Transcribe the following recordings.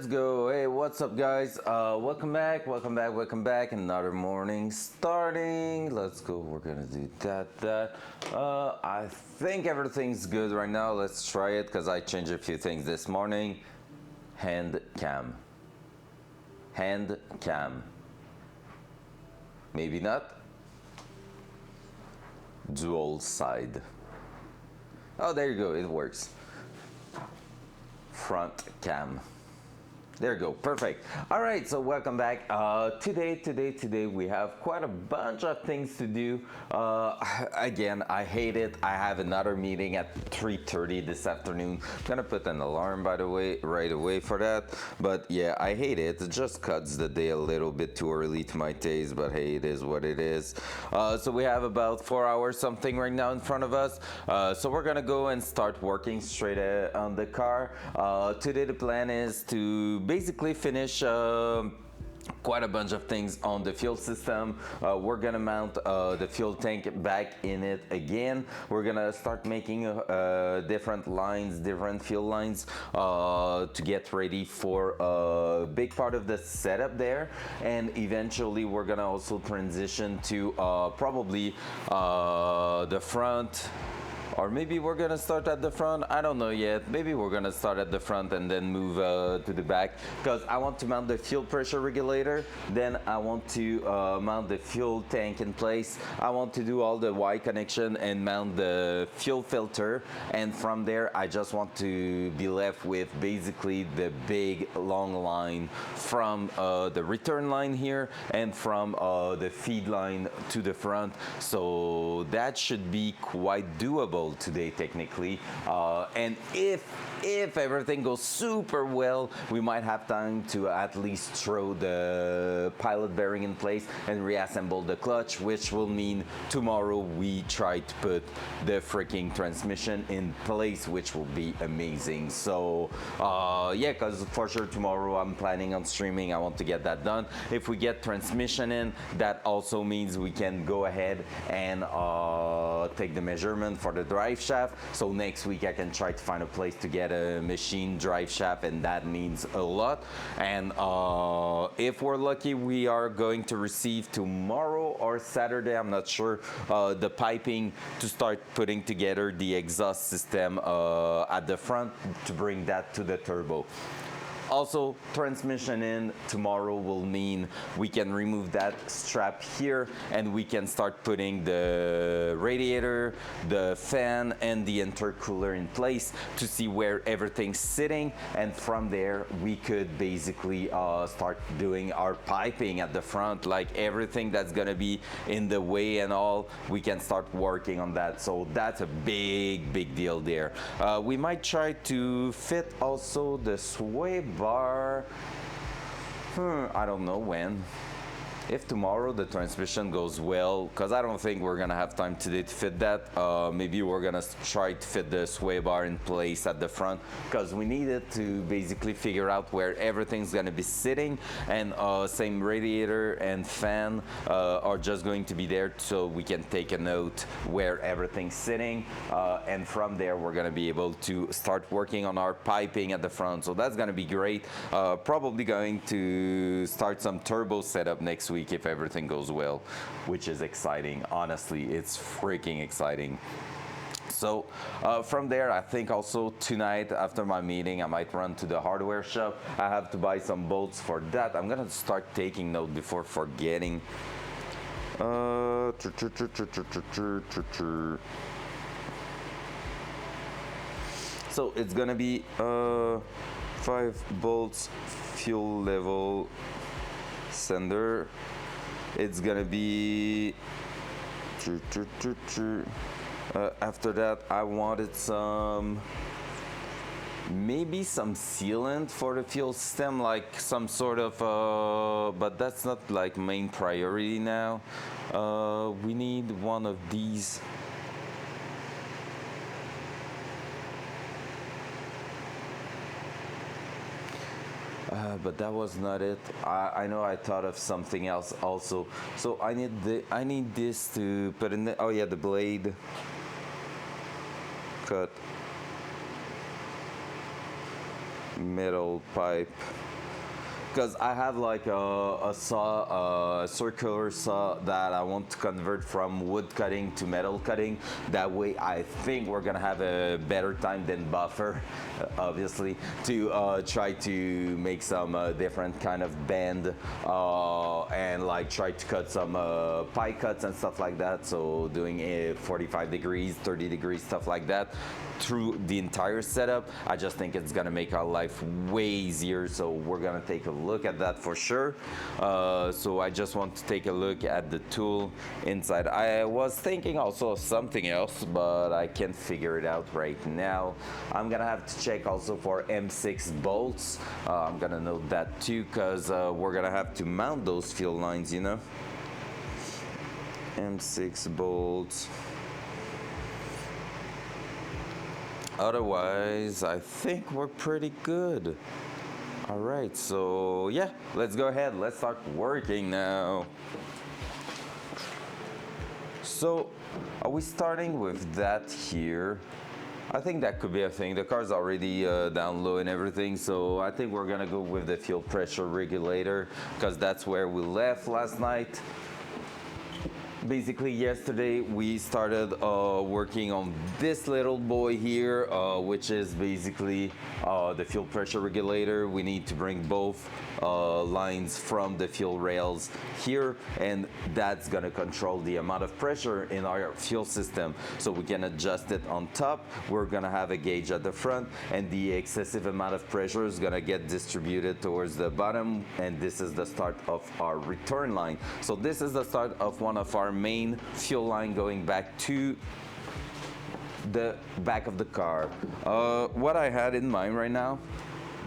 go. Hey, what's up, guys? Welcome back. Another morning starting. Let's go. We're gonna do that. I think everything's good right now. Let's try it because I changed a few things this morning. Hand cam. Maybe not. Dual side. Oh, there you go. It works. Front cam. There you go, perfect. All right, so welcome back. Today we have quite a bunch of things to do. Again, I hate it. I have another meeting at 3:30 this afternoon. I'm gonna put an alarm, by the way, right away for that. But yeah, I hate it. It just cuts the day a little bit too early to my taste, but hey, it is what it is. So we have about 4 hours something right now in front of us. So we're gonna go and start working straight on the car. Today the plan is to basically finish quite a bunch of things on the fuel system. We're gonna mount the fuel tank back in it again. We're gonna start making different lines, different fuel lines to get ready for a big part of the setup there. And eventually we're gonna also transition to probably the front. Or maybe we're gonna start at the front, I don't know yet. Maybe we're gonna start at the front and then move to the back, because I want to mount the fuel pressure regulator, then I want to mount the fuel tank in place. I want to do all the Y connection and mount the fuel filter, and from there I just want to be left with basically the big long line from the return line here and from the feed line to the front. So that should be quite doable today technically, and if everything goes super well, we might have time to at least throw the pilot bearing in place and reassemble the clutch, which will mean tomorrow we try to put the freaking transmission in place, which will be amazing. So yeah, because for sure tomorrow I'm planning on streaming. I want to get that done. If we get transmission in, that also means we can go ahead and take the measurement for the drive shaft. So next week I can try to find a place to get a machine drive shaft, and that means a lot. And if we're lucky, we are going to receive tomorrow or Saturday, I'm not sure, the piping to start putting together the exhaust system at the front to bring that to the turbo. Also, transmission in tomorrow will mean we can remove that strap here and we can start putting the radiator, the fan, and the intercooler in place to see where everything's sitting. And from there, we could basically start doing our piping at the front, like everything that's gonna be in the way and all, we can start working on that. So that's a big deal there. We might try to fit also the sway bar. I don't know when. If tomorrow the transmission goes well, because I don't think we're gonna have time today to fit that, maybe we're gonna try to fit the sway bar in place at the front, because we needed to basically figure out where everything's gonna be sitting, and same radiator and fan are just going to be there so we can take a note where everything's sitting, and from there we're gonna be able to start working on our piping at the front. So that's gonna be great. Probably going to start some turbo setup next week if everything goes well, which is exciting. Honestly, it's freaking exciting. So from there, I think also tonight after my meeting, I might run to the hardware shop. I have to buy some bolts for that. I'm gonna start taking note before forgetting. So it's gonna be 5 bolts, fuel level sender. It's gonna be after that I wanted maybe some sealant for the fuel system, like some sort of but that's not like main priority now. We need one of these. But that was not it. I know I thought of something else also. So I need this to put in the, oh yeah, the blade cut metal pipe because I have like a saw, a circular saw that I want to convert from wood cutting to metal cutting. That way I think we're gonna have a better time than buffer, obviously, to try to make some different kind of bend and like try to cut some pie cuts and stuff like that. So doing 45 degrees, 30 degrees, stuff like that through the entire setup. I just think it's gonna make our life way easier, so we're gonna take a look at that for sure. So I just want to take a look at the tool inside. I was thinking also of something else, but I can't figure it out right now. I'm gonna have to check also for M6 bolts. I'm gonna note that too, because we're gonna have to mount those fuel lines, you know. M6 bolts. Otherwise, I think we're pretty good. All right, so yeah, let's go ahead. Let's start working now. So, are we starting with that here? I think that could be a thing. The car's already down low and everything, so I think we're gonna go with the fuel pressure regulator, because that's where we left last night. Basically, yesterday we started working on this little boy here, which is basically the fuel pressure regulator. We need to bring both lines from the fuel rails here, and that's gonna control the amount of pressure in our fuel system. So we can adjust it on top. We're gonna have a gauge at the front, and the excessive amount of pressure is gonna get distributed towards the bottom, and this is the start of our return line. So this is the start of one of our main fuel line going back to the back of the car. What I had in mind right now,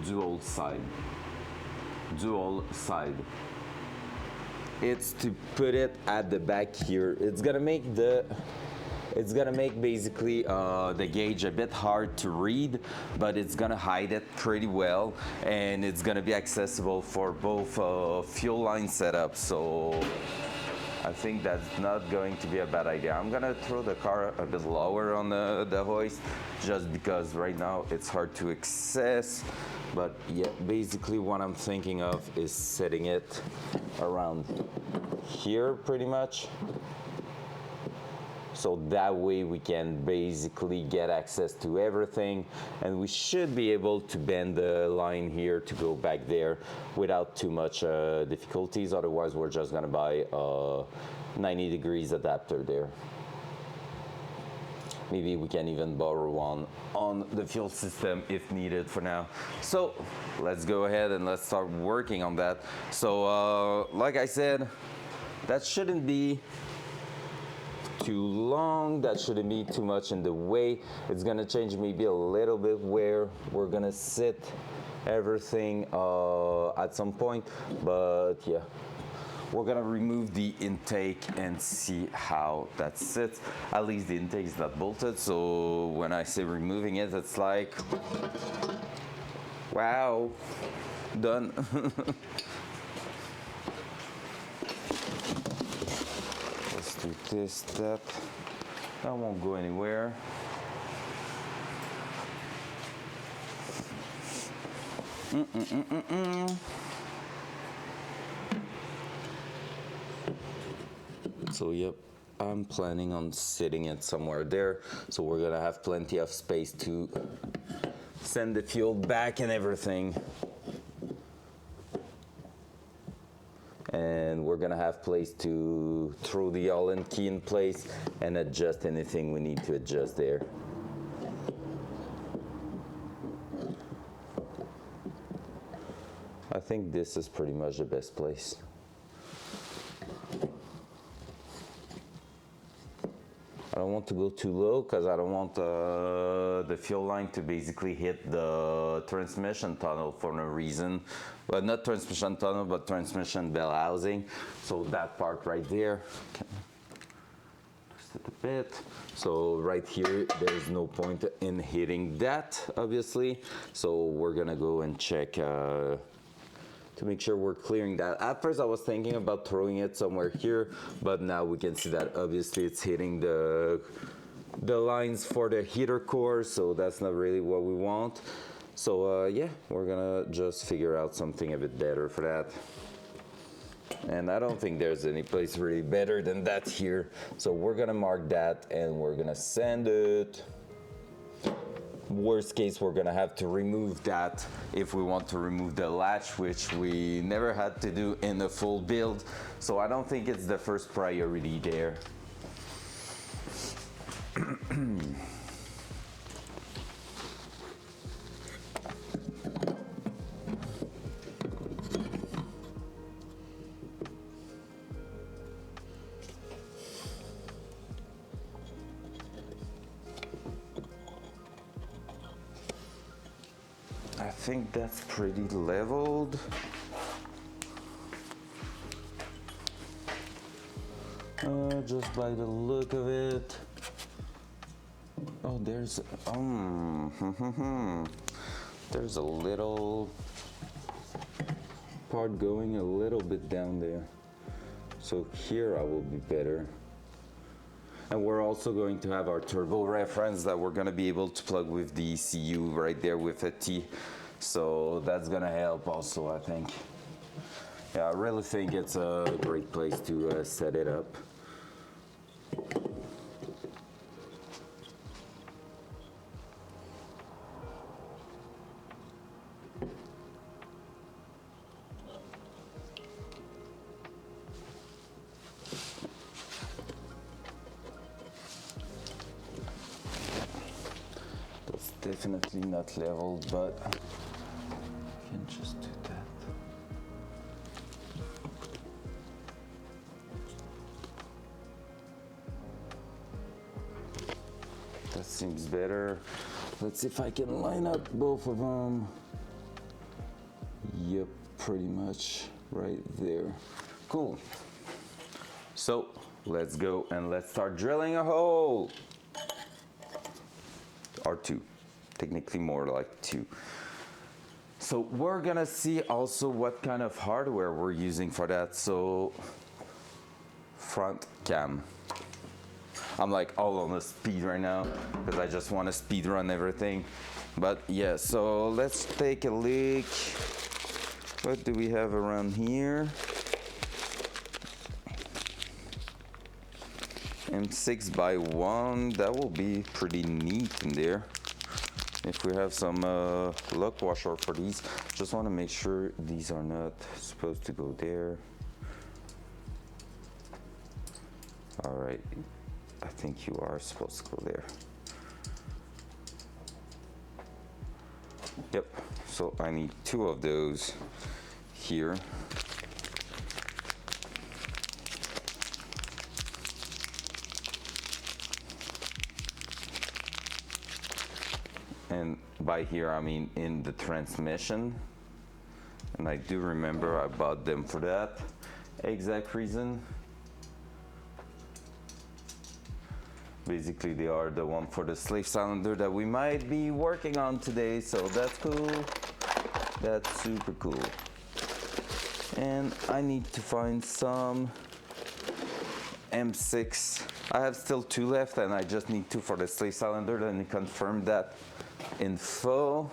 dual side. It's to put it at the back here. It's gonna make basically the gauge a bit hard to read, but it's gonna hide it pretty well, and it's gonna be accessible for both fuel line setups. So I think that's not going to be a bad idea. I'm gonna throw the car a bit lower on the hoist, just because right now it's hard to access. But yeah, basically what I'm thinking of is setting it around here pretty much. So that way we can basically get access to everything, and we should be able to bend the line here to go back there without too much difficulties. Otherwise, we're just gonna buy a 90 degrees adapter there. Maybe we can even borrow one on the fuel system if needed for now. So let's go ahead and let's start working on that. So like I said, that shouldn't be too long, that shouldn't be too much in the way. It's gonna change maybe a little bit where we're gonna sit everything at some point, but yeah, we're gonna remove the intake and see how that sits. At least the intake is not bolted, so when I say removing it, it's like, wow, done. Do this step. That won't go anywhere. So yep, I'm planning on sitting it somewhere there, so we're gonna have plenty of space to send the fuel back and everything. And we're gonna have place to throw the Allen key in place and adjust anything we need to adjust there. I think this is pretty much the best place. I don't want to go too low because I don't want the fuel line to basically hit the transmission tunnel for no reason. Well, not transmission tunnel, but transmission bell housing. So that part right there, twist it a bit. So right here, there's no point in hitting that, obviously. So we're gonna go and check to make sure we're clearing that. At first I was thinking about throwing it somewhere here, but now we can see that obviously it's hitting the lines for the heater core, so that's not really what we want. So yeah, we're gonna just figure out something a bit better for that. And I don't think there's any place really better than that here. So we're gonna mark that and we're gonna send it. Worst case, we're gonna have to remove that if we want to remove the latch, which we never had to do in the full build. So I don't think it's the first priority there. I think that's pretty leveled. Just by the look of it. Oh, there's there's a little part going a little bit down there. So here I will be better. And we're also going to have our turbo reference that we're gonna be able to plug with the ECU right there with a T. So that's gonna help also, I think. Yeah, I really think it's a great place to set it up. Definitely not leveled, but I can just do that. That seems better. Let's see if I can line up both of them. Yep, pretty much right there. Cool. So let's go and let's start drilling a hole. Or two. Technically more like two. So we're gonna see also what kind of hardware we're using for that. So front cam. I'm like all on the speed right now because I just want to speed run everything. But yeah, so let's take a look. What do we have around here? M6x1, that will be pretty neat in there. If we have some lock washer for these, just want to make sure these are not supposed to go there. All right, I think you are supposed to go there. Yep, so I need two of those here. And by here, I mean in the transmission. And I do remember I bought them for that exact reason. Basically, they are the one for the slave cylinder that we might be working on today. So that's cool. That's super cool. And I need to find some M6. I have still two left and I just need two for the slave cylinder. Then confirm that info.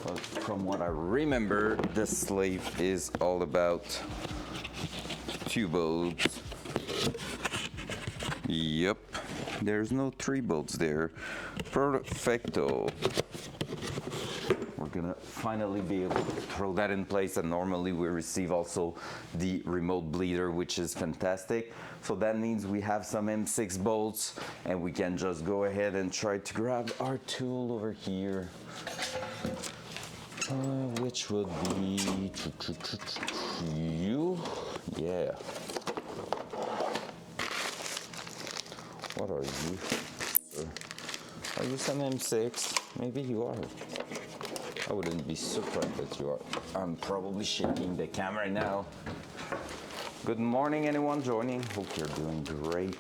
But from what I remember, the slave is all about two bolts. Yep, there's no three bolts there. Perfecto. We're gonna finally be able to throw that in place, and normally we receive also the remote bleeder, which is fantastic. So that means we have some M6 bolts and we can just go ahead and try to grab our tool over here, which would be you. Yeah. What are you? Are you some M6? Maybe you are. I wouldn't be surprised that you are. I'm probably shaking the camera now. Good morning, anyone joining. Hope you're doing great.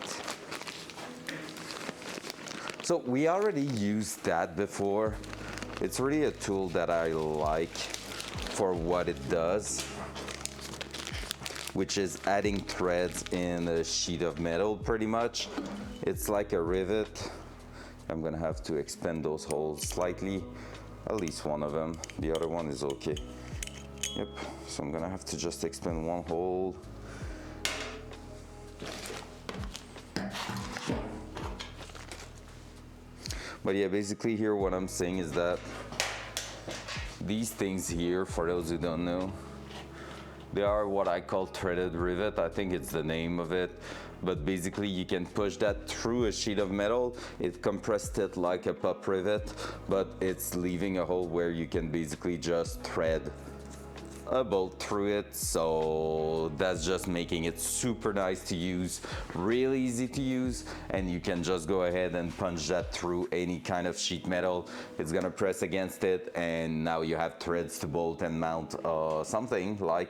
So we already used that before. It's really a tool that I like for what it does, which is adding threads in a sheet of metal pretty much. It's like a rivet, I'm gonna have to expand those holes slightly, at least one of them. The other one is okay. Yep, so I'm gonna have to just expand one hole. But yeah, basically here what I'm saying is that these things here, for those who don't know, they are what I call threaded rivet. I think it's the name of it. But basically you can push that through a sheet of metal. It compressed it like a pop rivet, but it's leaving a hole where you can basically just thread a bolt through it. So that's just making it super nice to use, really easy to use, and you can just go ahead and punch that through any kind of sheet metal. It's gonna press against it, and now you have threads to bolt and mount something like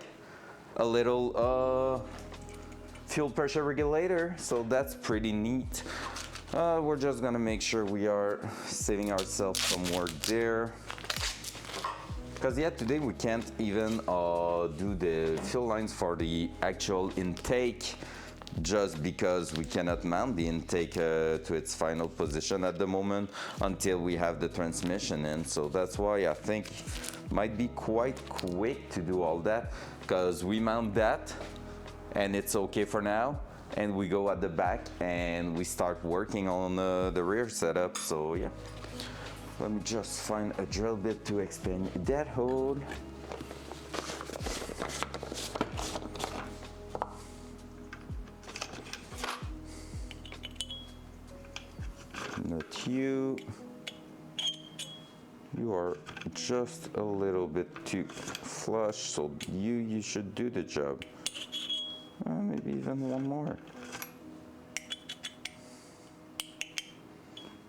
a little fuel pressure regulator. So that's pretty neat. We're just gonna make sure we are saving ourselves some work there, because yeah, today we can't even do the fuel lines for the actual intake, just because we cannot mount the intake to its final position at the moment until we have the transmission in. So that's why I think might be quite quick to do all that, because we mount that and it's okay for now, and we go at the back and we start working on the rear setup. So yeah, let me just find a drill bit to expand that hole. Not you. You are just a little bit too flush, so you should do the job. Maybe even one more.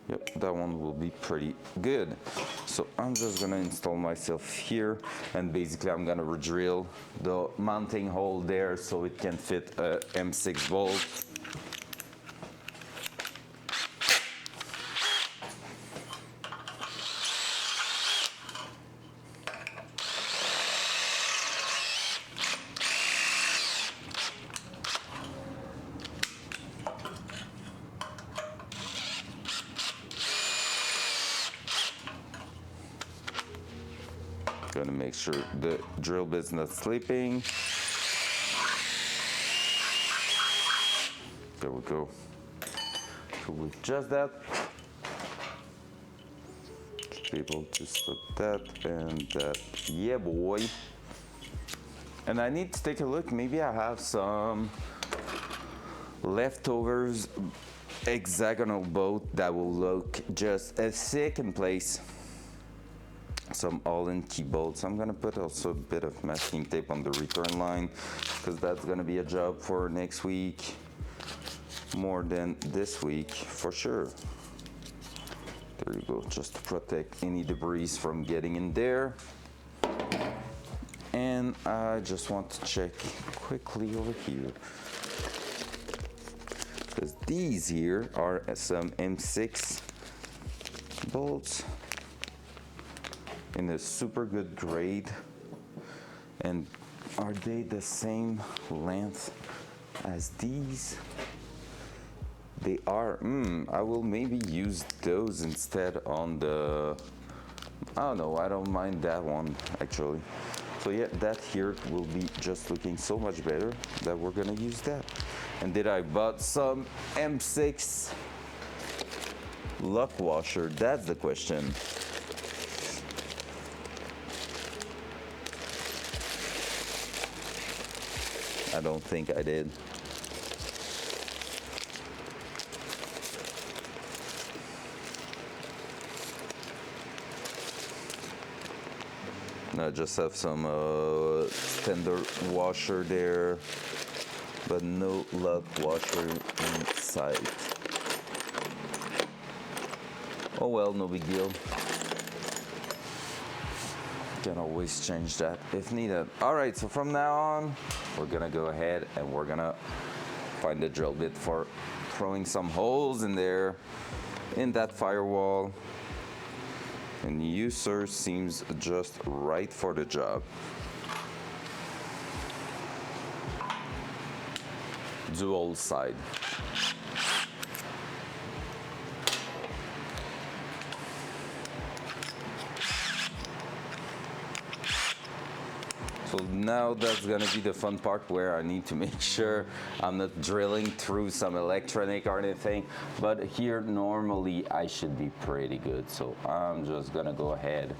Yep, that one will be pretty good. So I'm just gonna install myself here, and basically I'm gonna re-drill the mounting hole there so it can fit a M6 bolt. Gonna make sure the drill bit's not sleeping. There we go. So with just that, should be able to slip that and that. Yeah, boy. And I need to take a look. Maybe I have some leftovers hexagonal bolt that will look just as sick in place. Some all-in key bolts. I'm gonna put also a bit of masking tape on the return line, because that's gonna be a job for next week more than this week for sure. There you go, just to protect any debris from getting in there. And I just want to check quickly over here, because these here are some M6 bolts in a super good grade. And are they the same length as these? They are. I will maybe use those instead on the, I don't know, I don't mind that one actually. So yeah, that here will be just looking so much better that we're gonna use that. And did I bought some M6 lock washer? That's the question. I don't think I did. I just have some standard washer there, but no lock washer inside. Oh well, no big deal. Can always change that if needed. All right, so from now on, we're gonna go ahead and we're gonna find the drill bit for throwing some holes in there, in that firewall. And you, sir, seems just right for the job. Dual side. So now that's gonna be the fun part where I need to make sure I'm not drilling through some electronic or anything. But here normally I should be pretty good. So I'm just gonna go ahead.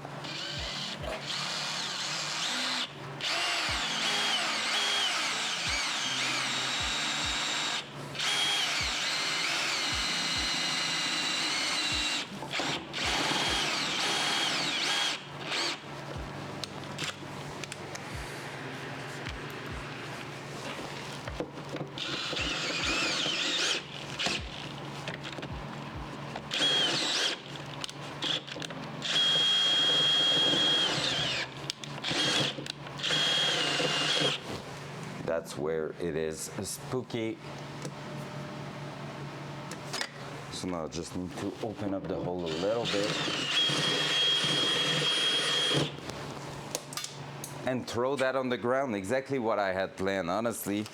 That's where it is spooky. So now I just need to open up the hole a little bit and throw that on the ground. Exactly what I had planned. Honestly,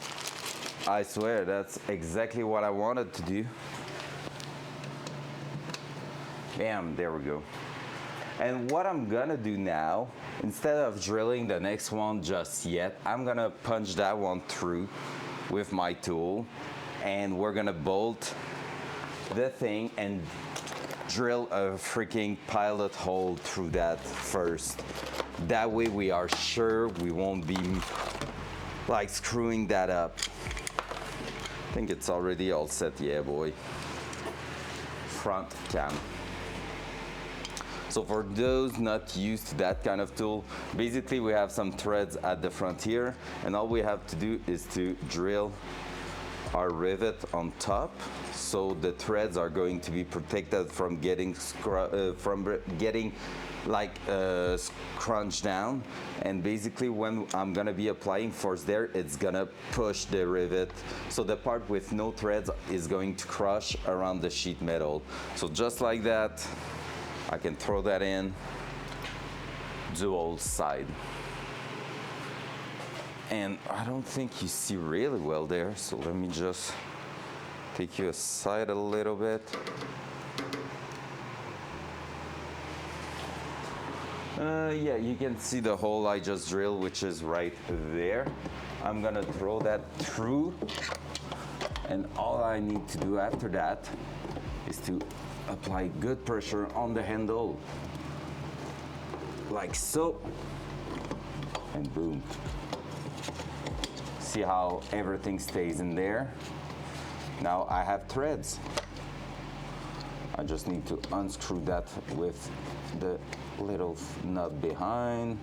I swear that's exactly what I wanted to do. Bam, there we go. And what I'm gonna do now, instead of drilling the next one just yet, I'm gonna punch that one through with my tool, and we're gonna bolt the thing and drill a freaking pilot hole through that first. That way we are sure we won't be like screwing that up. I think it's already all set, yeah boy. Front cam. So for those not used to that kind of tool, basically we have some threads at the front here, and all we have to do is to drill our rivet on top, so the threads are going to be protected from getting scrunched down. And basically when I'm gonna be applying force there, it's gonna push the rivet, so the part with no threads is going to crush around the sheet metal. So just like that, I can throw that in, dual side. And I don't think you see really well there, so let me just take you aside a little bit. Yeah, you can see the hole I just drilled, which is right there. I'm gonna throw that through, and all I need to do after that is to apply good pressure on the handle, like so, and boom. See how everything stays in there? Now I have threads. I just need to unscrew that with the little nut behind.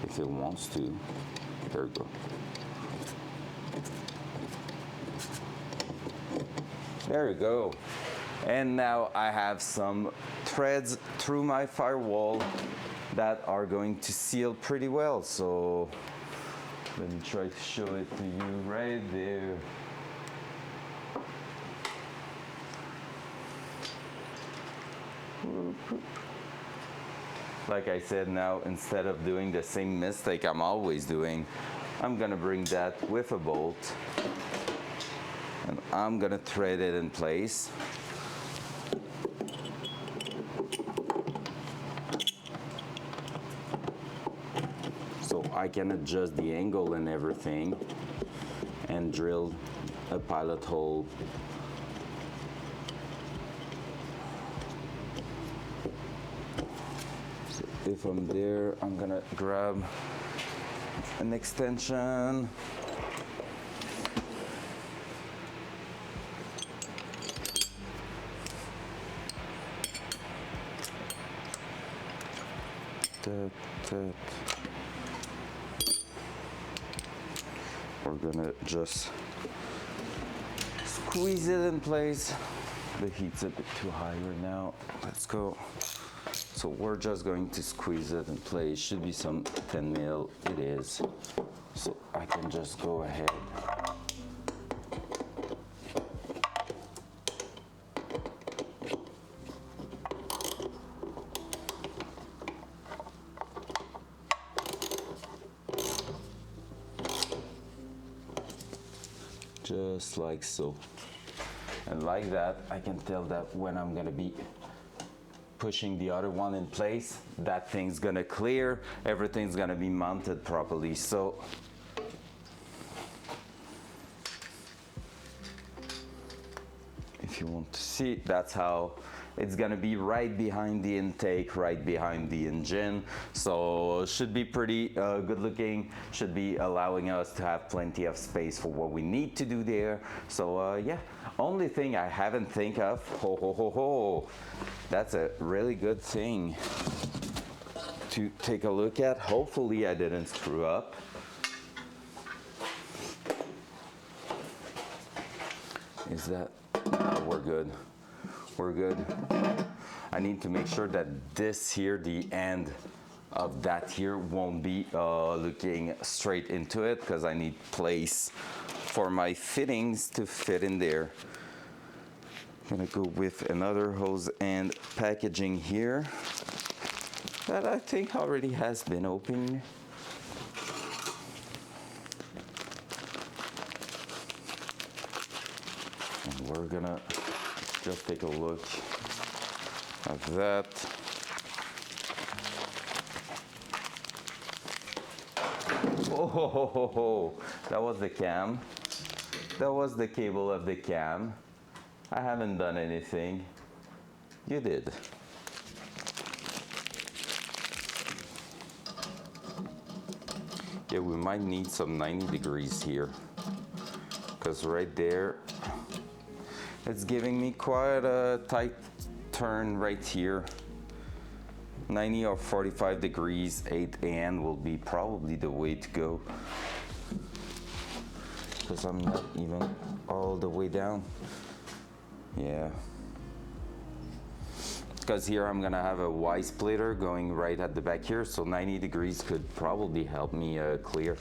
If it wants to. There we go. There you go. And now I have some threads through my firewall that are going to seal pretty well. So let me try to show it to you right there. Like I said, now instead of doing the same mistake I'm always doing, I'm gonna bring that with a bolt, and I'm gonna thread it in place. So I can adjust the angle and everything and drill a pilot hole. So if I'm there, I'm gonna grab an extension. We're gonna just squeeze it in place. The heat's a bit too high right now. Let's go. So we're just going to squeeze it in place. Should be some 10 mil. It is. So I can just go ahead. just like so. And like that, I can tell that when I'm gonna be pushing the other one in place, that thing's gonna clear, everything's gonna be mounted properly. So if you want to see, that's how it's gonna be, right behind the intake, right behind the engine. So should be pretty good looking, should be allowing us to have plenty of space for what we need to do there. So yeah, only thing I haven't think of, that's a really good thing to take a look at. Hopefully I didn't screw up. Is that, no, we're good. We're good. I need to make sure that this here, the end of that here, won't be looking straight into it, because I need place for my fittings to fit in there. I'm gonna go with another hose and packaging here that I think already has been opened. And we're gonna just take a look at that. Oh, that was the cam. That was the cable of the cam. I haven't done anything. You did. Yeah, we might need some 90 degrees here, because right there, it's giving me quite a tight turn right here. 90 or 45 degrees, 8 will be probably the way to go, because I'm not even all the way down. Yeah. Because here I'm gonna have a Y splitter going right at the back here, so 90 degrees could probably help me clear.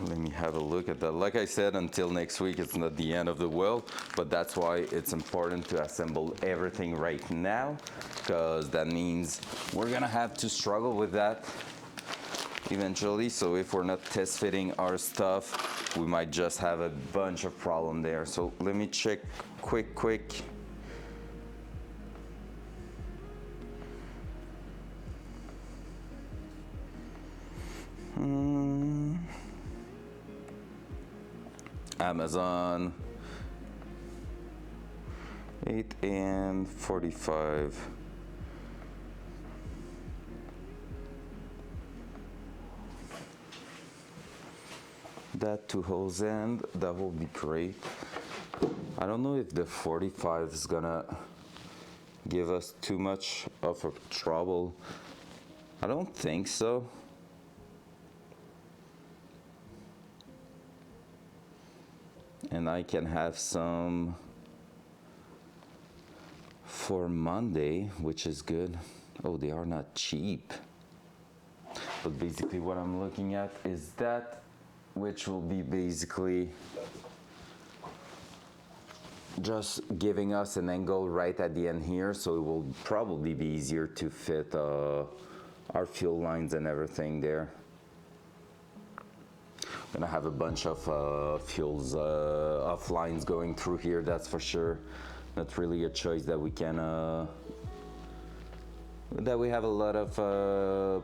Let me have a look at that. Like I said, until next week, it's not the end of the world, but that's why it's important to assemble everything right now, because that means we're gonna have to struggle with that eventually. So if we're not test fitting our stuff, we might just have a bunch of problem there. So let me check quick. Amazon, 8:45. That to hose end, that will be great. I don't know if the 45 is gonna give us too much of a trouble. I don't think so. And I can have some for Monday, which is good. Oh, they are not cheap. But basically what I'm looking at is that, which will be basically just giving us an angle right at the end here, so it will probably be easier to fit our fuel lines and everything there. Gonna have a bunch of fuels of lines going through here, that's for sure. Not really a choice that we can that we have a lot of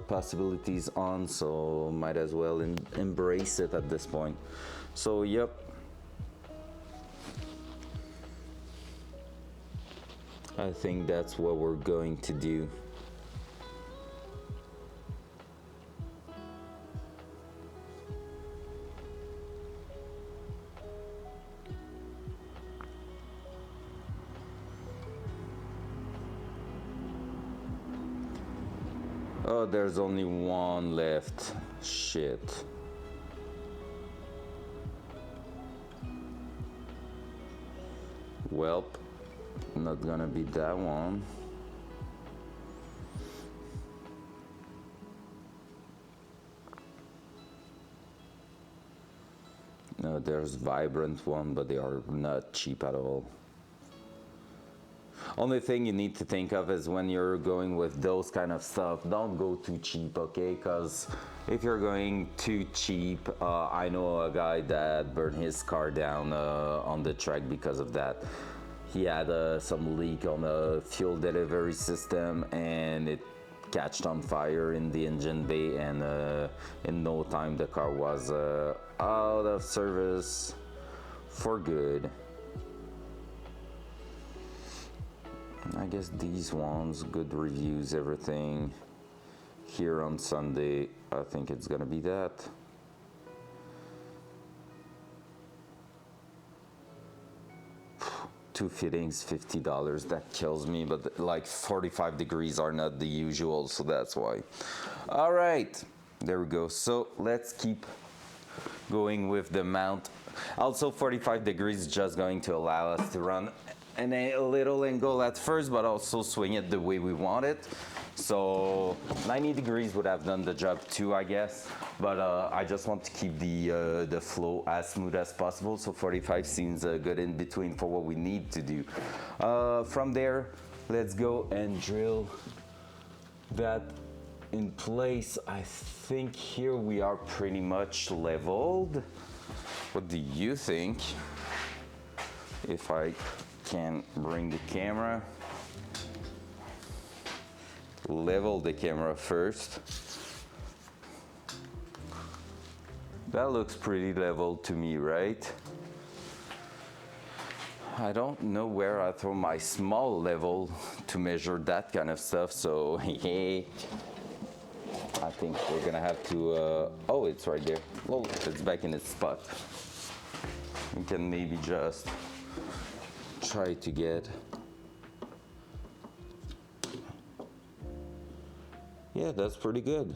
possibilities on, so might as well embrace it at this point. So yep, I think that's what we're going to do. Oh, there's only one left. Shit. Welp, not gonna be that one. No, there's Vibrant one, but they are not cheap at all. Only thing you need to think of is when you're going with those kind of stuff, don't go too cheap, okay? Because if you're going too cheap, I know a guy that burned his car down on the track because of that. He had some leak on the fuel delivery system, and it catched on fire in the engine bay, and in no time the car was out of service for good. I guess these ones, good reviews, everything. Here on Sunday, I think it's gonna be that. Two fittings, $50. That kills me, but like 45 degrees are not the usual, so that's why. All right, there we go. So let's keep going with the mount. Also, 45 degrees is just going to allow us to run in a little angle at first, but also swing it the way we want it. So 90 degrees would have done the job too, I guess. But I just want to keep the flow as smooth as possible. So 45 seems good in between for what we need to do. From there, let's go and drill that in place. I think here we are pretty much leveled. What do you think? If I can bring the camera. Level the camera first. That looks pretty level to me, right? I don't know where I throw my small level to measure that kind of stuff, so I think we're gonna have to, oh, it's right there. Oh, it's back in its spot. We can maybe just try to get, yeah, that's pretty good.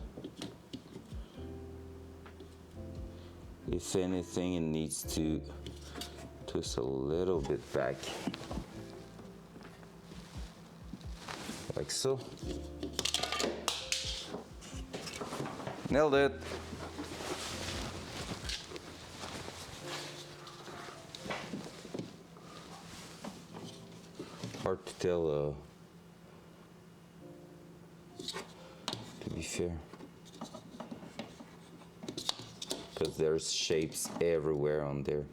If anything, it needs to twist a little bit back. Like so. Nailed it. Hard to tell, to be fair, because there's shapes everywhere on there.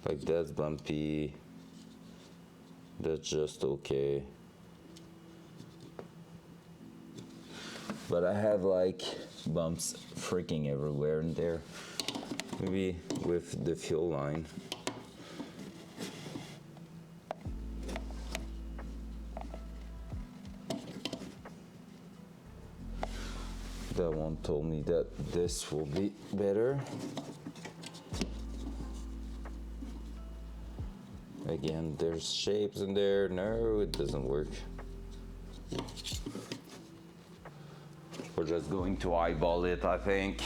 Like that's bumpy, that's just okay. But I have like bumps freaking everywhere in there. Maybe with the fuel line. That one told me that this will be better. Again, there's shapes in there. No, it doesn't work. We're just going to eyeball it, I think.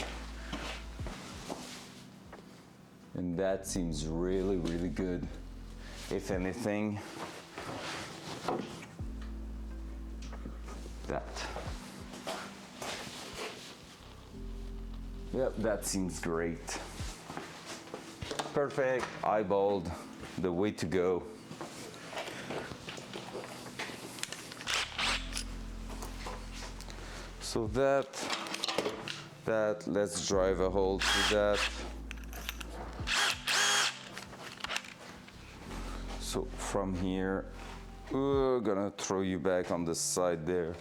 And that seems really, really good. If anything, that. Yep, that seems great. Perfect, eyeballed, the way to go. So that, let's drive a hole through that. So from here, we're gonna throw you back on the side there.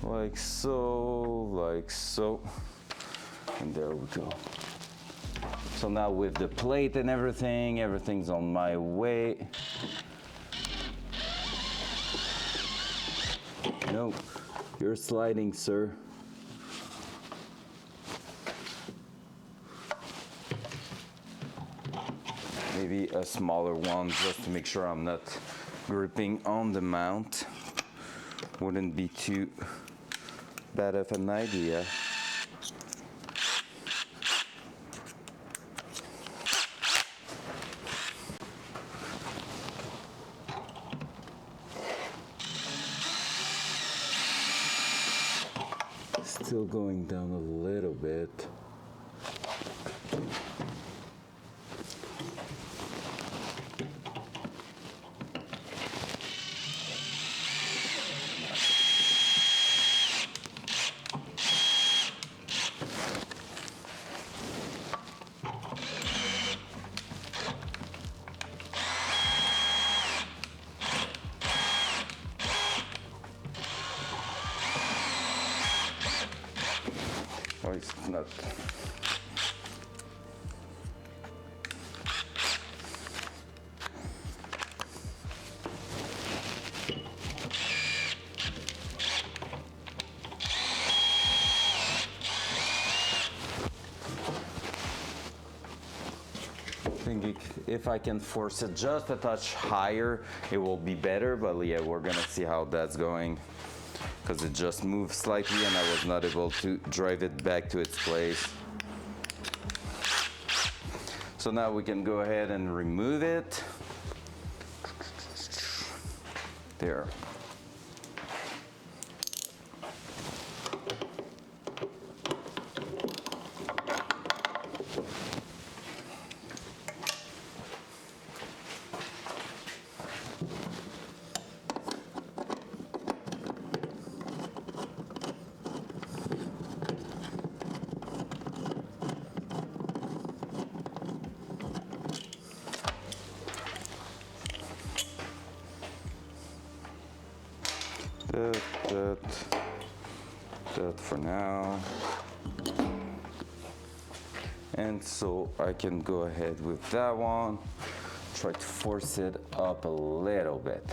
Like so, and there we go. So now with the plate and everything, everything's on my way. No, you're sliding, sir. Maybe a smaller one just to make sure I'm not gripping on the mount. Wouldn't be too bad of an idea. Still going down a little bit. think if I can force it just a touch higher, it will be better, but yeah, we're gonna see how that's going, because it just moved slightly and I was not able to drive it back to its place. So now we can go ahead and remove it. There. That for now. And so I can go ahead with that one, try to force it up a little bit.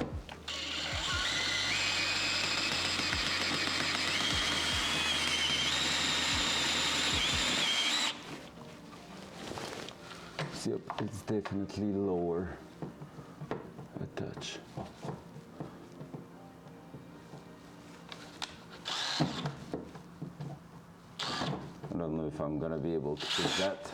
Yep, it's definitely lower a touch. I don't know if I'm gonna be able to fix that.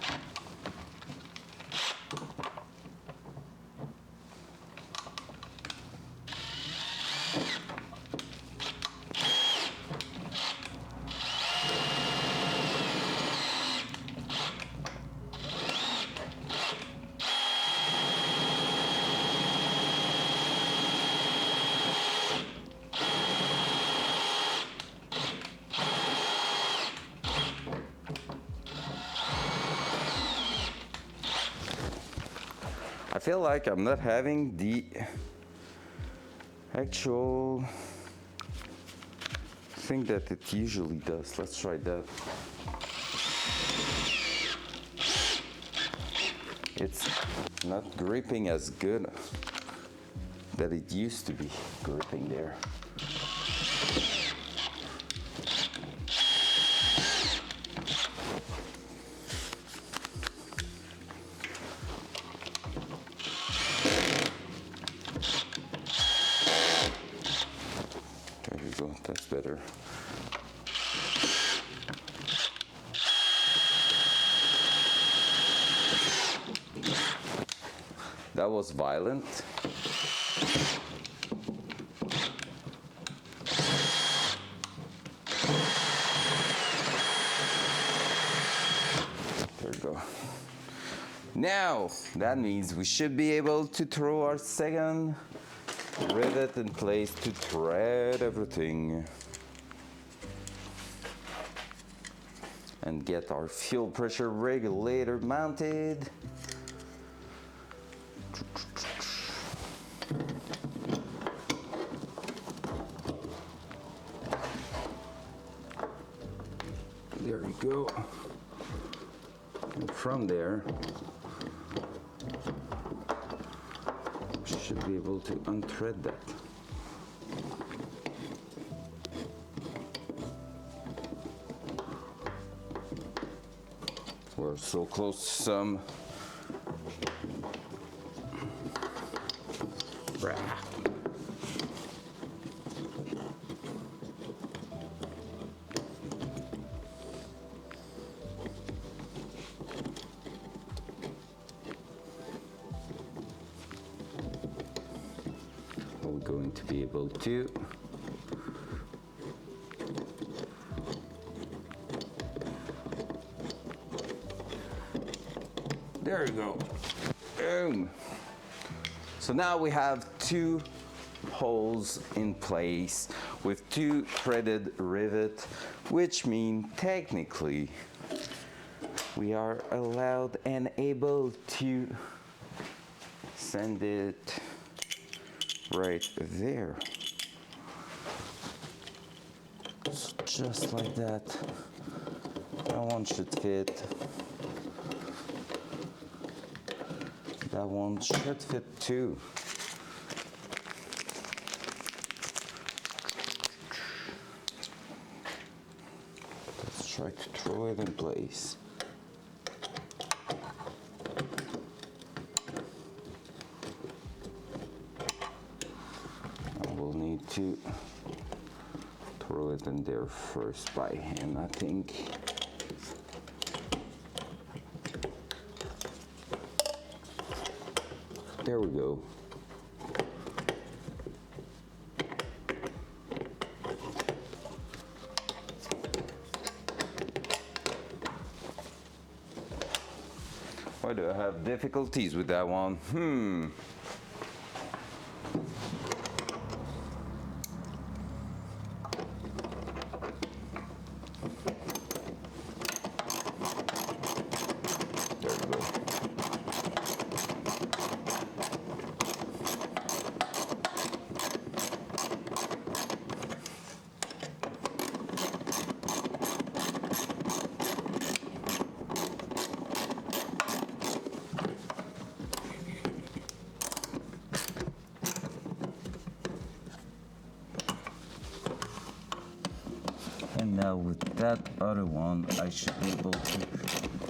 I feel like I'm not having the actual thing that it usually does. Let's try that. It's not gripping as good that it used to be gripping there. There we go, that's better. That was violent. There we go. Now, that means we should be able to throw our second rivet in place to thread everything. And get our fuel pressure regulator mounted. There we go. And from there, should be able to unthread that. We're so close to some. We're going to be able to there we go. Boom. So now we have two holes in place with two threaded rivets, which mean technically we are allowed and able to send it right there. So just like that. That one should fit. That one should fit too. Let's try to throw it in place. to throw it in there first by hand, I think. There we go. Why do I have difficulties with that one? There we go. And now with that other one, I should be able to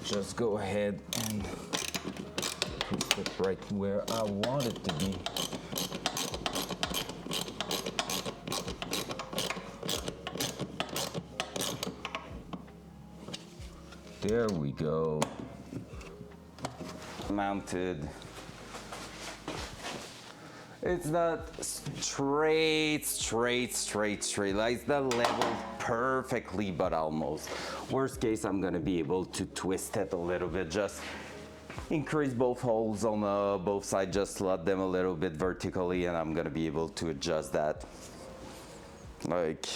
just go ahead and twist it right where I want it to be. There we go. Mounted. It's not straight. Like it's not leveled perfectly, but almost. Worst case, I'm gonna be able to twist it a little bit, just increase both holes on both sides, just slot them a little bit vertically, and I'm gonna be able to adjust that. Like,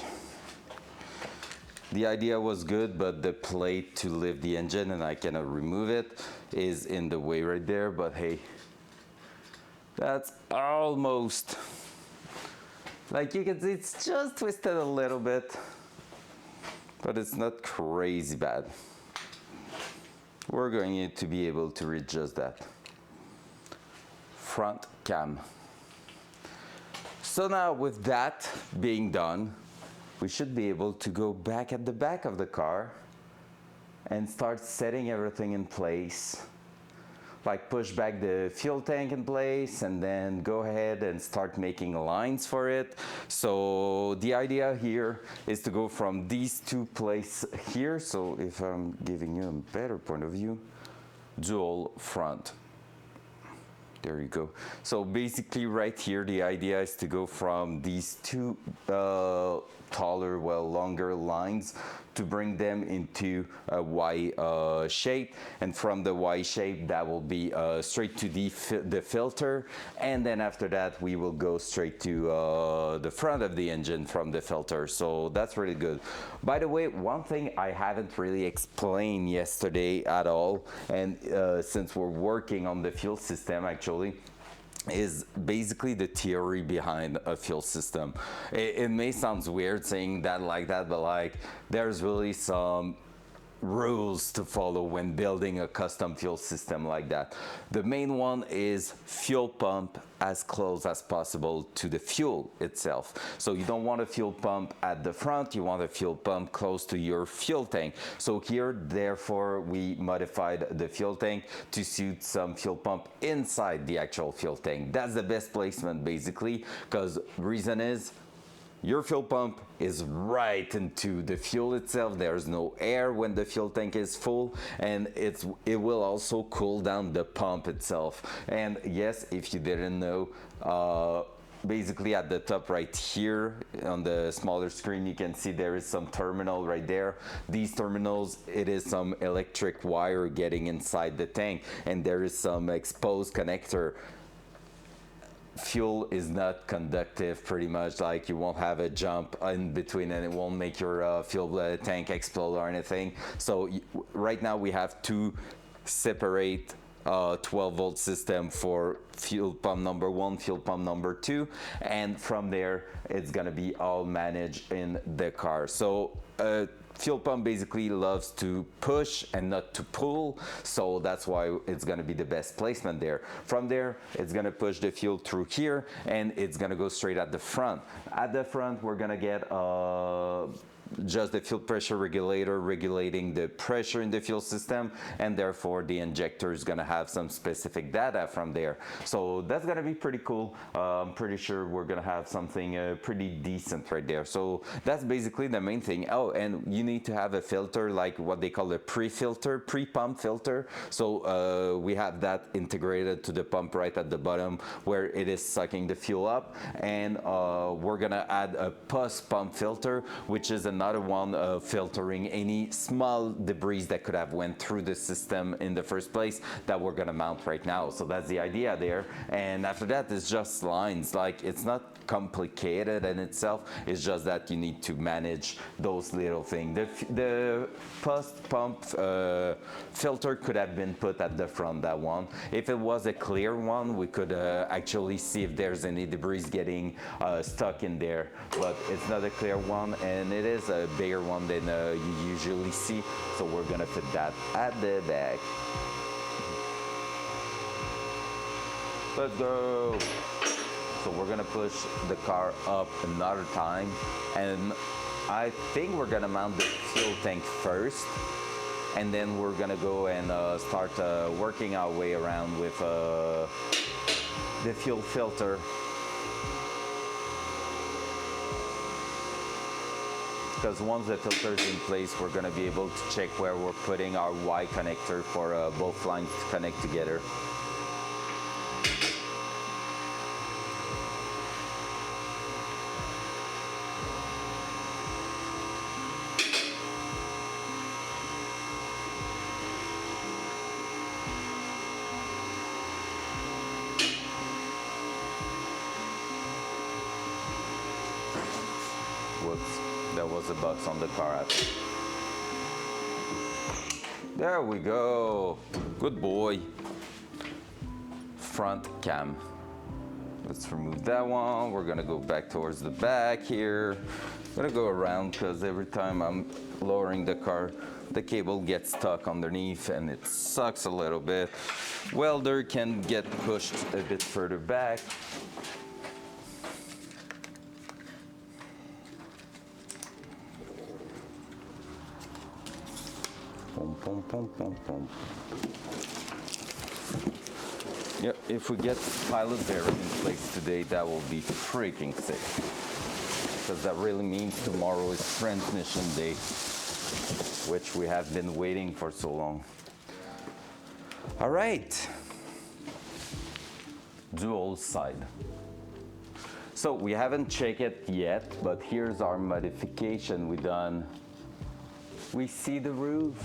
the idea was good, but the plate to lift the engine, and I cannot remove it, is in the way right there, but hey, that's almost, like you can see, it's just twisted a little bit, but it's not crazy bad. We're going to be able to readjust that. Front cam. So now with that being done, we should be able to go back at the back of the car and start setting everything in place. Like push back the fuel tank in place and then go ahead and start making lines for it. So the idea here is to go from these two places here. So if I'm giving you a better point of view, dual front. There you go. So basically right here, the idea is to go from these two taller, well, longer lines to bring them into a Y shape, and from the Y shape that will be straight to the filter, and then after that we will go straight to the front of the engine from the filter. So that's really good. By the way, one thing I haven't really explained yesterday at all, and since we're working on the fuel system actually, is basically the theory behind a fuel system. It may sound weird saying that like that, but like there's really some rules to follow when building a custom fuel system like that. The main one is fuel pump as close as possible to the fuel itself. So you don't want a fuel pump at the front, you want a fuel pump close to your fuel tank. So here, therefore, we modified the fuel tank to suit some fuel pump inside the actual fuel tank. That's the best placement basically, because reason is, your fuel pump is right into the fuel itself. There's no air when the fuel tank is full, and it will also cool down the pump itself. And yes, if you didn't know, basically at the top right here on the smaller screen, you can see there is some terminal right there. These terminals, it is some electric wire getting inside the tank, and there is some exposed connector. Fuel is not conductive, pretty much, like you won't have a jump in between and it won't make your fuel tank explode or anything. So right now we have two separate 12-volt system for fuel pump number 1, fuel pump number 2, and from there it's gonna be all managed in the car. So fuel pump basically loves to push and not to pull, so that's why it's going to be the best placement there. From there, it's going to push the fuel through here, and it's going to go straight at the front. At the front, we're going to get just the fuel pressure regulator regulating the pressure in the fuel system, and therefore the injector is going to have some specific data from there. So that's going to be pretty cool. I'm pretty sure we're going to have something pretty decent right there. So that's basically the main thing. Oh, and you need to have a filter, like what they call a pre-filter, pre-pump filter. So we have that integrated to the pump right at the bottom where it is sucking the fuel up, and we're gonna add a post-pump filter, which is another one filtering any small debris that could have went through the system in the first place that we're gonna mount right now. So that's the idea there. And after that, it's just lines. Like, it's not complicated in itself, it's just that you need to manage those little things. The post pump filter could have been put at the front, that one. If it was a clear one, we could actually see if there's any debris getting stuck in there, but it's not a clear one, and it is a bigger one than you usually see, so we're gonna put that at the back. Let's go. So we're gonna push the car up another time, and I think we're gonna mount the fuel tank first, and then we're gonna go and start working our way around with the fuel filter. Because once the filter is in place, we're gonna be able to check where we're putting our Y connector for both lines to connect together. Whoops, there was a box on the car. There we go. Good boy. Front cam. Let's remove that one. We're gonna go back towards the back here. I'm gonna go around because every time I'm lowering the car, the cable gets stuck underneath and it sucks a little bit. Welder can get pushed a bit further back. Pum, pum, pum, pum, pum. Yep, if we get pilot bearing in place today, that will be freaking sick. Because that really means tomorrow is transmission day, which we have been waiting for so long. All right. Dual side. So we haven't checked it yet, but here's our modification we done. We see the roof.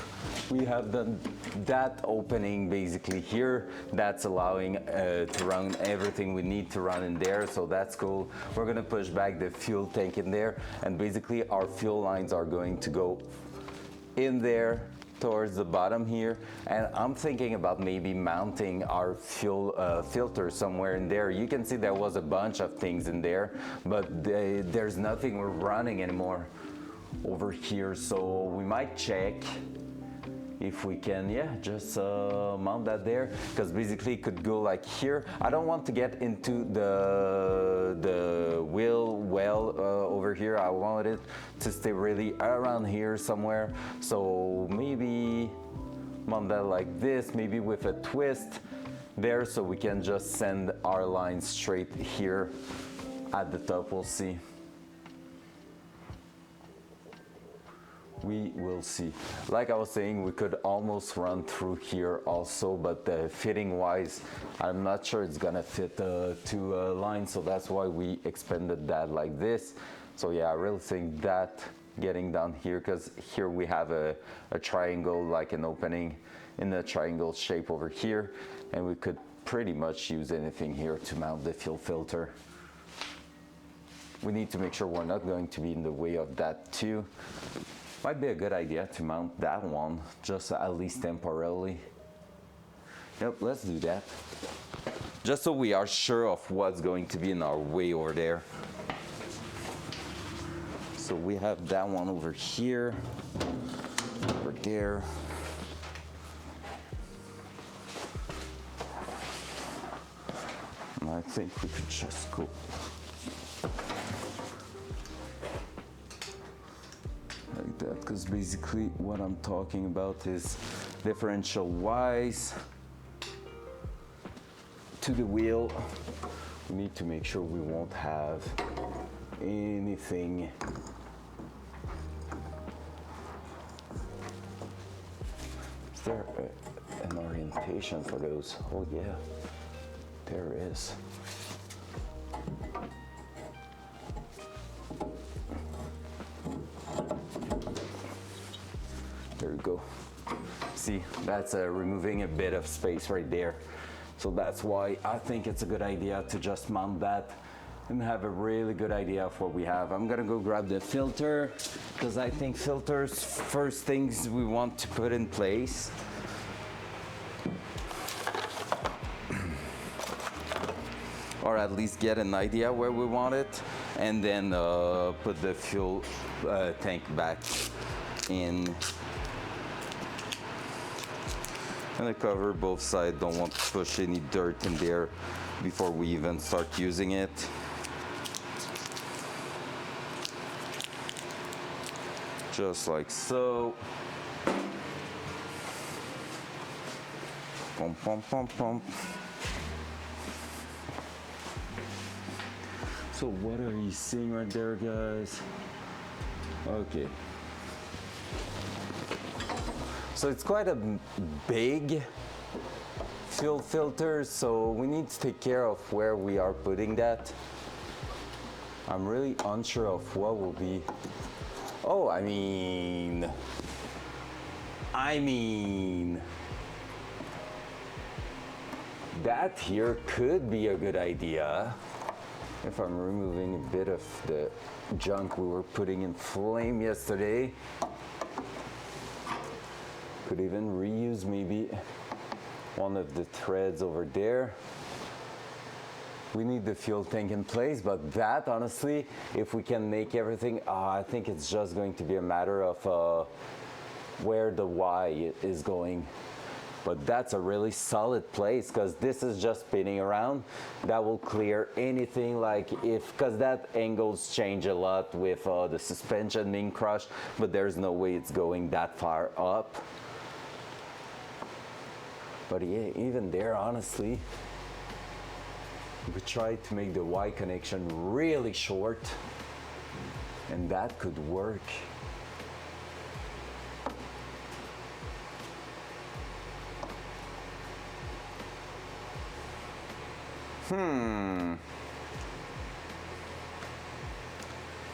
We have done that opening basically here. That's allowing to run everything we need to run in there, so that's cool. We're gonna push back the fuel tank in there, and basically our fuel lines are going to go in there towards the bottom here, and I'm thinking about maybe mounting our fuel filter somewhere in there. You can see there was a bunch of things in there, but there's nothing we're running anymore over here, so we might check if we can, yeah, just mount that there, because basically it could go like here. I don't want to get into the wheel well over here. I want it to stay really around here somewhere, so maybe mount that like this, maybe with a twist there, so we can just send our line straight here at the top. We'll see. We will see. Like I was saying, we could almost run through here also, but fitting wise, I'm not sure it's gonna fit two lines, so that's why we expanded that like this. So yeah, I really think that getting down here, because here we have a triangle, like an opening in a triangle shape over here, and we could pretty much use anything here to mount the fuel filter. We need to make sure we're not going to be in the way of that too. Might be a good idea to mount that one, just at least temporarily. Yep, let's do that. Just so we are sure of what's going to be in our way over there. So we have that one over here, over there. And I think we could just go because basically what I'm talking about is differential wise to the wheel. We need to make sure we won't have anything is there an orientation for those? Oh yeah, there is. There you go. See, that's removing a bit of space right there. So that's why I think it's a good idea to just mount that and have a really good idea of what we have. I'm gonna go grab the filter because I think filters first things we want to put in place. Or at least get an idea where we want it, and then put the fuel tank back in. And I cover both sides, don't want to push any dirt in there before we even start using it. Just like so. Pump, pump, pump, pump. So what are you seeing right there, guys? Okay. So it's quite a big fuel filter, so we need to take care of where we are putting that. I'm really unsure of what will be. Oh, I mean, that here could be a good idea. If I'm removing a bit of the junk we were putting in flame yesterday. Could even reuse maybe one of the threads over there. We need the fuel tank in place, but that honestly, if we can make everything, I think it's just going to be a matter of where the Y is going. But that's a really solid place because this is just spinning around. That will clear anything like because that angles change a lot with the suspension being crushed, but there's no way it's going that far up. But yeah, even there, honestly, we tried to make the Y connection really short, and that could work.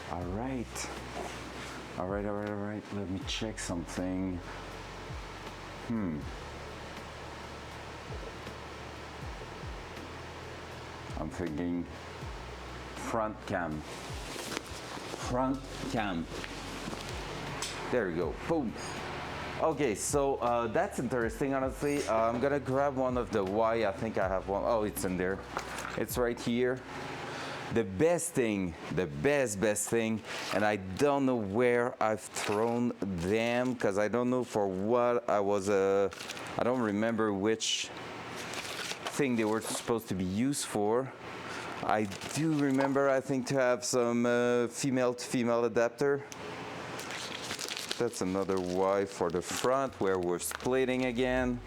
All right. Let me check something. I'm thinking front cam. There you go, boom. Okay, so that's interesting, honestly. I'm gonna grab one of the Y, I think I have one. Oh, it's in there. It's right here. The best thing, the best thing, and I don't know where I've thrown them, because I don't know for what I was, I don't remember which thing they were supposed to be used for. I do remember, I think, to have some female-to-female adapter. That's another Y for the front where we're splitting again.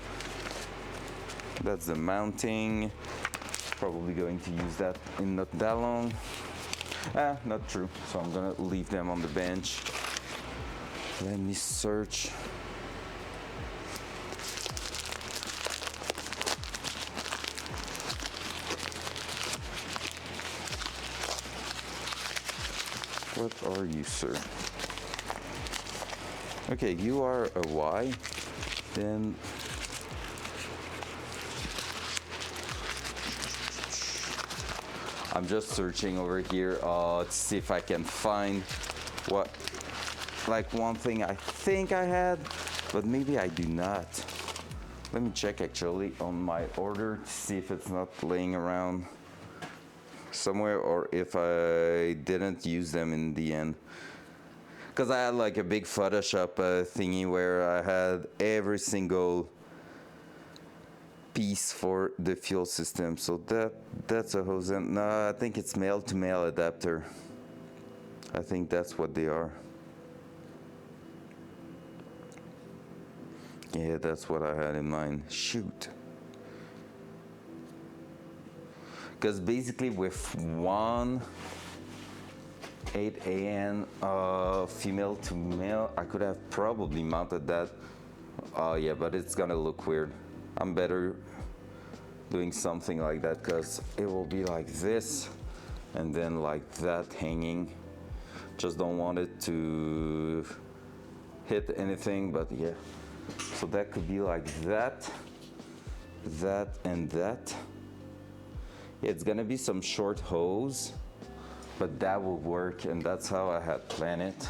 That's the mounting. Probably going to use that in not that long. Not true. So I'm gonna leave them on the bench. Let me search. What are you, sir? Okay, you are a Y. Then I'm just searching over here to see if I can find what, like one thing I think I had, but maybe I do not. Let me check actually on my order to see if it's not laying around somewhere or if I didn't use them in the end. Because I had like a big Photoshop thingy where I had every single piece for the fuel system. So that's a hose. No, I think it's male-to-male adapter. I think that's what they are. Yeah, that's what I had in mind. Shoot. Because basically with one 8 AN female to male, I could have probably mounted that. Oh yeah, but it's gonna look weird. I'm better doing something like that because it will be like this and then like that hanging. Just don't want it to hit anything, but yeah. So that could be like that, that, and that. It's gonna be some short hose, but that will work, and that's how I had planned it.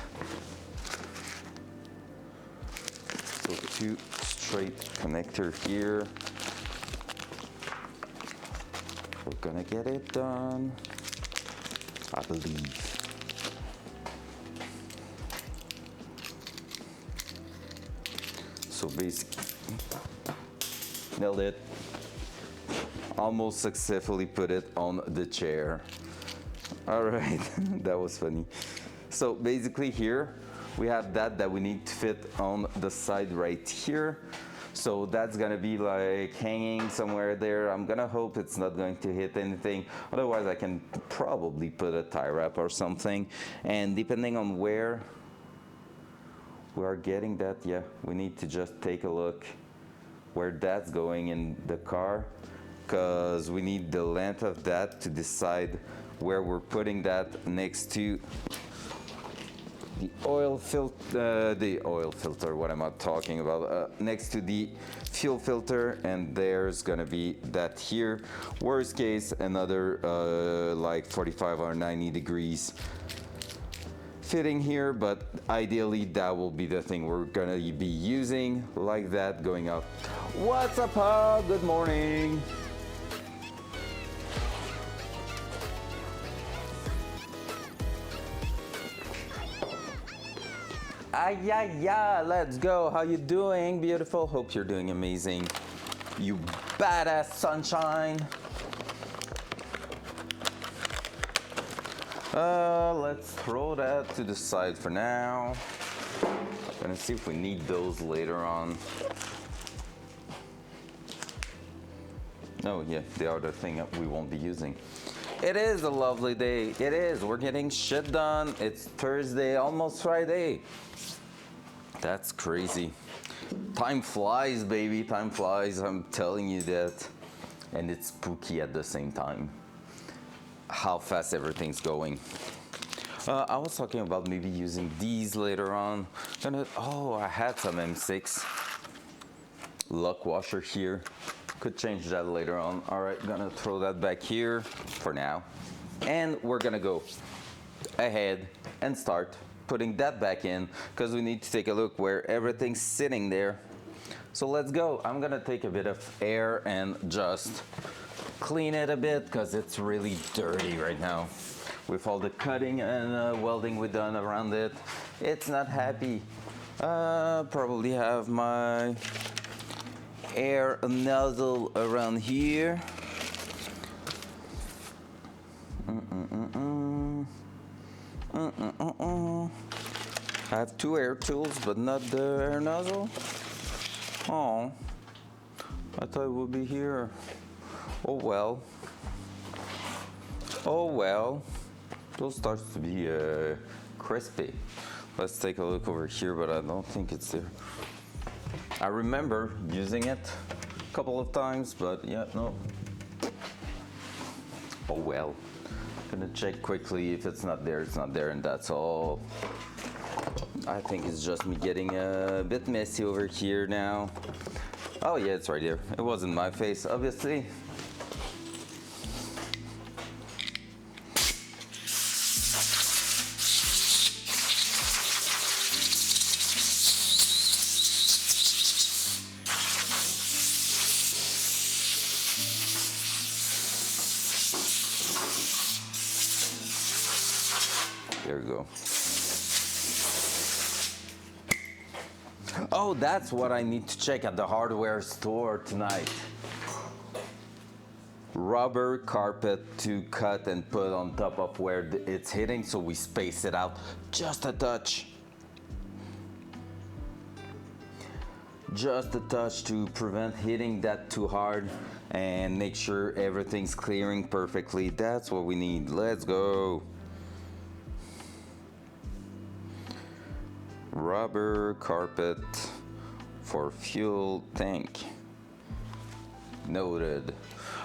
So 2 straight connector here. We're gonna get it done, I believe. So basically, nailed it. Almost successfully put it on the chair. All right, that was funny. So basically here, we have that we need to fit on the side right here. So that's gonna be like hanging somewhere there. I'm gonna hope it's not going to hit anything. Otherwise I can probably put a tie wrap or something. And depending on where we are getting that, yeah, we need to just take a look where that's going in the car, because we need the length of that to decide where we're putting that next to the oil filter, what am I talking about? Next to the fuel filter, and there's gonna be that here. Worst case, another like 45 or 90 degrees fitting here, but ideally that will be the thing we're gonna be using, like that going up. What's up, Hub? Good morning. Yeah, let's go. How you doing, beautiful? Hope you're doing amazing. You badass sunshine. Let's throw that to the side for now. Gonna see if we need those later on. Oh yeah, the other thing that we won't be using. It is a lovely day. It is. We're getting shit done. It's Thursday, almost Friday. That's crazy. Time flies, baby. Time flies. I'm telling you that. And it's spooky at the same time. How fast everything's going. I was talking about maybe using these later on. Oh, I had some M6 lock washer here. Could change that later on. All right, gonna throw that back here for now. And we're gonna go ahead and start putting that back in, because we need to take a look where everything's sitting there. So let's go. I'm gonna take a bit of air and just clean it a bit, because it's really dirty right now. With all the cutting and welding we've done around it, it's not happy. Probably have my air nozzle around here. I have 2 air tools, but not the air nozzle. Oh, I thought it would be here. Oh well. Oh well. Those starts to be crispy. Let's take a look over here, but I don't think it's there. I remember using it a couple of times, but yeah, no. Oh well. Gonna check quickly. If it's not there, it's not there, and that's all. I think it's just me getting a bit messy over here now. Oh yeah, it's right here. It wasn't my face, obviously. There we go. Oh, that's what I need to check at the hardware store tonight. Rubber carpet to cut and put on top of where it's hitting, so we space it out just a touch. just a touch to prevent hitting that too hard and make sure everything's clearing perfectly. That's what we need. Let's go. Rubber carpet for fuel tank. Noted.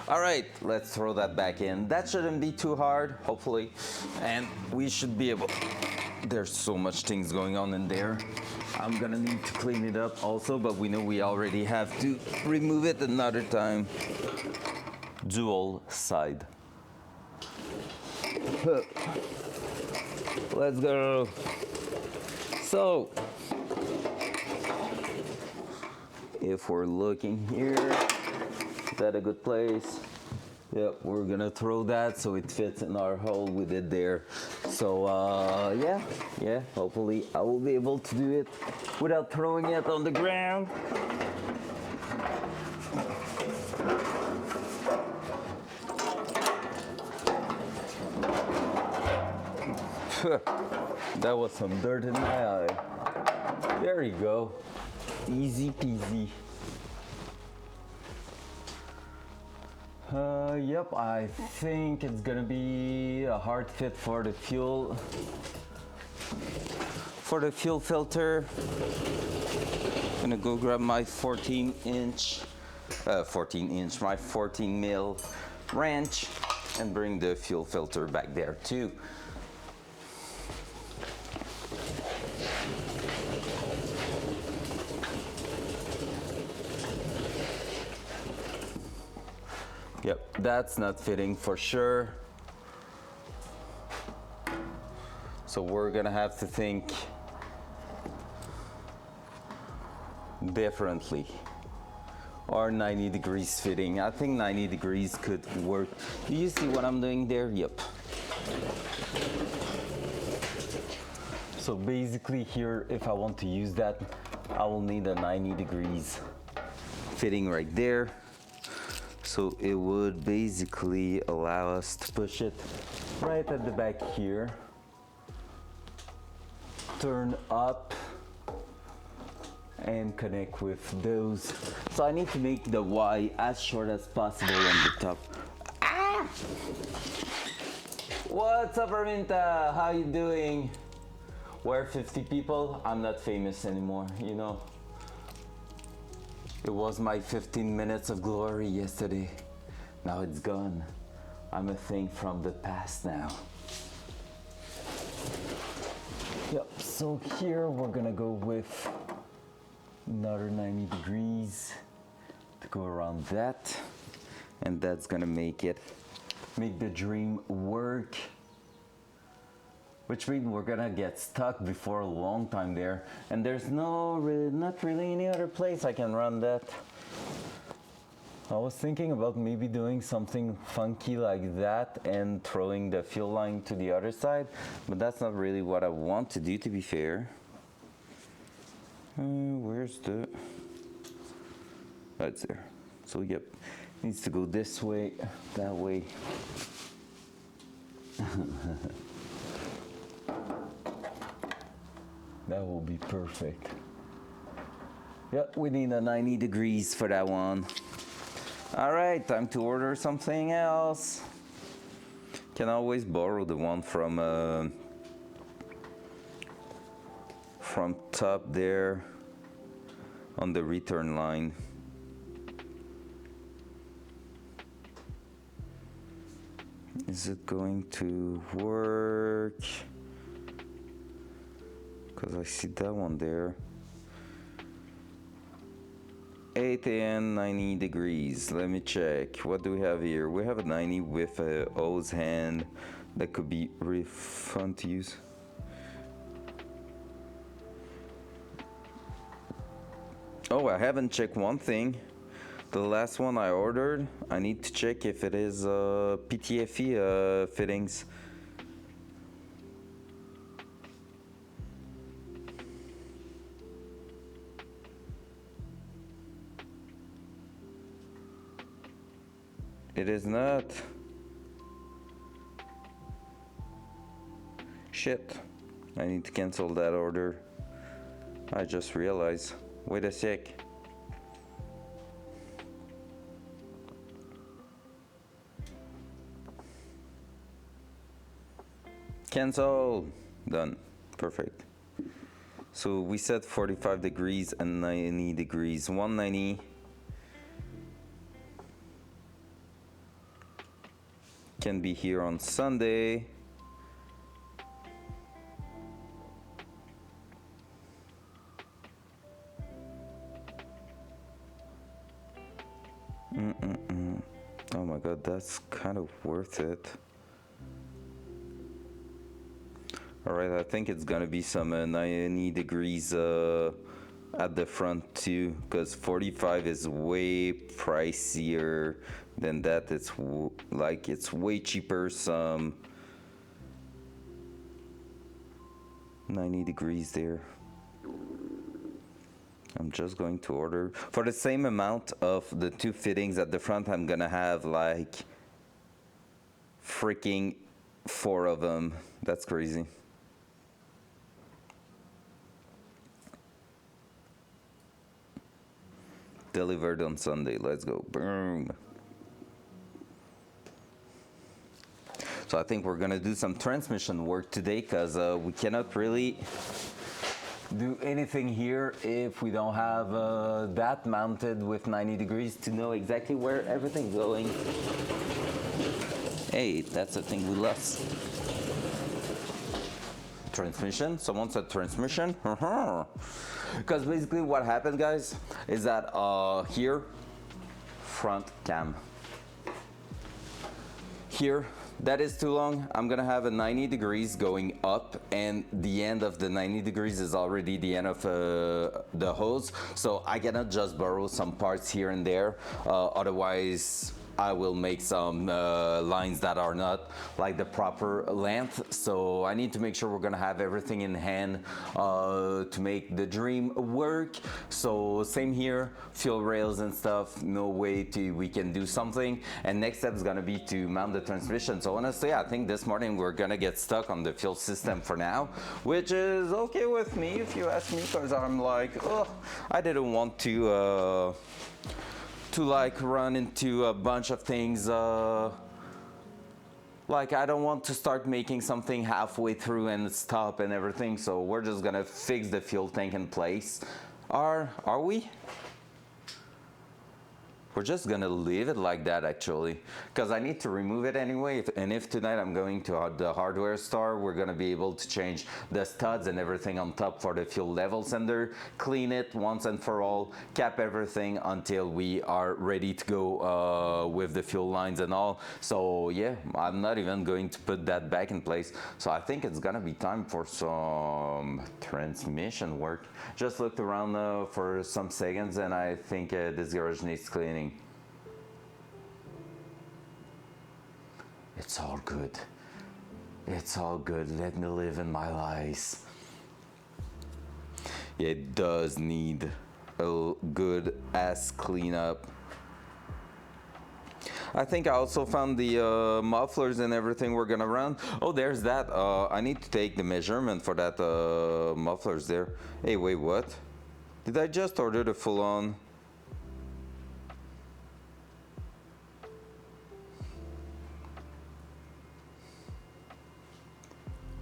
All right, let's throw that back in. That shouldn't be too hard, hopefully, and we should be able. There's so much things going on in there. I'm gonna need to clean it up also, but we know we already have to remove it another time. Dual side. Let's go. So, if we're looking here, is that a good place? Yep, we're gonna throw that so it fits in our hole we did there. So yeah, hopefully I will be able to do it without throwing it on the ground. That was some dirt in my eye. There you go. Easy peasy. Yep, I think it's gonna be a hard fit for the fuel. For the fuel filter, I'm gonna go grab my 14 inch, my 14 mil wrench and bring the fuel filter back there too. Yep, that's not fitting for sure. So we're gonna have to think differently. Or 90 degrees fitting. I think 90 degrees could work. Do you see what I'm doing there? Yep. So basically here, if I want to use that, I will need a 90 degrees fitting right there. So it would basically allow us to push it right at the back here, turn up, and connect with those. So I need to make the Y as short as possible on the top. Ah! What's up, Arminta? How you doing? We're 50 people. I'm not famous anymore, you know. It was my 15 minutes of glory yesterday. Now it's gone. I'm a thing from the past now. Yep, so here we're gonna go with another 90 degrees to go around that. And that's gonna make the dream work. Which means we're gonna get stuck before a long time there, and there's not really any other place I can run that. I was thinking about maybe doing something funky like that and throwing the fuel line to the other side, but that's not really what I want to do, to be fair. Where's the... That's there. So yep, needs to go this way, that way. That will be perfect. Yep, we need a 90 degrees for that one. All right, time to order something else. Can always borrow the one from top there on the return line. Is it going to work? Because I see that one there. 8 and 90 degrees. Let me check. What do we have here? We have a 90 with a hose hand that could be really fun to use. Oh, I haven't checked one thing. The last one I ordered, I need to check if it is PTFE fittings. It is not. Shit. I need to cancel that order. I just realized. Wait a sec. Cancel. Done. Perfect. So we set 45 degrees and 90 degrees. 190. Can be here on Sunday. Oh my god, that's kind of worth it. Alright, I think it's gonna be some 90 degrees at the front too, because 45 is way pricier than that. It's like it's way cheaper. Some 90 degrees there. I'm just going to order for the same amount of the two fittings at the front. I'm gonna have like freaking 4 of them. That's crazy. Delivered on Sunday. Let's go. Boom. So I think we're gonna do some transmission work today, because we cannot really do anything here if we don't have that mounted with 90 degrees to know exactly where everything's going. Hey, that's the thing we lost. Transmission? Someone said transmission? Because basically what happened, guys, is that here, front cam. Here, that is too long. I'm gonna have a 90 degrees going up, and the end of the 90 degrees is already the end of the hose. So I cannot just borrow some parts here and there. Otherwise, I will make some lines that are not like the proper length. So I need to make sure we're gonna have everything in hand to make the dream work. So same here, fuel rails and stuff, no way we can do something. And next step is gonna be to mount the transmission. So honestly, I think this morning we're gonna get stuck on the fuel system for now, which is okay with me if you ask me, because I'm like, oh, I didn't want to like run into a bunch of things. Like I don't want to start making something halfway through and stop and everything. So we're just gonna fix the fuel tank in place. Are we? We're just gonna leave it like that, actually, because I need to remove it anyway. And if tonight I'm going to the hardware store, we're gonna be able to change the studs and everything on top for the fuel level sender, clean it once and for all, cap everything until we are ready to go with the fuel lines and all. So yeah, I'm not even going to put that back in place. So I think it's gonna be time for some transmission work. Just looked around for some seconds, and I think this garage needs cleaning. It's all good. It's all good. Let me live in my lies. It does need a good ass cleanup. I think I also found the mufflers and everything we're gonna run. Oh, there's that. I need to take the measurement for that mufflers there. Hey, wait, what? Did I just order the full-on?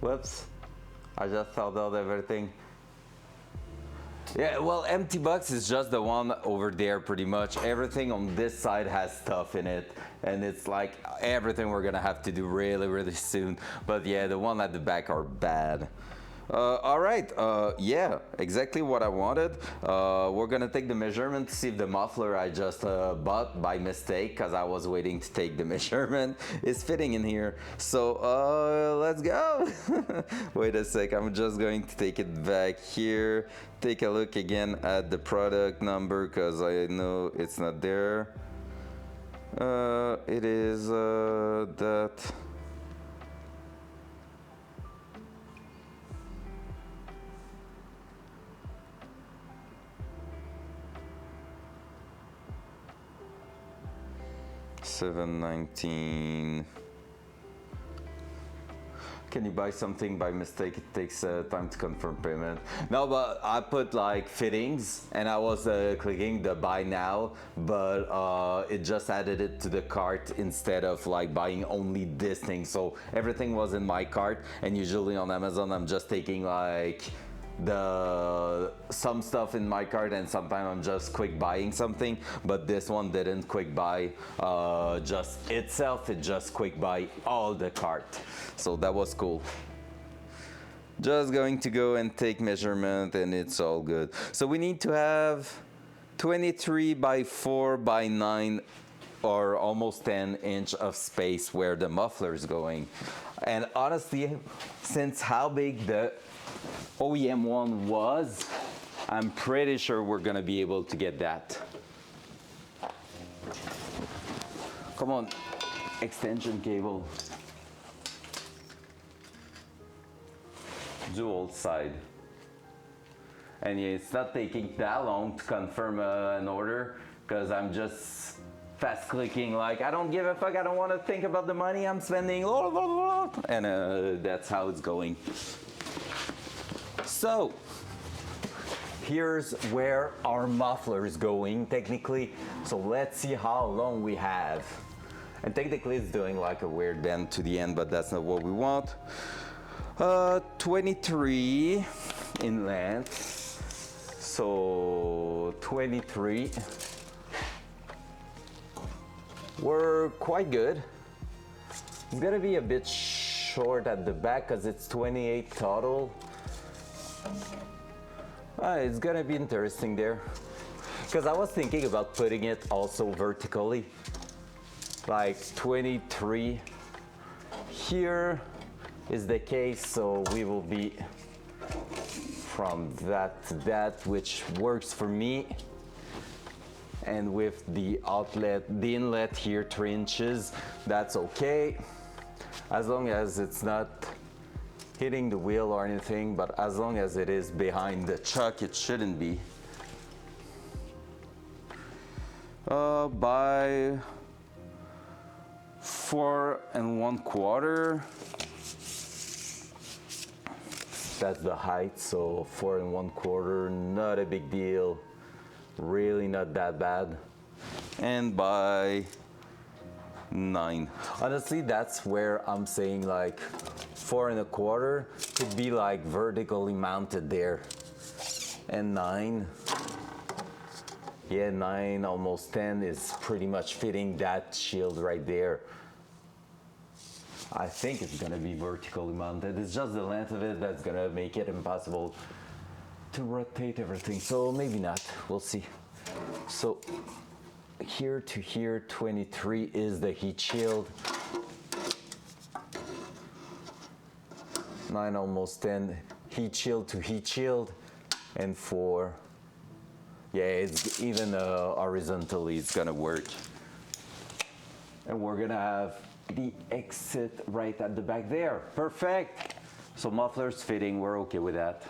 Whoops. I just thought out everything. Yeah, well, empty box is just the one over there pretty much. Everything on this side has stuff in it, and it's like everything we're gonna have to do really, really soon. But yeah, the one at the back are bad. All right, yeah, exactly what I wanted. We're gonna take the measurement to see if the muffler I just bought by mistake, because I was waiting to take the measurement, is fitting in here. So let's go. Wait a sec, I'm just going to take it back here. Take a look again at the product number, because I know it's not there. It is that. $719. Can you buy something by mistake? It takes time to confirm payment. No, but I put like fittings and I was clicking the buy now, but it just added it to the cart instead of like buying only this thing. So everything was in my cart, and usually on Amazon I'm just taking like some stuff in my cart, and sometimes I'm just quick buying something, but this one didn't quick buy just itself, it just quick buy all the cart, so that was cool. Just going to go and take measurement and it's all good. So we need to have 23 by 4 by 9 or almost 10-inch of space where the muffler is going. And honestly, since how big the OEM one was, I'm pretty sure we're gonna be able to get that. Come on, extension cable. Dual side. And yeah, it's not taking that long to confirm an order, because I'm just fast clicking like I don't give a fuck, I don't want to think about the money I'm spending, and that's how it's going. So here's where our muffler is going technically, so let's see how long we have. And technically it's doing like a weird bend to the end, but that's not what we want. 23 in length, so 23. We're quite good. It's gonna be a bit short at the back because it's 28 total. It's gonna be interesting there, because I was thinking about putting it also vertically, like 23 here is the case, so we will be from that to that, which works for me. And with the outlet, the inlet here 3 inches, that's okay, as long as it's not hitting the wheel or anything, but as long as it is behind the chuck, it shouldn't be. By 4 1/4. That's the height, so 4 1/4, not a big deal, really not that bad. And by 9. Honestly, that's where I'm saying like 4 1/4 could be like vertically mounted there. And 9, yeah, 9, almost 10 is pretty much fitting that shield right there. I think it's gonna be vertically mounted. It's just the length of it that's gonna make it impossible to rotate everything. So maybe not, we'll see. So here to here, 23 is the heat shield. 9, almost 10, heat shield to heat shield. And 4, yeah, it's even horizontally, it's gonna work. And we're gonna have the exit right at the back there. Perfect. So muffler's fitting, we're okay with that.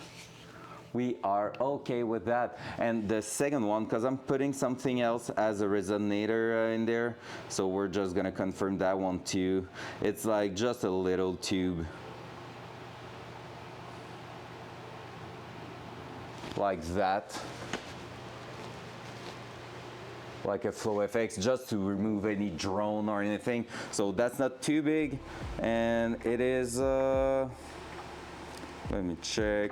We are okay with that. And the second one, because I'm putting something else as a resonator in there, so we're just gonna confirm that one too. It's like just a little tube, like that, like a flow FX, just to remove any drone or anything. So that's not too big, and it is let me check.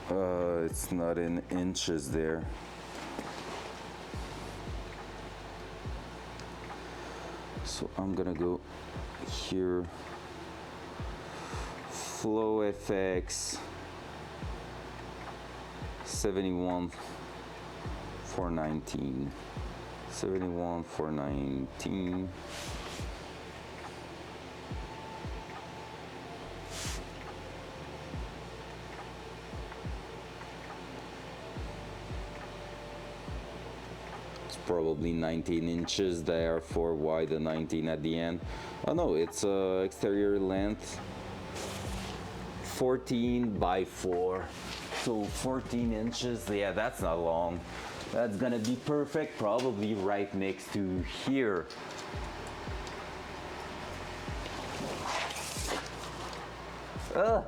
It's not in inches there. So I'm gonna go here, flow FX 71 419, 71 419. It's probably 19 inches, therefore why the 19 at the end? Oh no, it's exterior length 14 by 4. So 14 inches, yeah, that's not long. That's gonna be perfect, probably right next to here. Oh,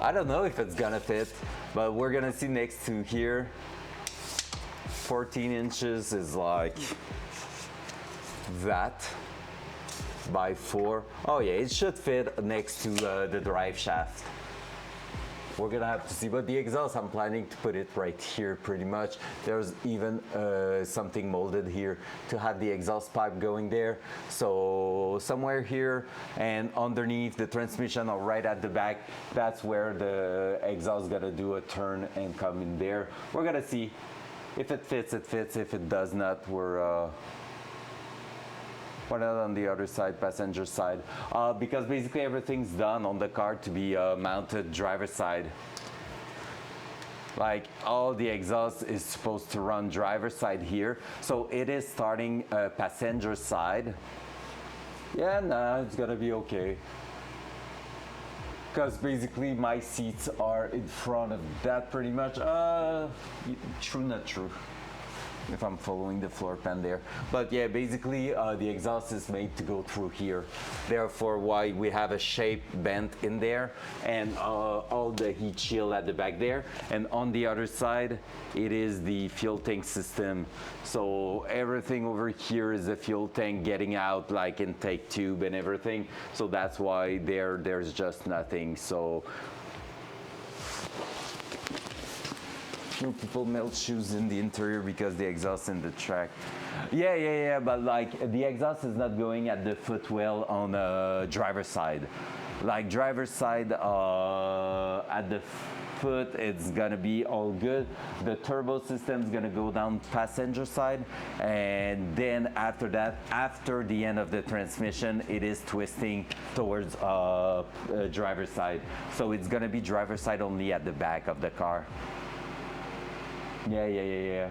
I don't know if it's gonna fit, but we're gonna see next to here. 14 inches is like that by 4. Oh yeah, it should fit next to the drive shaft. We're gonna have to see, but the exhaust, I'm planning to put it right here pretty much. There's even something molded here to have the exhaust pipe going there. So somewhere here and underneath the transmission or right at the back, that's where the exhaust is gonna do a turn and come in there. We're gonna see. If it fits, it fits. If it does not, we're not on the other side, passenger side, because basically everything's done on the car to be mounted driver's side. Like all the exhaust is supposed to run driver's side here, so it is starting passenger side. Yeah, nah, it's gonna be okay. Because basically my seats are in front of that pretty much. True, not true. If I'm following the floor plan there. But yeah, basically the exhaust is made to go through here. Therefore why we have a shape bent in there and all the heat shield at the back there. And on the other side, it is the fuel tank system. So everything over here is a fuel tank getting out like intake tube and everything. So that's why there's just nothing. So few people melt shoes in the interior because the exhaust in the track. Yeah, but like the exhaust is not going at the footwell on the driver's side. Like driver's side at the foot, it's gonna be all good. The turbo system is gonna go down passenger side, and then after that, after the end of the transmission, it is twisting towards driver's side. So it's gonna be driver's side only at the back of the car. Yeah.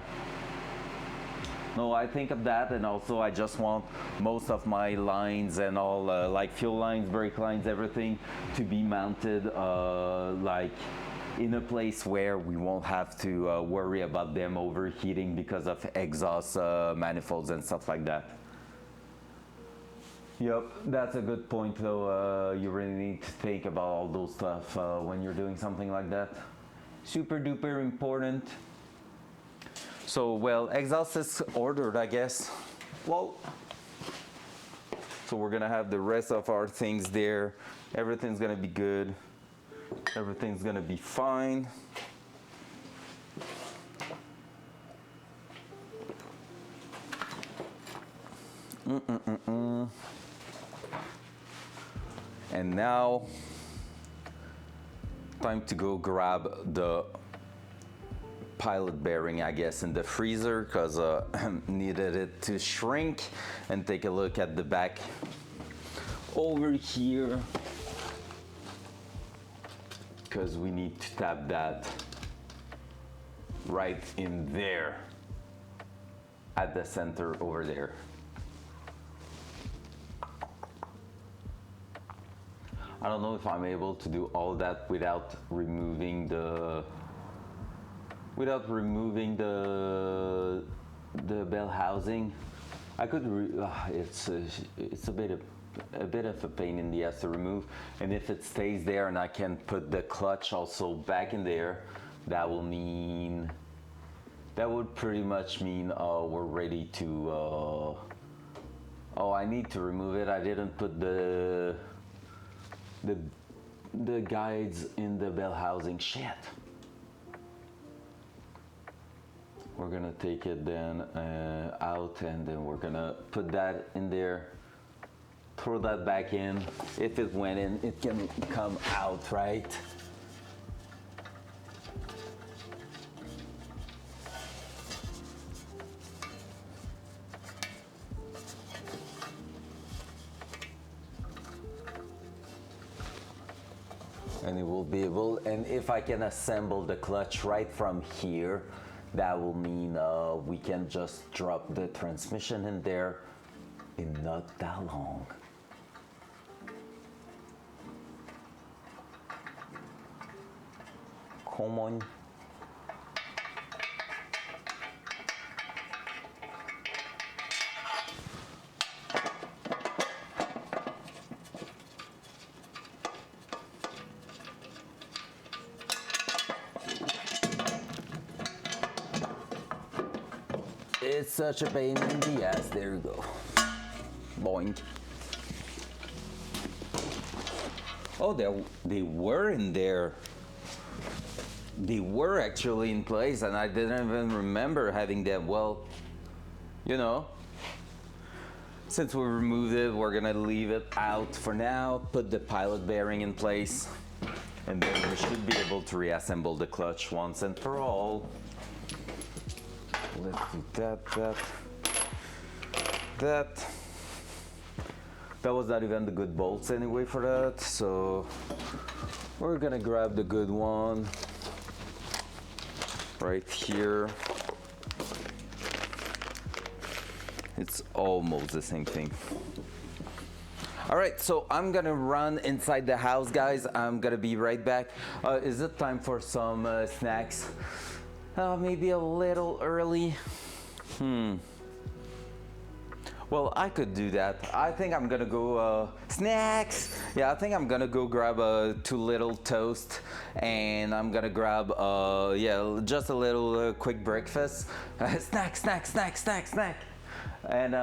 No, I think of that, and also I just want most of my lines and all, like fuel lines, brake lines, everything, to be mounted like in a place where we won't have to worry about them overheating because of exhaust manifolds and stuff like that. Yep, that's a good point though. You really need to think about all those stuff when you're doing something like that. Super duper important. So, well, exhaust is ordered, I guess. Whoa. So we're gonna have the rest of our things there. Everything's gonna be good. Everything's gonna be fine. And now, time to go grab the pilot bearing, I guess, in the freezer, because needed it to shrink, and take a look at the back over here, because we need to tap that right in there at the center over there. I don't know if I'm able to do all that without removing the bell housing. I could. It's a bit of a pain in the ass to remove. And if it stays there and I can put the clutch also back in there, that would pretty much mean we're ready to. Oh, I need to remove it. I didn't put the guides in the bell housing. Shit. We're gonna take it then out, and then we're gonna put that in there, throw that back in. If it went in, it can come out, right? And it will be able, and if I can assemble the clutch right from here, that will mean we can just drop the transmission in there in not that long. Come on. such a pain in the ass. There you go. Boink. Oh, they were in there. They were actually in place, and I didn't even remember having them. Well, you know, since we removed it, we're gonna leave it out for now, put the pilot bearing in place, and then we should be able to reassemble the clutch once and for all. Let's do that. That was not even the good bolts anyway for that, so we're gonna grab the good one right here. It's almost the same thing. All right, so I'm gonna run inside the house, guys. I'm gonna be right back. Is it time for some snacks? Maybe a little early. Well, I could do that. I think I'm gonna go snacks. Yeah, I think I'm gonna go grab 2 little toast, and I'm gonna grab yeah, just a little quick breakfast. Snack. And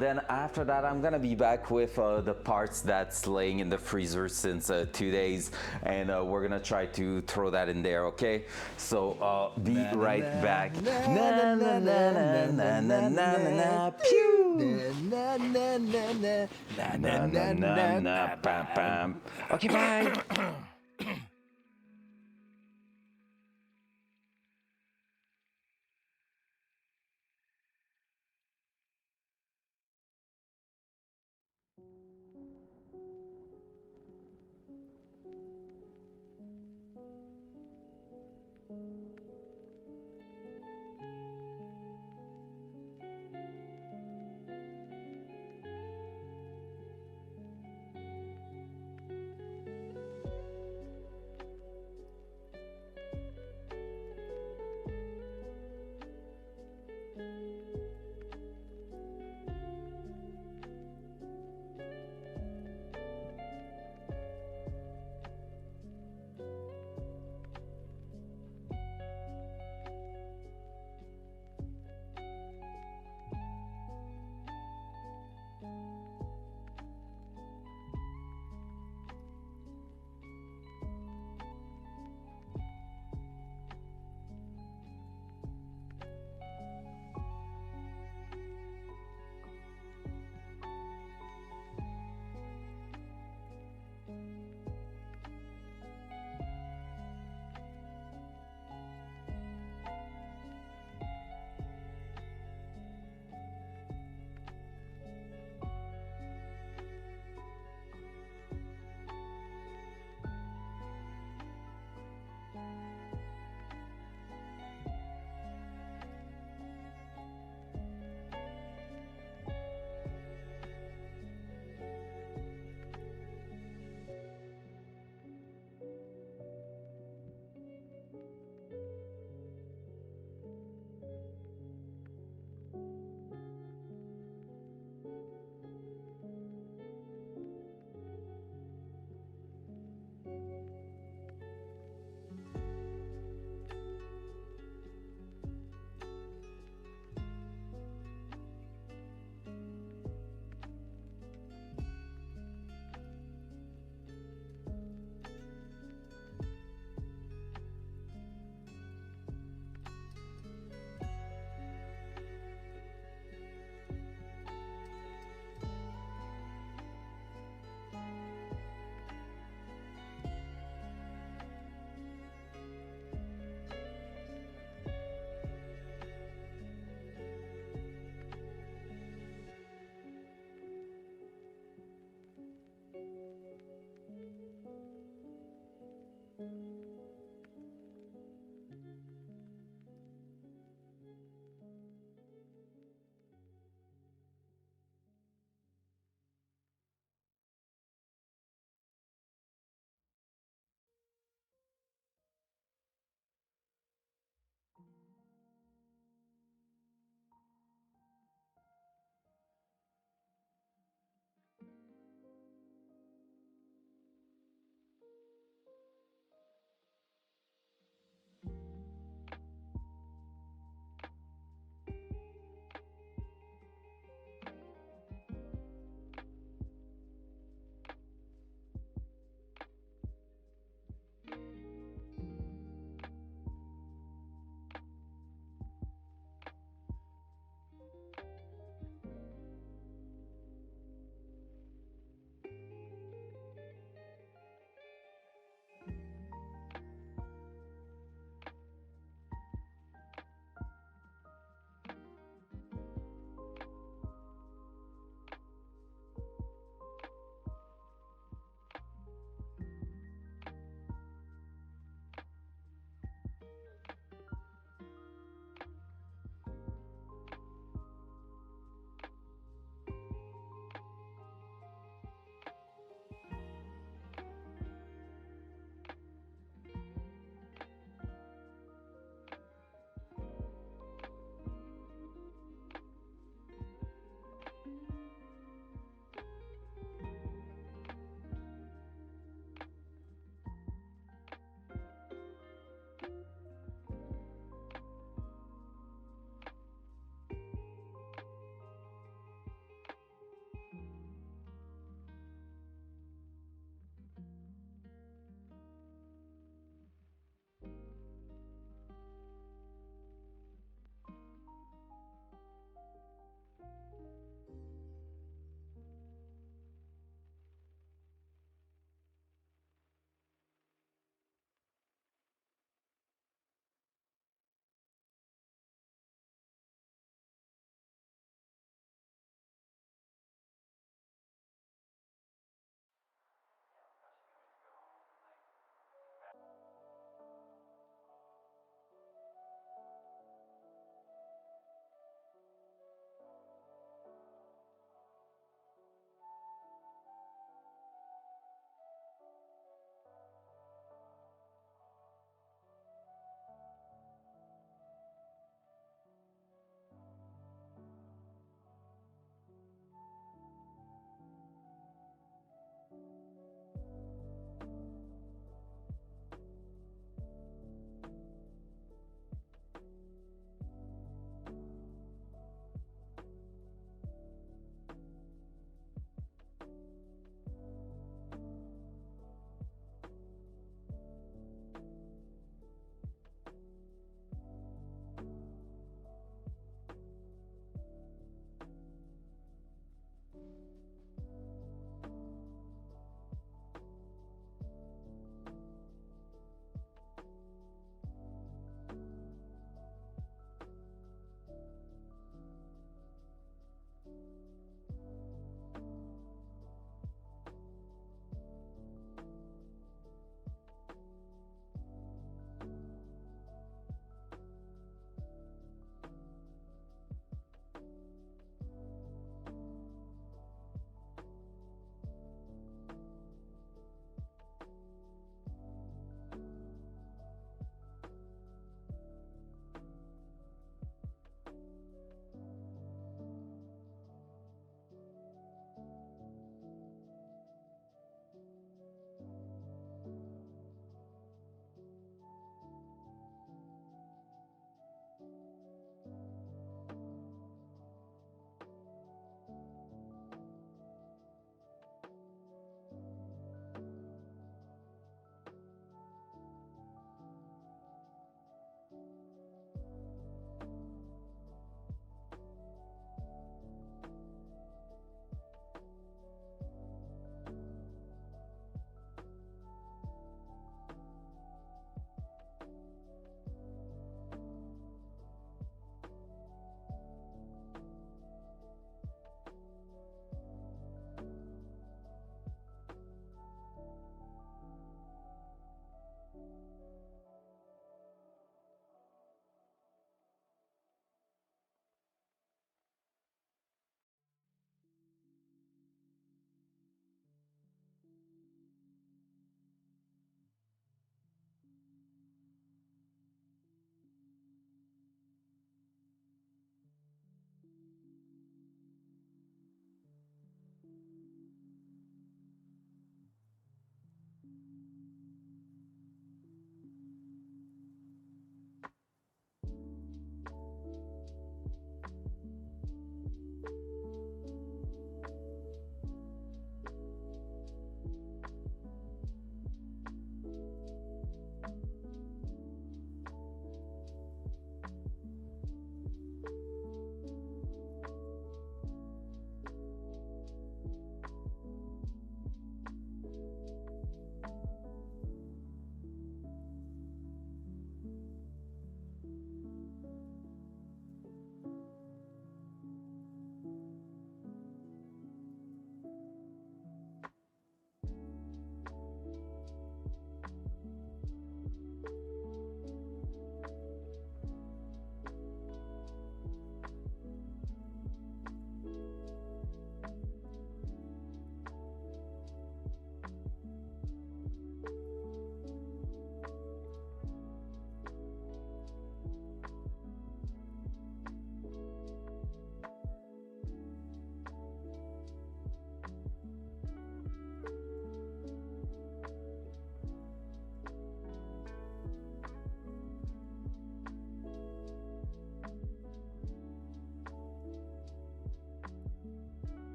then after that, I'm gonna be back with the parts that's laying in the freezer since 2 days, and we're gonna try to throw that in there, okay? So be right back. Na na na na na na na na pew. Na na na na na na na na bam bam. Okay, bye.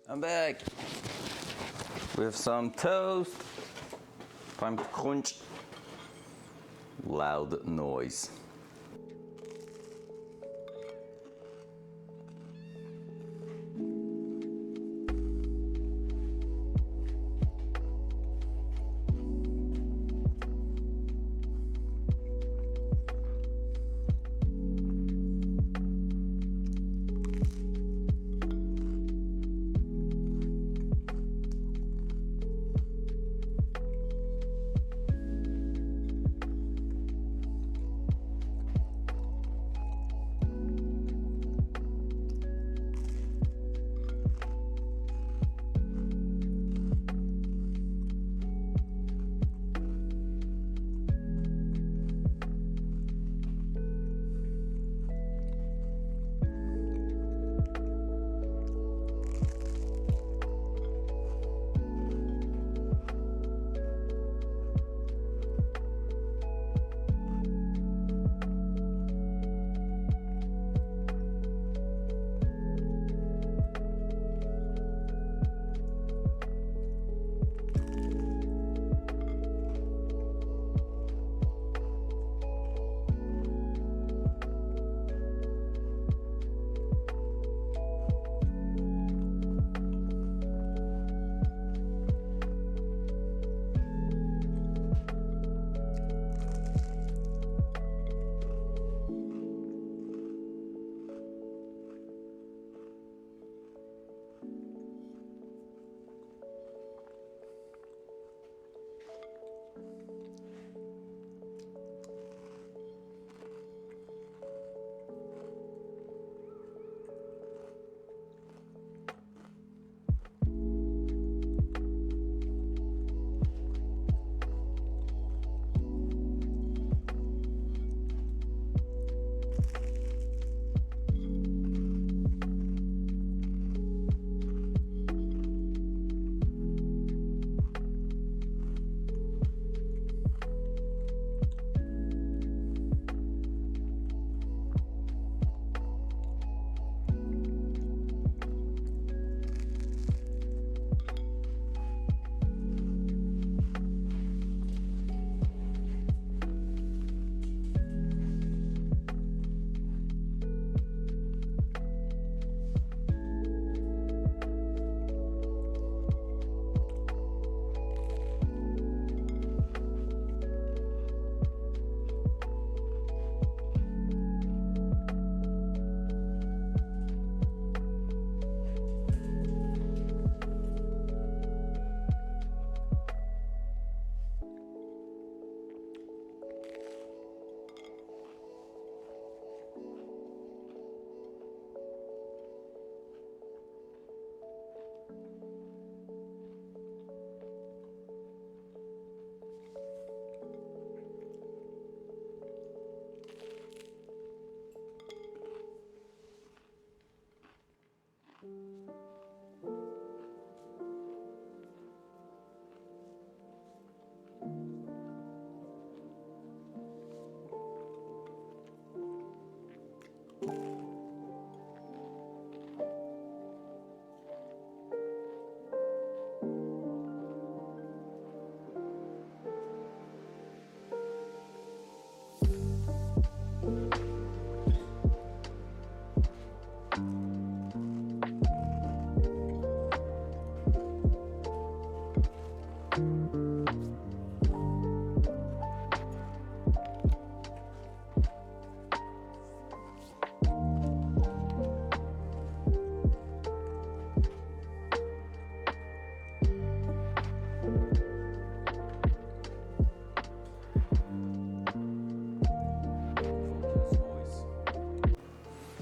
I'm back with some toast. Time to crunch. Loud noise.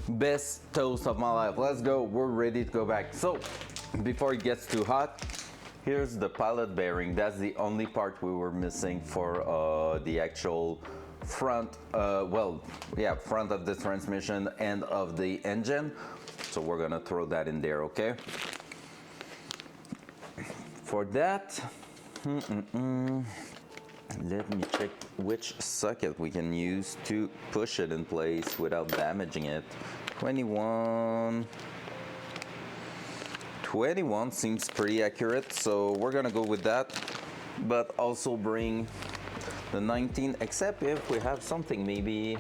Best toast of my life. Let's go. We're ready to go back. So before it gets too hot, here's the pilot bearing. That's the only part we were missing for the actual front, front of the transmission and of the engine. So we're gonna throw that in there, okay? For that, let me check which socket we can use to push it in place without damaging it. 21, 21 seems pretty accurate, so we're gonna go with that. But also bring the 19, except if we have something maybe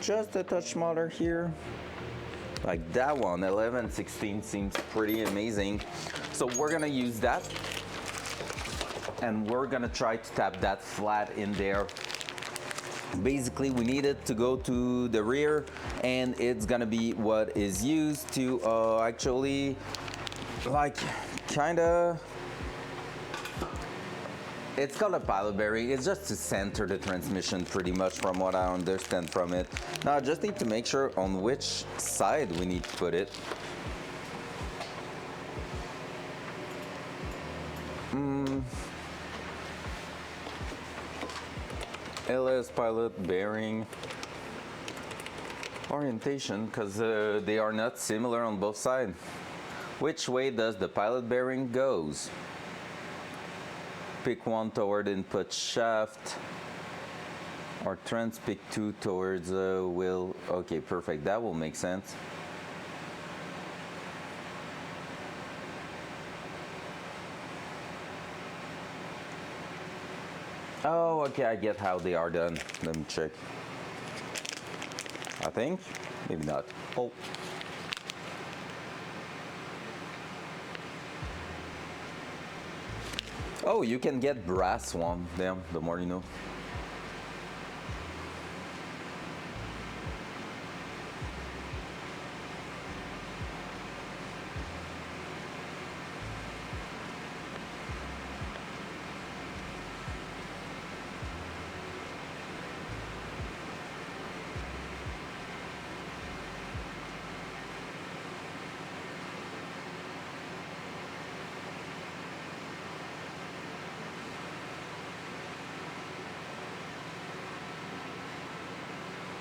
just a touch smaller here. Like that one, 11/16 seems pretty amazing. So we're gonna use that. And we're gonna try to tap that flat in there. Basically, we need it to go to the rear, and it's gonna be what is used to actually, like, kinda. It's called a pilot bearing. It's just to center the transmission, pretty much, from what I understand from it. Now, I just need to make sure on which side we need to put it. LS pilot bearing orientation, because they are not similar on both sides. Which way does the pilot bearing goes? Pick one toward input shaft, or trans pick two towards wheel. Okay, perfect. That will make sense. Oh, okay, I get how they are done. Let me check. I think. Maybe not. Oh. Oh, you can get brass one. Damn, the more you know.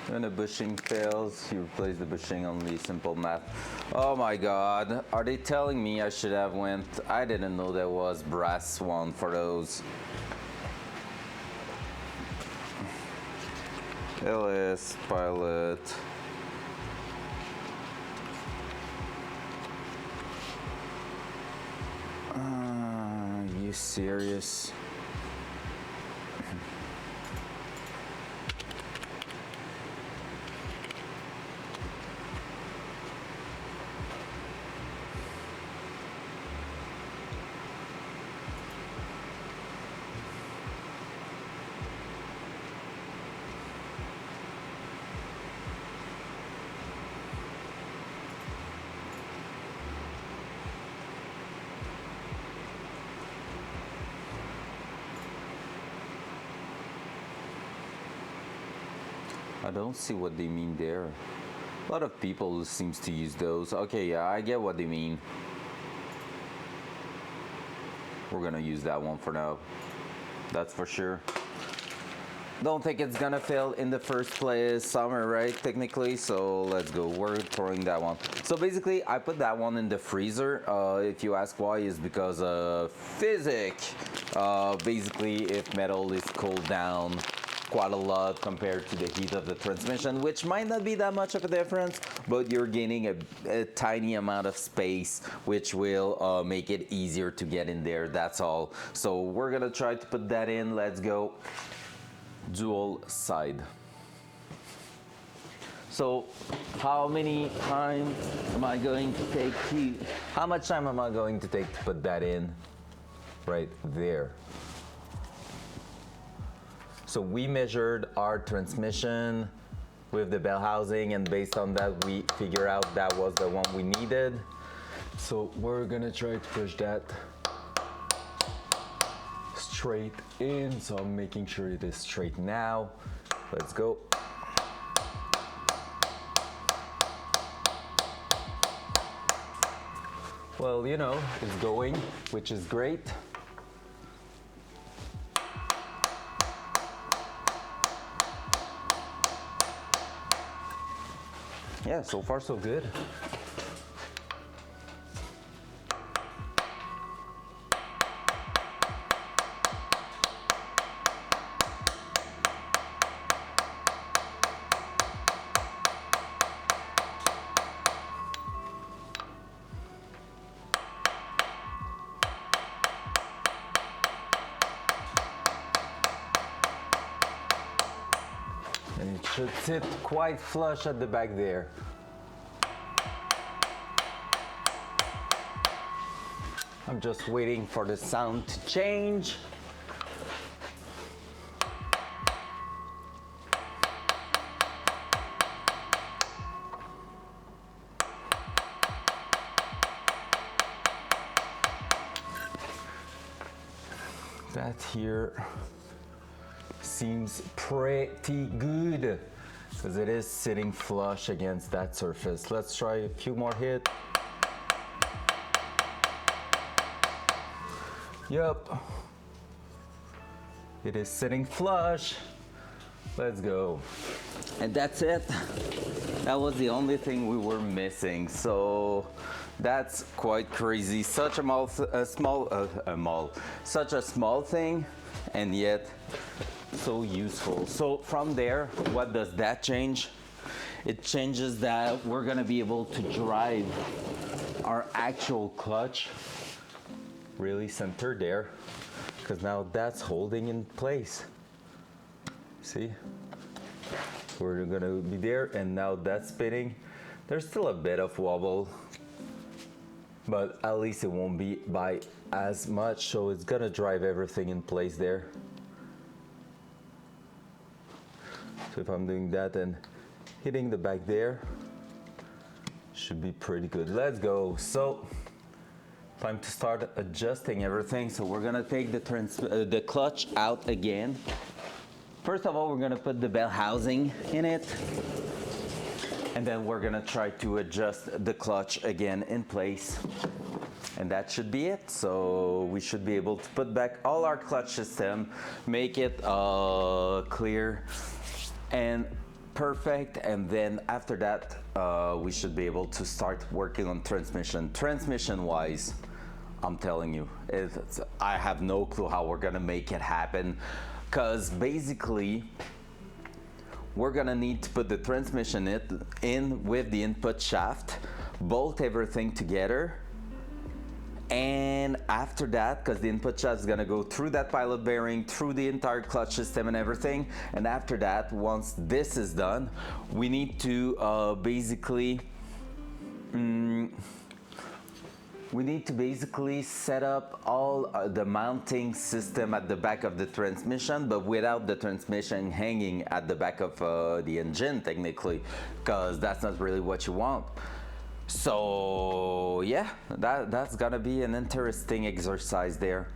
When the bushing fails, you replace the bushing on the simple math. Oh my god, are they telling me I should have went? I didn't know there was brass one for those. LS pilot. You serious? I don't see what they mean there. A lot of people seems to use those. Okay, yeah, I get what they mean. We're gonna use that one for now. That's for sure. Don't think it's gonna fail in the first place, summer, right? Technically, so let's go. We're throwing that one. So basically, I put that one in the freezer. If you ask why, is because of physics. Basically, if metal is cooled down quite a lot compared to the heat of the transmission, which might not be that much of a difference, but you're gaining a tiny amount of space, which will make it easier to get in there. That's all. So we're gonna try to put that in. Let's go. Dual side. So how many time am I going to take to, how much time am I going to take to put that in right there? So we measured our transmission with the bell housing, and based on that we figure out that was the one we needed. So we're gonna try to push that straight in. So I'm making sure it is straight now. Let's go. Well, you know, it's going, which is great. Yeah, so far so good. should sit quite flush at the back there. I'm just waiting for the sound to change. That here seems pretty good because it is sitting flush against that surface. Let's try a few more hits. Yup, it is sitting flush. Let's go. And that's it. That was the only thing we were missing. So that's quite crazy. Such a small thing, and yet so useful. So from there, what does that change? It changes that we're gonna be able to drive our actual clutch really centered there, because now that's holding in place. See? We're gonna be there, and now that's spinning. There's still a bit of wobble, but at least it won't be by as much, so it's gonna drive everything in place there. So if I'm doing that and hitting the back there, should be pretty good. Let's go. So time to start adjusting everything. So we're gonna take the clutch out again. First of all, we're gonna put the bell housing in it, and then we're gonna try to adjust the clutch again in place. And that should be it. So we should be able to put back all our clutch system, make it clear and perfect. And then after that, we should be able to start working on transmission. Transmission wise, I'm telling you, I have no clue how we're gonna make it happen. Because basically, we're gonna need to put the transmission in with the input shaft, bolt everything together, and after that, because the input shaft is gonna go through that pilot bearing, through the entire clutch system and everything, and after that, once this is done, we need to basically set up all the mounting system at the back of the transmission, but without the transmission hanging at the back of the engine technically, because that's not really what you want. So yeah, that's gonna be an interesting exercise there.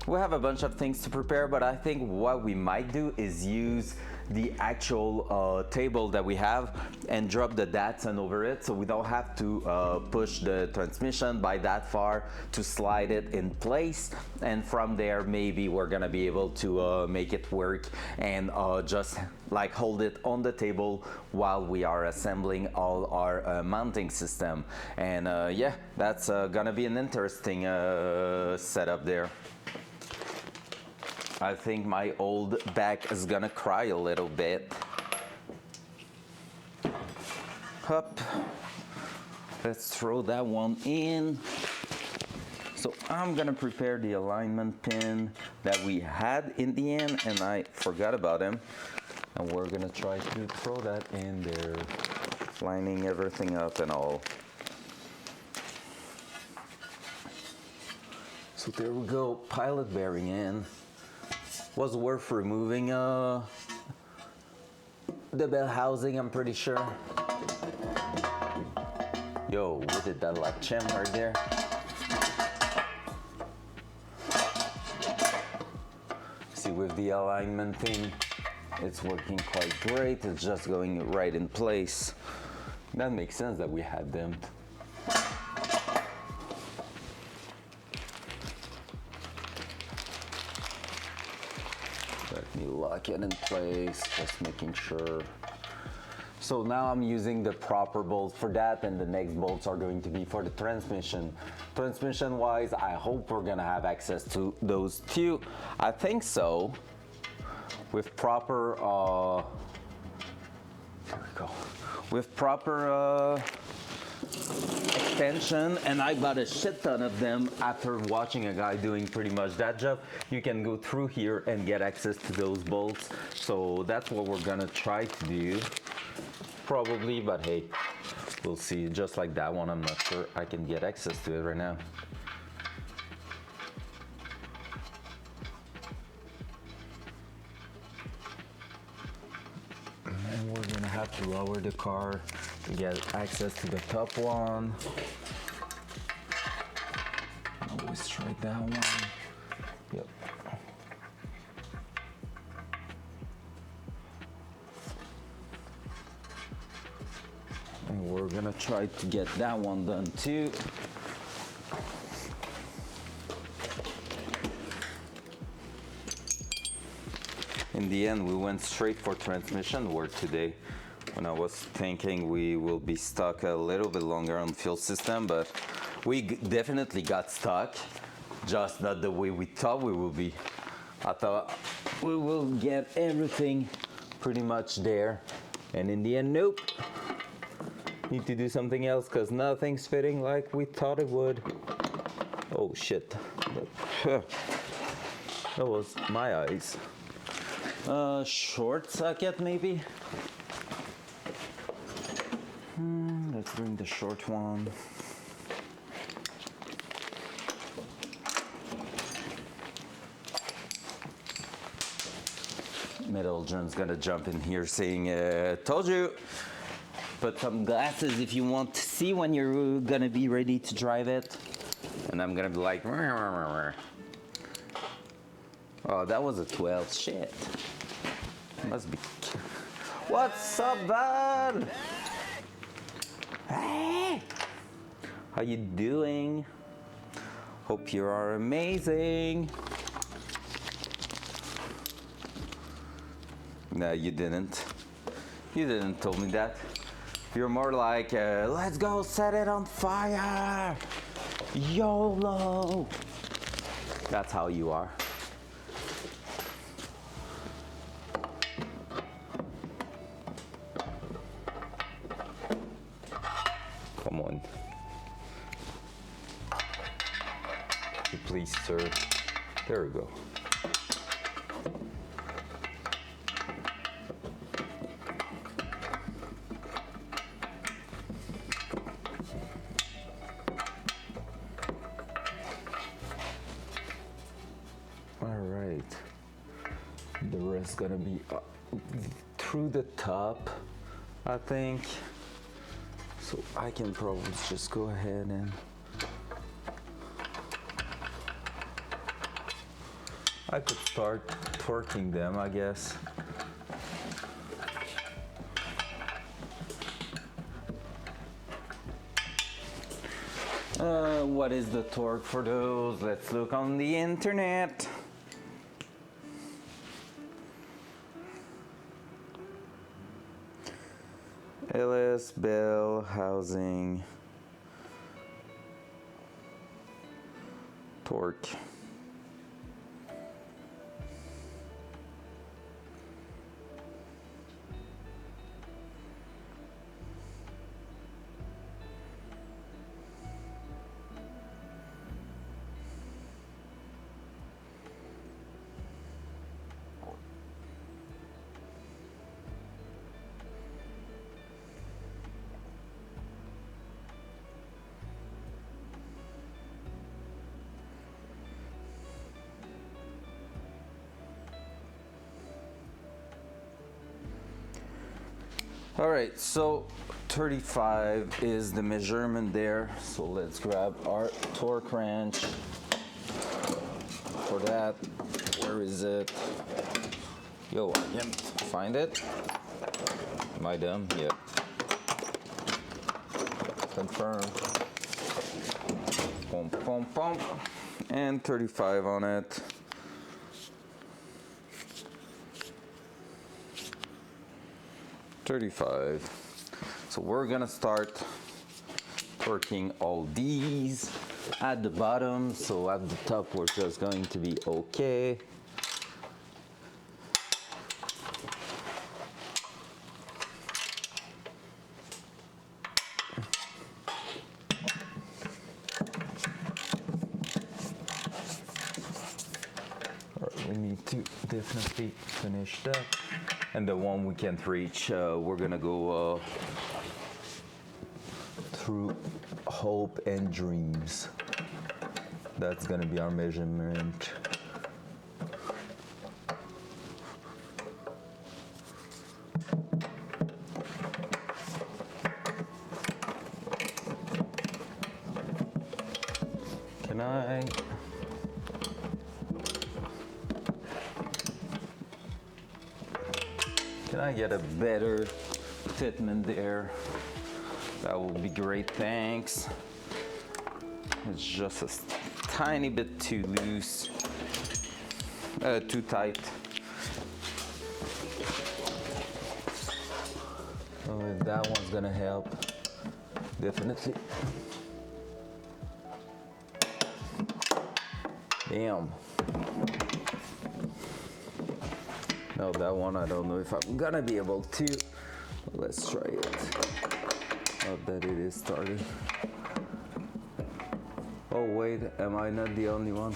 We have a bunch of things to prepare, but I think what we might do is use the actual table that we have and drop the Datsun over it, so we don't have to push the transmission by that far to slide it in place. And from there, maybe we're gonna be able to make it work and just like hold it on the table while we are assembling all our mounting system. And yeah, that's gonna be an interesting setup there. I think my old back is gonna cry a little bit. Up. Let's throw that one in. So I'm gonna prepare the alignment pin that we had in the end, and I forgot about him. And we're gonna try to throw that in there, lining everything up and all. So there we go, pilot bearing in. Was worth removing the bell housing, I'm pretty sure. Yo, we did that like champ right there. See, with the alignment thing, it's working quite great. It's just going right in place. That makes sense that we had them. Let me lock it in place, just making sure. So now I'm using the proper bolts for that, and the next bolts are going to be for the transmission. Transmission wise, I hope we're gonna have access to those two. I think so. With proper, there we go. With proper extension, and I bought a shit ton of them after watching a guy doing pretty much that job. You can go through here and get access to those bolts. So that's what we're gonna try to do. Probably, but hey, we'll see. Just like that one, I'm not sure I can get access to it right now. And we're gonna have to lower the car to get access to the top one. Always try that one. Yep. And we're gonna try to get that one done too. In the end, we went straight for transmission work today. When I was thinking we will be stuck a little bit longer on fuel system, but we definitely got stuck, just not the way we thought we will be. I thought we will get everything pretty much there, and in the end, nope. Need to do something else because nothing's fitting like we thought it would. Oh shit. That was my eyes. Short socket maybe? Let's bring the short one. Metal John's gonna jump in here saying, told you! Put some glasses if you want to see when you're gonna be ready to drive it. And I'm gonna be like, oh, that was a 12, shit. Must be. What's up, bud? Hey! How you doing? Hope you are amazing. No, you didn't. You didn't tell me that. You're more like, let's go set it on fire. YOLO. That's how you are. Come on. Please, sir. There we go. The rest gonna be through the top, I think. So I can probably just go ahead and I could start torquing them, I guess. What is the torque for those? Let's look on the internet. LS Bell housing torque. All right, so 35 is the measurement there. So let's grab our torque wrench. For that, where is it? Yo, I can't find it. Am I dumb? Yeah. Confirm. Pump, pump, pump. And 35 on it. So we're gonna start torquing all these at the bottom. So at the top we're just going to be okay. I need to definitely finish that. And the one we can't reach, we're gonna go through hope and dreams. That's gonna be our measurement. Can I get a better fitment there? That will be great, thanks. It's just a tiny bit too loose, too tight. Oh, that one's gonna help, definitely. Damn. No, that one I don't know if I'm gonna be able to. Let's try it. Oh, that it is starting. Oh wait, am I not the only one?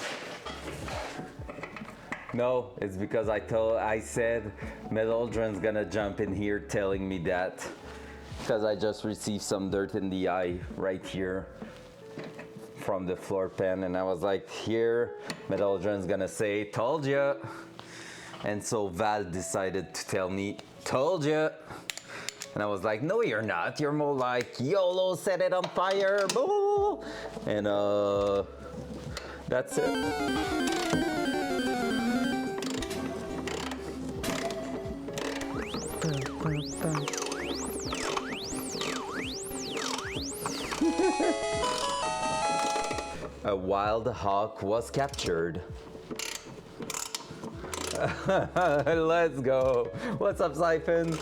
No, it's because I said Metalldron's gonna jump in here telling me that, because I just received some dirt in the eye right here from the floor pan, and I was like, here, Metalldron's gonna say, told ya. And so Val decided to tell me, told ya. And I was like, no, you're not. You're more like, YOLO, set it on fire, boo. And that's it. A wild hawk was captured. Let's go. What's up, Siphon?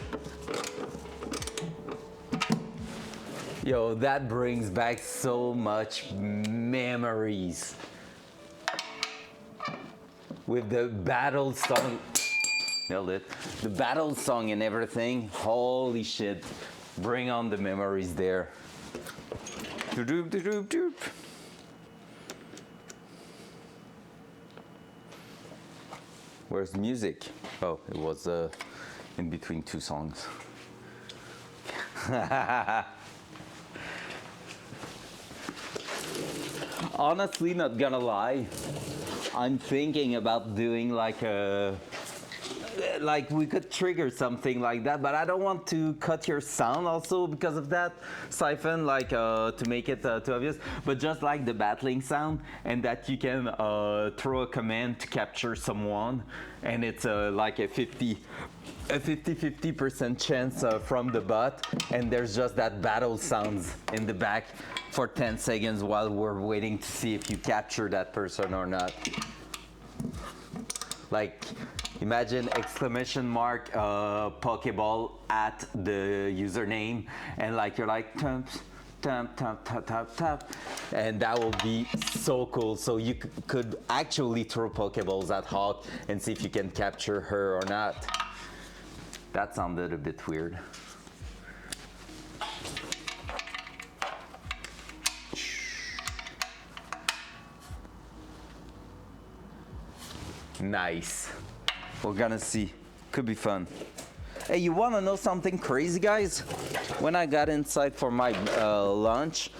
Yo, that brings back so much memories. With the battle song. Nailed it. The battle song and everything. Holy shit. Bring on the memories there. Doop, doop, doop, doop. Where's the music? Oh, it was in between two songs. Honestly, not gonna lie, I'm thinking about doing like we could trigger something like that, but I don't want to cut your sound also because of that, Siphon, like to make it too obvious, but just like the battling sound, and that you can throw a command to capture someone, and it's like a 50% chance from the bot, and there's just that battle sounds in the back for 10 seconds while we're waiting to see if you capture that person or not. Like, imagine exclamation mark Pokeball at the username, and like you're like tap, tap, tap, tap, tap, tap, and that will be so cool. So you could actually throw Pokeballs at Hawk and see if you can capture her or not. That sounded a bit weird. Nice. We're gonna see. Could be fun. Hey, you wanna know something crazy, guys? When I got inside for my lunch,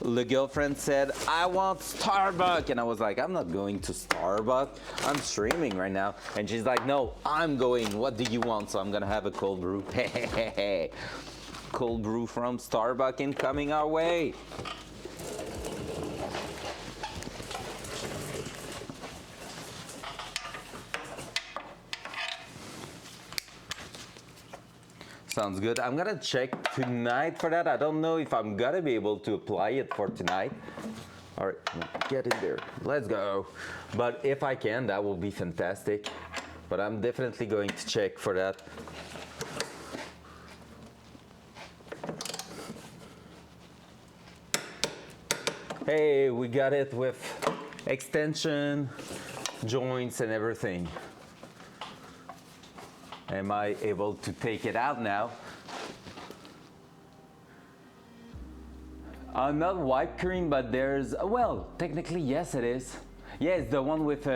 the girlfriend said, I want Starbucks. And I was like, I'm not going to Starbucks. I'm streaming right now. And she's like, no, I'm going. What do you want? So I'm gonna have a cold brew. Cold brew from Starbucks incoming our way. Sounds good. I'm gonna check tonight for that. I don't know if I'm gonna be able to apply it for tonight. All right, get in there. Let's go. But if I can, that will be fantastic. But I'm definitely going to check for that. Hey, we got it with extension, joints, and everything. Am I able to take it out now? Not white cream, but there's, well, technically, yes, it is. Yeah, it's the one with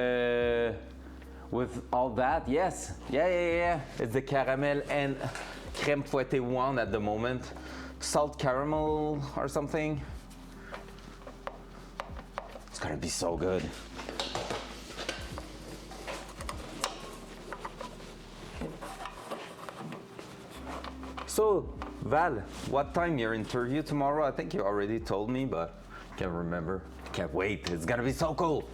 with all that. Yes, yeah. It's the caramel and crème fouettée one at the moment. Salt caramel or something. It's gonna be so good. So, Val, what time your interview tomorrow? I think you already told me, but I can't remember. Can't wait. It's gonna be so cool.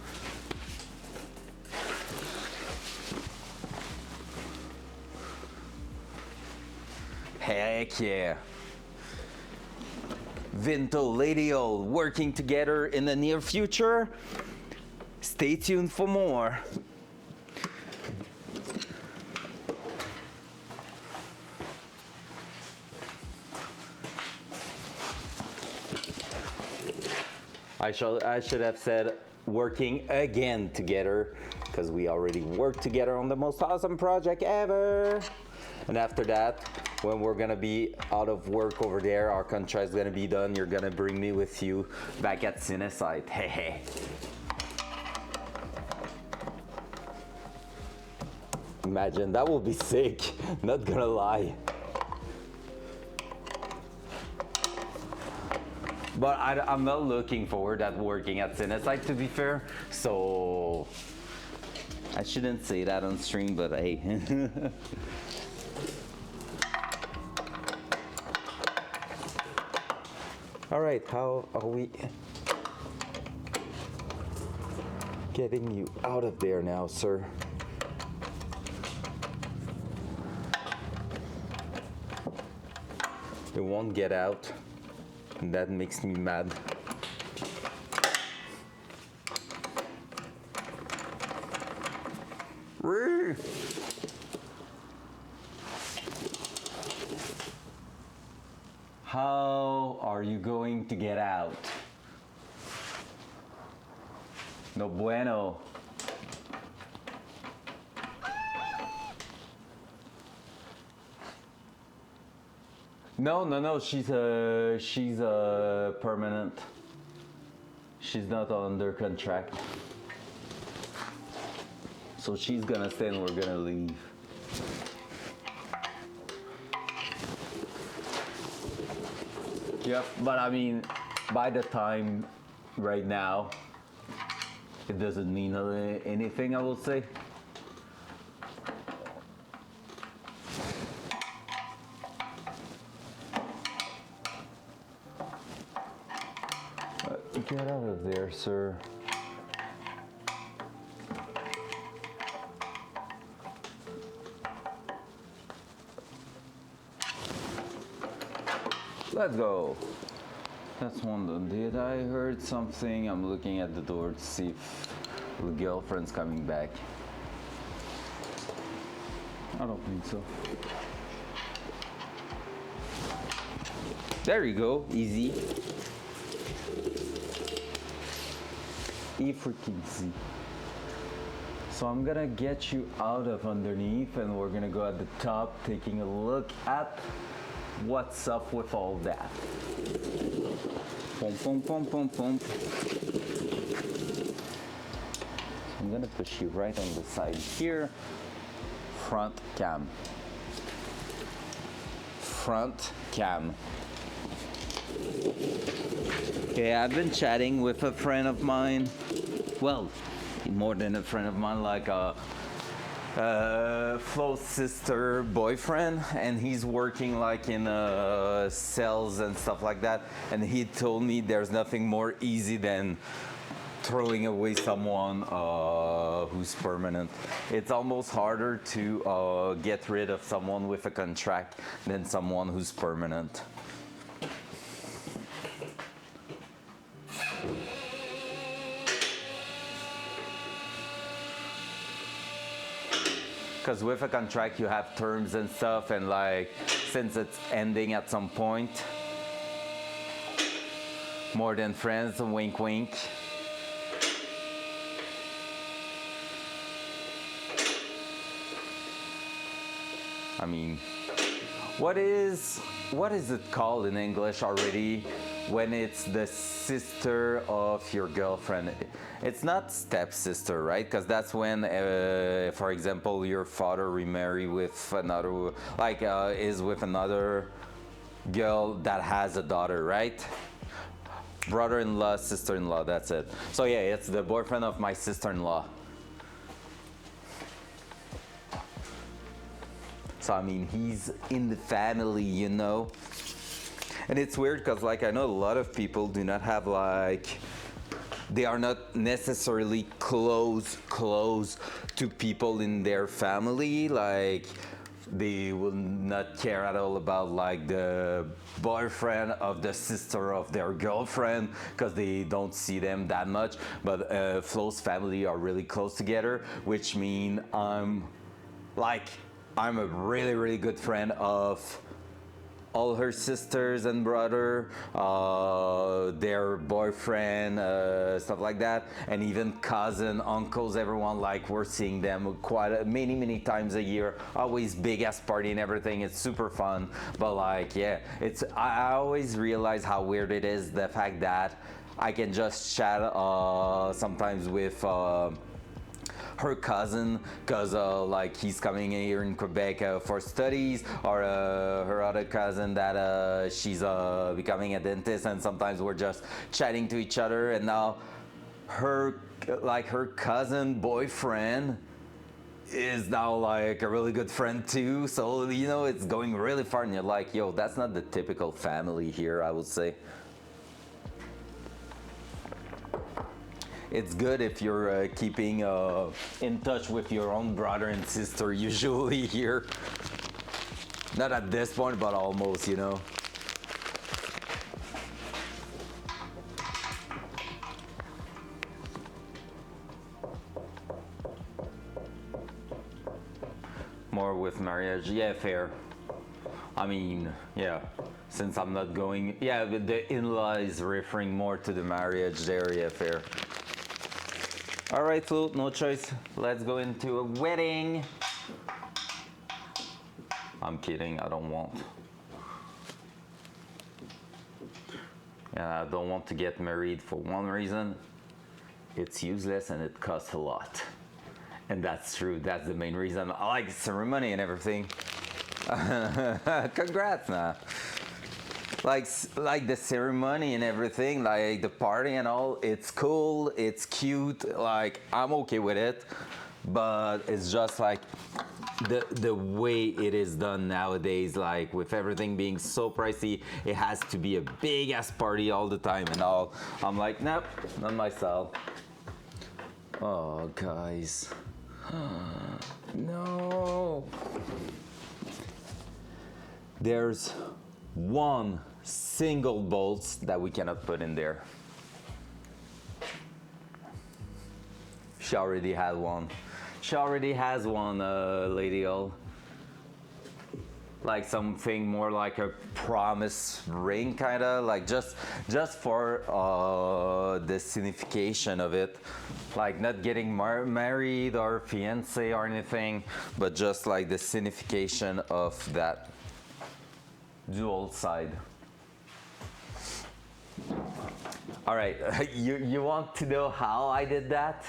Heck yeah. Vinto, Lady O, working together in the near future. Stay tuned for more. I should have said working again together, because we already worked together on the most awesome project ever. And after that, when we're gonna be out of work over there, our contract's gonna be done, you're gonna bring me with you back at Cinesite. Hey, hey. Imagine, that will be sick, not gonna lie. But I'm not looking forward to working at Cinesite, to be fair, so I shouldn't say that on stream, but hey. All right, how are we getting you out of there now, sir? It won't get out. That makes me mad. How are you going to get out? No bueno. No, she's permanent. She's not under contract. So she's gonna stay and we're gonna leave. Yep, but I mean, by the time right now, it doesn't mean anything, I will say. Get out of there, sir. Let's go. That's one done. Did I heard something? I'm looking at the door to see if the girlfriend's coming back. I don't think so. There you go, easy. Freaking Z. So I'm gonna get you out of underneath and we're gonna go at the top taking a look at what's up with all that. Pom, pom, pom, pom, pom. So I'm gonna push you right on the side here. Front cam. Front cam. Okay, I've been chatting with a friend of mine. Well, more than a friend of mine, like a Flo's sister boyfriend, and he's working like in sales and stuff like that. And he told me there's nothing more easy than throwing away someone who's permanent. It's almost harder to get rid of someone with a contract than someone who's permanent. Because with a contract you have terms and stuff, and like since it's ending at some point, more than friends, wink wink. I mean, what is it called in English already when it's the sister of your girlfriend. It's not stepsister, right? Because that's when, for example, your father remarry with another, like is with another girl that has a daughter, right? Brother-in-law, sister-in-law, that's it. So yeah, it's the boyfriend of my sister-in-law. So I mean, he's in the family, you know. And it's weird because like I know a lot of people do not have like, they are not necessarily close to people in their family. Like they will not care at all about like the boyfriend of the sister of their girlfriend because they don't see them that much. But Flo's family are really close together, which mean I'm a really good friend of all her sisters and brother, their boyfriend, stuff like that, and even cousin, uncles, everyone. Like we're seeing them quite many times a year. Always big ass party and everything. It's super fun. But like, yeah, I always realize how weird it is, the fact that I can just chat sometimes with her cousin because like he's coming here in Quebec for studies, or her other cousin that she's becoming a dentist, and sometimes we're just chatting to each other. And now her cousin boyfriend is now like a really good friend too, so you know it's going really far, and you're like, yo, that's not the typical family here, I would say. It's good if you're keeping in touch with your own brother and sister, usually here. Not at this point, but almost, you know. More with marriage, yeah, fair. I mean, yeah, since I'm not going, yeah, the in-law is referring more to the marriage there, yeah, fair. All right, Flo, no choice. Let's go into a wedding. I'm kidding, I don't want. And I don't want to get married for one reason. It's useless and it costs a lot. And that's true, that's the main reason. I like the ceremony and everything. Congrats, nah. Like the ceremony and everything, like the party and all, it's cool, it's cute, like I'm okay with it, but it's just like the way it is done nowadays, like with everything being so pricey, it has to be a big ass party all the time and all. I'm like, nope, not my style. Oh guys, no. There's one single bolts that we cannot put in there. She already had one. She already has one, Lady O. Like something more like a promise ring, kinda, like just for the signification of it, like not getting married or fiance or anything, but just like the signification of that dual side. All right, you want to know how I did that?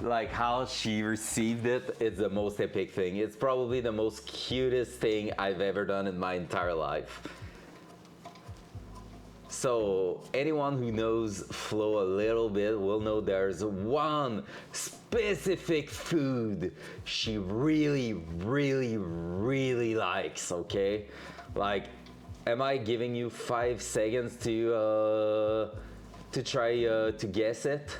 Like how she received it, it's the most epic thing. It's probably the most cutest thing I've ever done in my entire life. So anyone who knows Flo a little bit will know there's one specific food she really likes, okay? Like, am I giving you 5 seconds to try to guess it?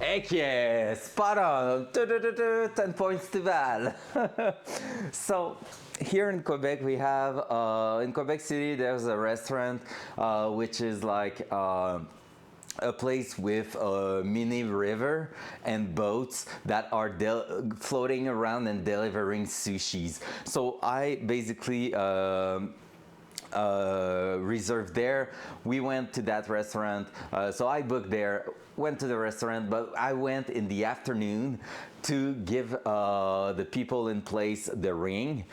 Heck yeah, spot on, 10 points to Val. So here in Quebec we have, in Quebec City there's a restaurant which is like a place with a mini river and boats that are floating around and delivering sushis. So I basically reserved there. We went to that restaurant, so I booked there, went to the restaurant, but I went in the afternoon to give the people in place the ring.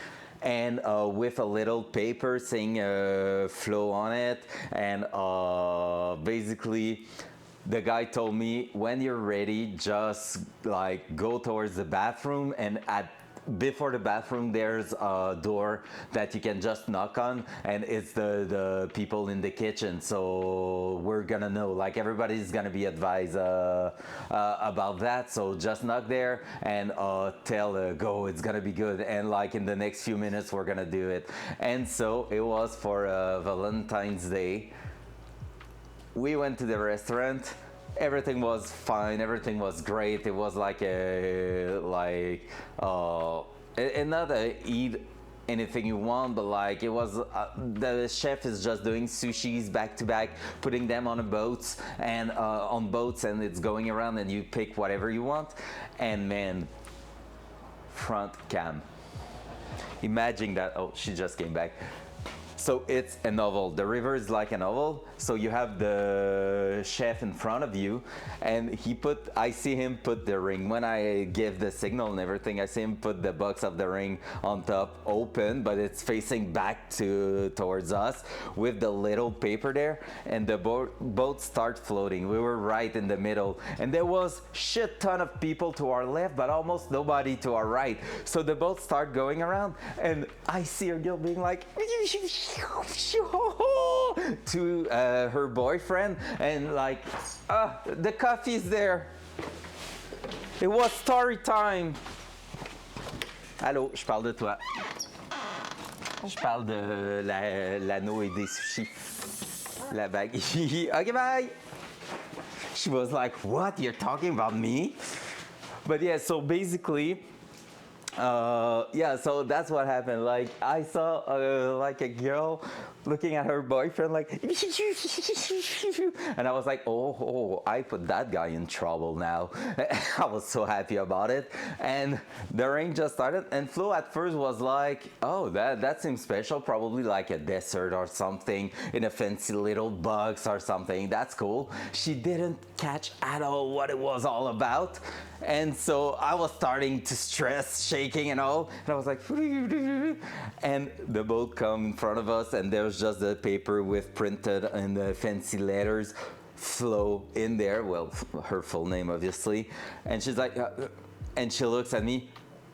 and with a little paper saying flow on it, and basically the guy told me, when you're ready, just like go towards the bathroom, and at before the bathroom there's a door that you can just knock on, and it's the people in the kitchen, so we're gonna know, like everybody's gonna be advised about that, so just knock there and tell go, it's gonna be good, and like in the next few minutes we're gonna do it. And so it was for Valentine's Day. We went to the restaurant. Everything was fine. Everything was great. It was like and not eat anything you want, but like it was the chef is just doing sushis back to back, putting them on boats, and and it's going around, and you pick whatever you want. And man, front cam. Imagine that. Oh, she just came back. So it's an oval. The river is like an oval. So you have the chef in front of you, and I see him put the ring. When I give the signal and everything, I see him put the box of the ring on top, open, but it's facing back towards us with the little paper there, and the boat start floating. We were right in the middle, and there was shit ton of people to our left, but almost nobody to our right. So the boat start going around, and I see a girl being like to her boyfriend, and like the coffee's there. It was story time. Allô, je parle de toi. Je parle de l'anneau et des sushis. La bague. Okay, bye. She was like, what? You're talking about me? But yeah, so basically, yeah, so that's what happened. Like I saw like a girl looking at her boyfriend like and I was like, oh, I put that guy in trouble now. I was so happy about it. And the rain just started, and Flo at first was like, oh, that seems special, probably like a dessert or something in a fancy little box or something. That's cool. She didn't catch at all what it was all about. And so I was starting to stress, shaking and all, and I was like, and the boat come in front of us, and there's just the paper with printed in the fancy letters, Flo, in there. Well, her full name, obviously. And she's like, and she looks at me,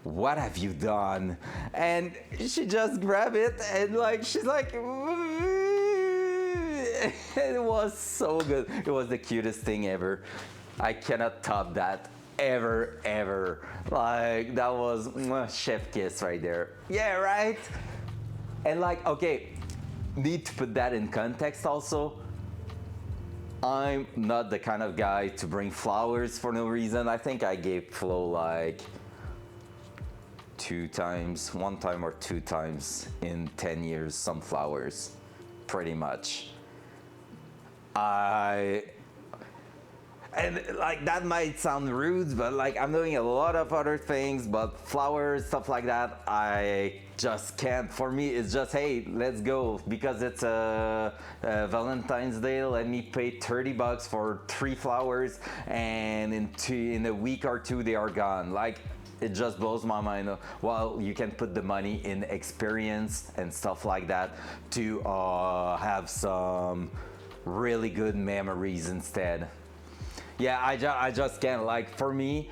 what have you done? And she just grabbed it, and like, she's like, it was so good. It was the cutest thing ever. I cannot top that. Ever. Like, that was chef kiss right there. Yeah, right? And like, okay, need to put that in context also. I'm not the kind of guy to bring flowers for no reason. I think I gave Flo like 1 time or 2 times in 10 years some flowers, pretty much. And like, that might sound rude, but like, I'm doing a lot of other things, but flowers, stuff like that, I just can't. For me, it's just, hey, let's go, because it's a Valentine's Day. Let me pay $30 for 3 flowers, and in a week or 2 they are gone. Like, it just blows my mind. Well, you can put the money in experience and stuff like that to have some really good memories instead. Yeah, I just can't. Like, for me,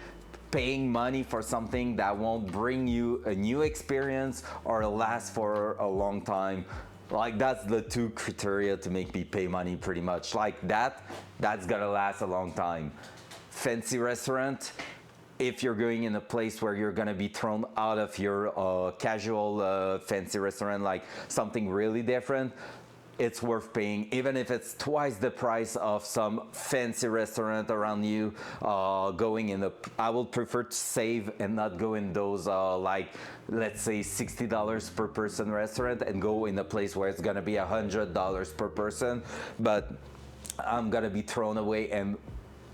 paying money for something that won't bring you a new experience or last for a long time, like, that's the 2 criteria to make me pay money, pretty much. Like, that's gonna last a long time. Fancy restaurant, if you're going in a place where you're gonna be thrown out of your casual fancy restaurant, like something really different, it's worth paying, even if it's twice the price of some fancy restaurant around you. I will prefer to save and not go in those like, let's say $60 per person restaurant, and go in a place where it's gonna be $100 per person, but I'm gonna be thrown away and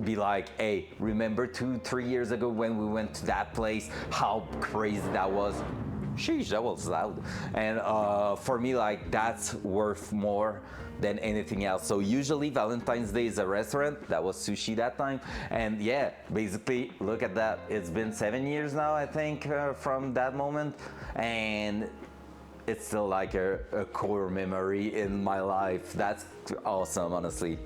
be like, hey, remember 2-3 years ago when we went to that place, how crazy that was? Sheesh, that was loud. And for me, like, that's worth more than anything else. So usually Valentine's Day is a restaurant. That was sushi that time. And yeah, basically, look at that. It's been 7 years now, I think, from that moment. And it's still like a core memory in my life. That's awesome, honestly.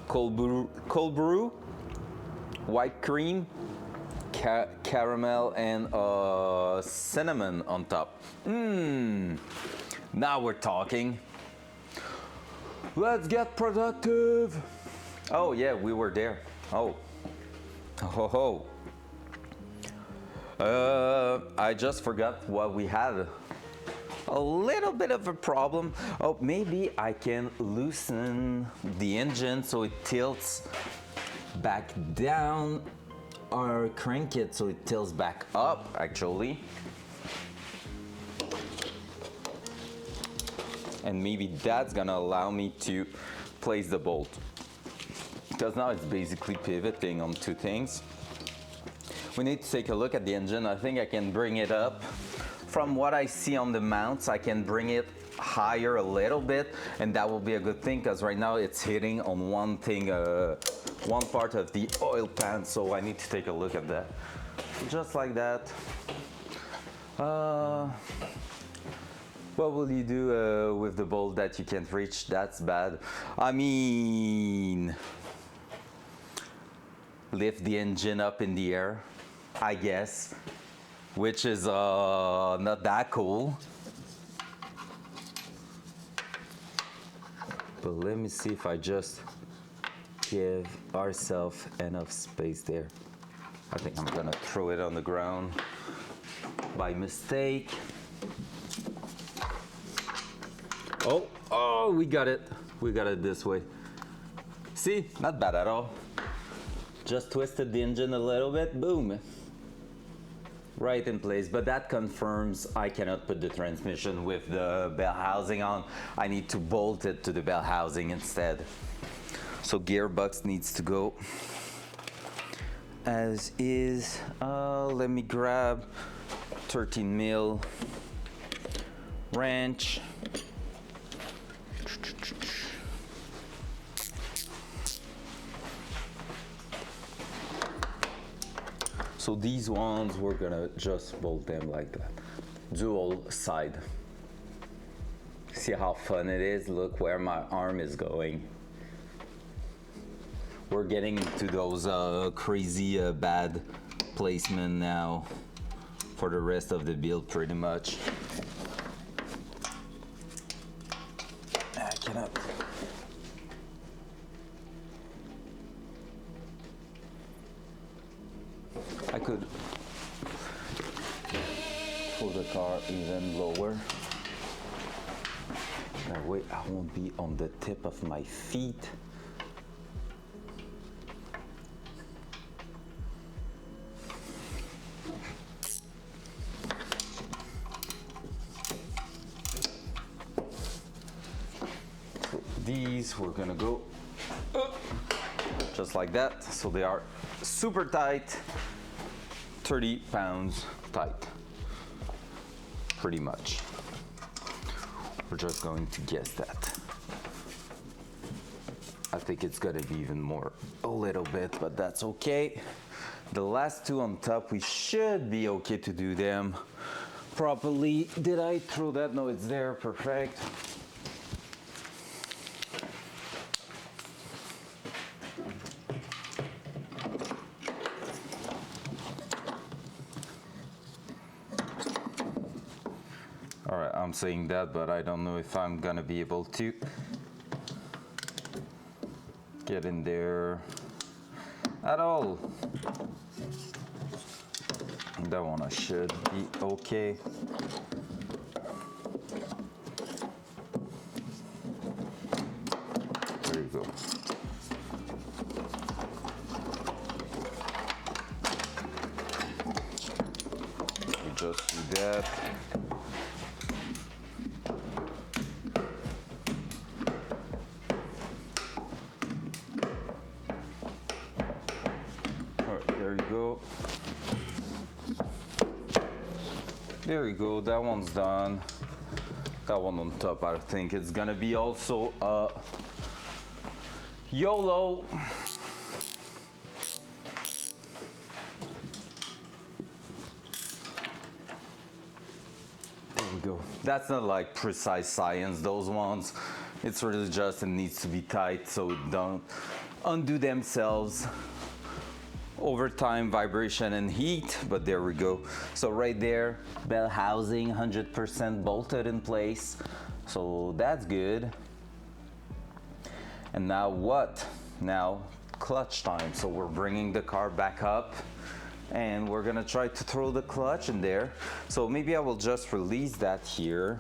Cold brew, white cream, caramel, and cinnamon on top. Now we're talking. Let's get productive. Oh yeah, we were there. Oh, ho ho. I just forgot what we had. A little bit of a problem. Oh, maybe I can loosen the engine so it tilts back down, or crank it so it tilts back up, actually. And maybe that's gonna allow me to place the bolt, because now it's basically pivoting on two things. We need to take a look at the engine. I think I can bring it up. From what I see on the mounts, I can bring it higher a little bit, and that will be a good thing, because right now it's hitting on one thing, one part of the oil pan, so I need to take a look at that. Just like that. What will you do with the bolt that you can't reach? That's bad. I mean, lift the engine up in the air, I guess, which is not that cool. But let me see if I just give ourselves enough space there. I think I'm gonna throw it on the ground by mistake. Oh, we got it. We got it this way. See, not bad at all. Just twisted the engine a little bit, boom. Right in place, but that confirms I cannot put the transmission with the bell housing on. I need to bolt it to the bell housing instead. So gearbox needs to go as is. Let me grab 13 mil wrench. So these ones, we're gonna just bolt them like that. Dual side. See how fun it is? Look where my arm is going. We're getting into those crazy bad placement now for the rest of the build pretty much. I cannot. I could pull the car even lower. That way I won't be on the tip of my feet. So these we're gonna go just like that. So they are super tight. 30 pounds tight, pretty much. We're just going to guess that. I think it's gonna be even more, a little bit, but that's okay. The last two on top, we should be okay to do them properly. Did I throw that? No, it's there, perfect. All right, I'm saying that, but I don't know if I'm gonna be able to get in there at all. That one I should be okay. There you go. We just do that. There you go. There you go, that one's done. That one on top, I think it's gonna be also YOLO. go. That's not like precise science, those ones. It's really just, it needs to be tight so it don't undo themselves over time, vibration and heat, but there we go. So right there, bell housing 100% bolted in place, so that's good. And now what? Now clutch time. So we're bringing the car back up and we're gonna try to throw the clutch in there. So maybe I will just release that here.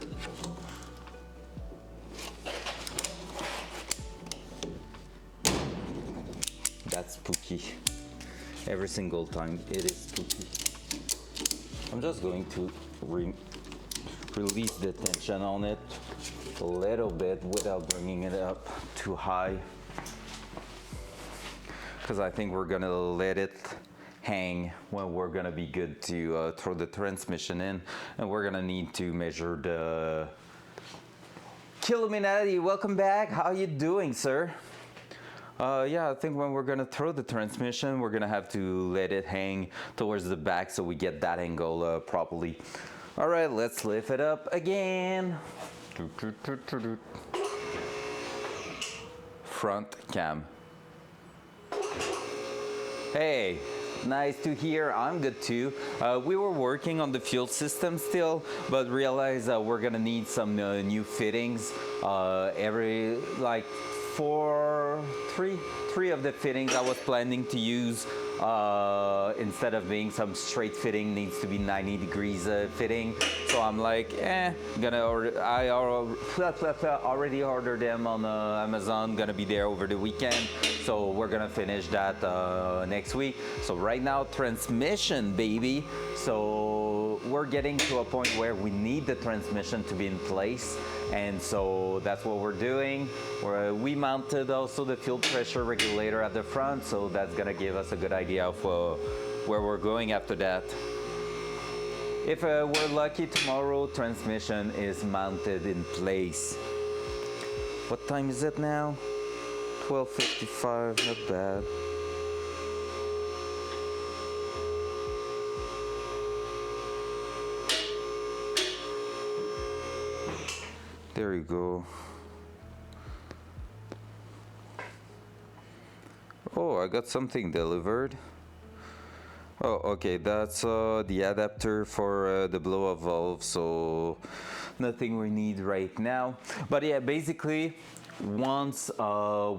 That's spooky. Every single time it is spooky. I'm just going to release the tension on it a little bit without bringing it up too high, because I think we're gonna let it hang when we're gonna be good to throw the transmission in, and we're gonna need to measure the Killuminati. Welcome back. How you doing, sir? Yeah, I think when we're gonna throw the transmission, we're gonna have to let it hang towards the back so we get that angle properly. All right, let's lift it up again. Front cam. Hey, nice to hear. I'm good too. We were working on the fuel system still, but realized we're gonna need some new fittings. Every like three of the fittings I was planning to use, instead of being some straight fitting, needs to be 90 degrees fitting. So I'm like, I already ordered them on Amazon, gonna be there over the weekend. So we're gonna finish that next week. So right now, transmission, baby. So we're getting to a point where we need the transmission to be in place. And so that's what we're doing. We mounted also the fuel pressure regulator at the front, so that's gonna give us a good idea of where we're going after that. If we're lucky, tomorrow transmission is mounted in place. What time is it now? 12:55, not bad. There you go. Oh, I got something delivered. Oh, okay, that's the adapter for the blow-off valve, so nothing we need right now. But yeah, basically, once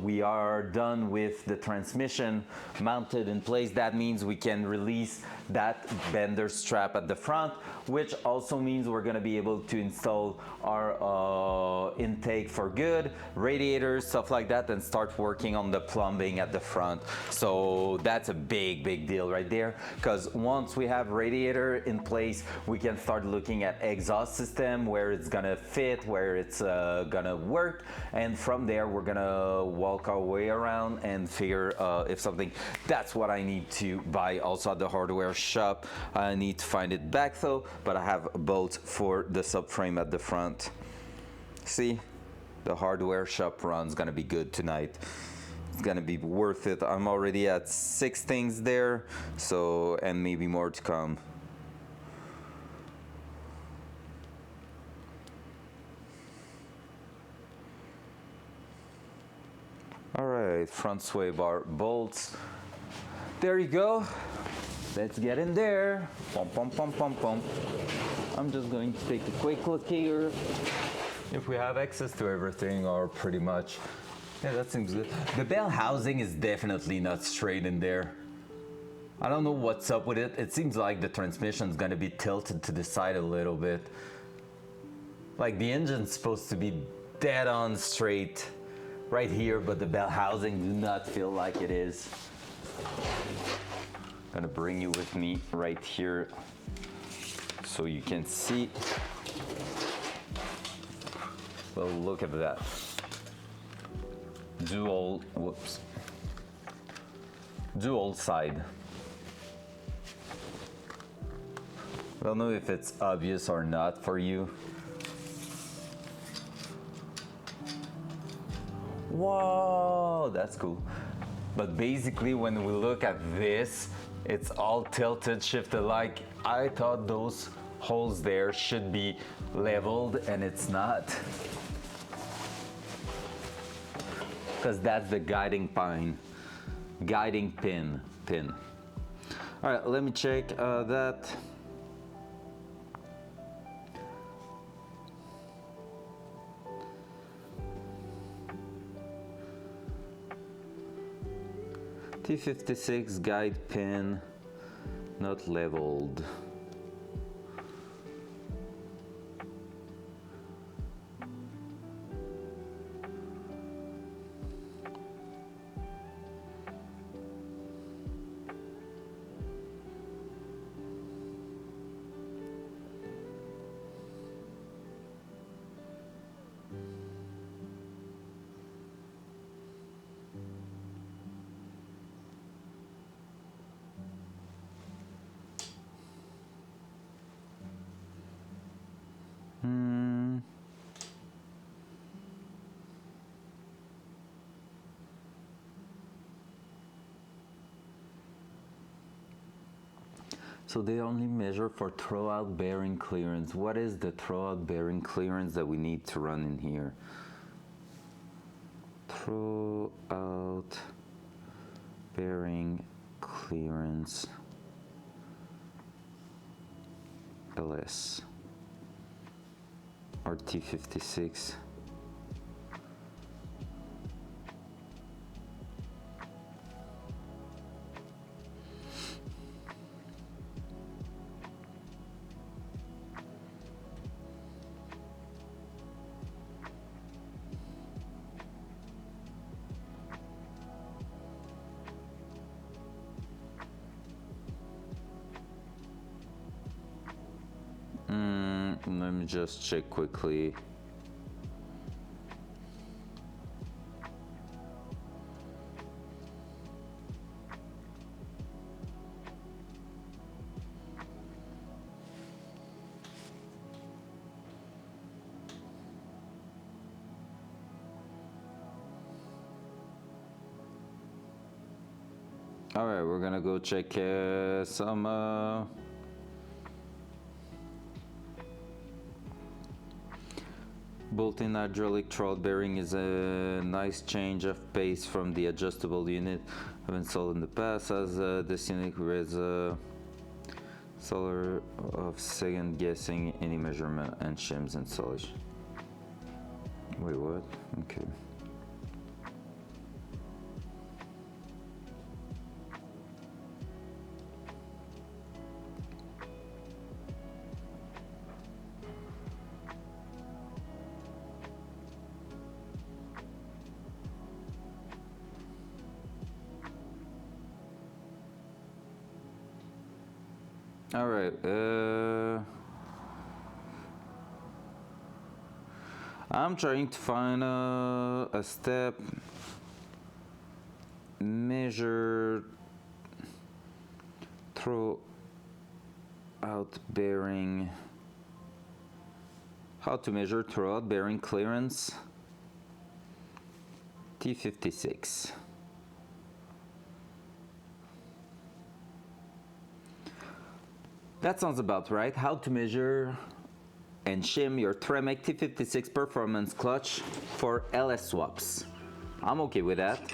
we are done with the transmission mounted in place, that means we can release that bender strap at the front, which also means we're going to be able to install our intake for good, radiators, stuff like that, and start working on the plumbing at the front. So that's a big deal right there, because once we have radiator in place, we can start looking at exhaust system, where it's gonna fit, where it's gonna work, and from there we're gonna walk our way around and figure if something. That's what I need to buy also at the hardware shop. I need to find it back though, but I have a bolt for the subframe at the front. See, the hardware shop run's gonna be good tonight. It's gonna be worth it. I'm already at 6 things there, so, and maybe more to come. All right, front sway bar bolts. There you go. Let's get in there. Pom, pom, pom, pom, pom. I'm just going to take a quick look here. If we have access to everything, or pretty much. Yeah, that seems good. The bell housing is definitely not straight in there. I don't know what's up with it. It seems like the transmission's gonna be tilted to the side a little bit. Like the engine's supposed to be dead on straight right here, but the bell housing do not feel like it is. Gonna bring you with me right here so you can see. Well, look at that. Dual side. I don't know if it's obvious or not for you. Whoa, that's cool. But basically when we look at this, it's all tilted, shifted. Like I thought those holes there should be leveled, and it's not. Because that's the guiding pin. All right, let me check that. T56 guide pin not leveled. So they only measure for throwout bearing clearance. What is the throwout bearing clearance that we need to run in here? Throwout bearing clearance LS or T56. Let me just check quickly. All right, we're gonna go check some bolt-in hydraulic throwout bearing is a nice change of pace from the adjustable unit I've installed in the past, as this unit creates a solar of second guessing any measurement and shims installation. Wait, what? Okay. All right, I'm trying to find a step measure throwout bearing, how to measure throwout bearing clearance T56. That sounds about right. How to measure and shim your Tremec T56 performance clutch for LS swaps. I'm okay with that.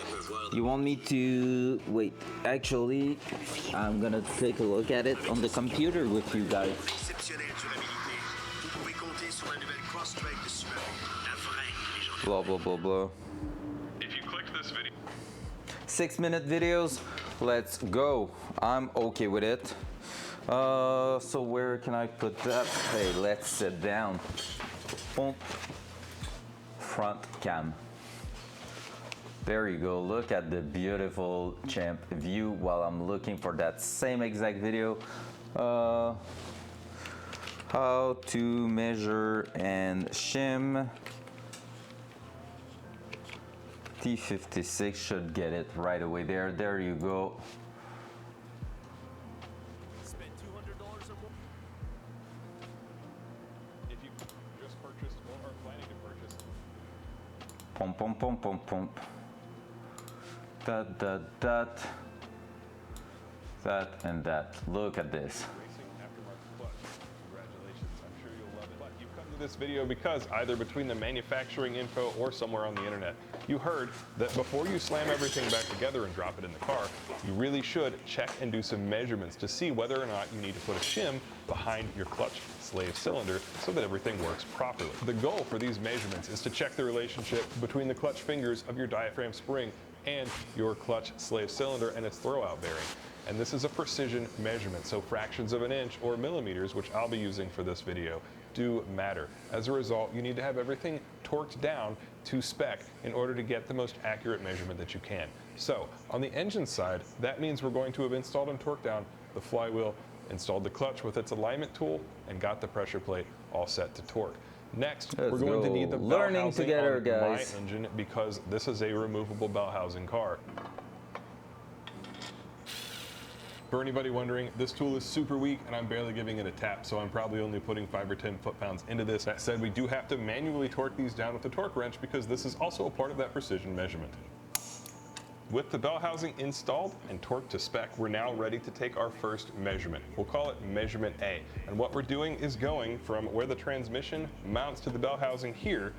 You want me to wait? Actually, I'm gonna take a look at it on the computer with you guys. Blah blah blah blah. If you click this video, 6-minute videos. Let's go. I'm okay with it. So where can I put that? Hey, let's sit down. Boom. Front cam. There you go. Look at the beautiful champ view while I'm looking for that same exact video. How to measure and shim. T56 should get it right away there. There you go. spend $200 or more. If you just purchased or are planning to purchase, Pump, pump, pump, pump, pump. That, that, and that. Look at this. racing aftermarket clutch. Congratulations. this video because either between the manufacturing info or somewhere on the internet, you heard that before you slam everything back together and drop it in the car, you really should check and do some measurements to see whether or not you need to put a shim behind your clutch slave cylinder so that everything works properly. The goal for these measurements is to check the relationship between the clutch fingers of your diaphragm spring and your clutch slave cylinder and its throwout bearing. And this is a precision measurement, so fractions of an inch or millimeters, which I'll be using for this video, do matter. As a result, you need to have everything torqued down to spec in order to get the most accurate measurement that you can. So on the engine side, that means we're going to have installed and torqued down the flywheel, installed the clutch with its alignment tool, and got the pressure plate all set to torque. Next, we're going to need the bell housing together, on guys. my engine because this is a removable bell housing car. For anybody wondering, this tool is super weak and I'm barely giving it a tap, so I'm probably only putting 5 or 10 foot-pounds into this. That said, we do have to manually torque these down with a torque wrench because this is also a part of that precision measurement. With the bell housing installed and torqued to spec, we're now ready to take our first measurement. We'll call it measurement A. And what we're doing is going from where the transmission mounts to the bell housing here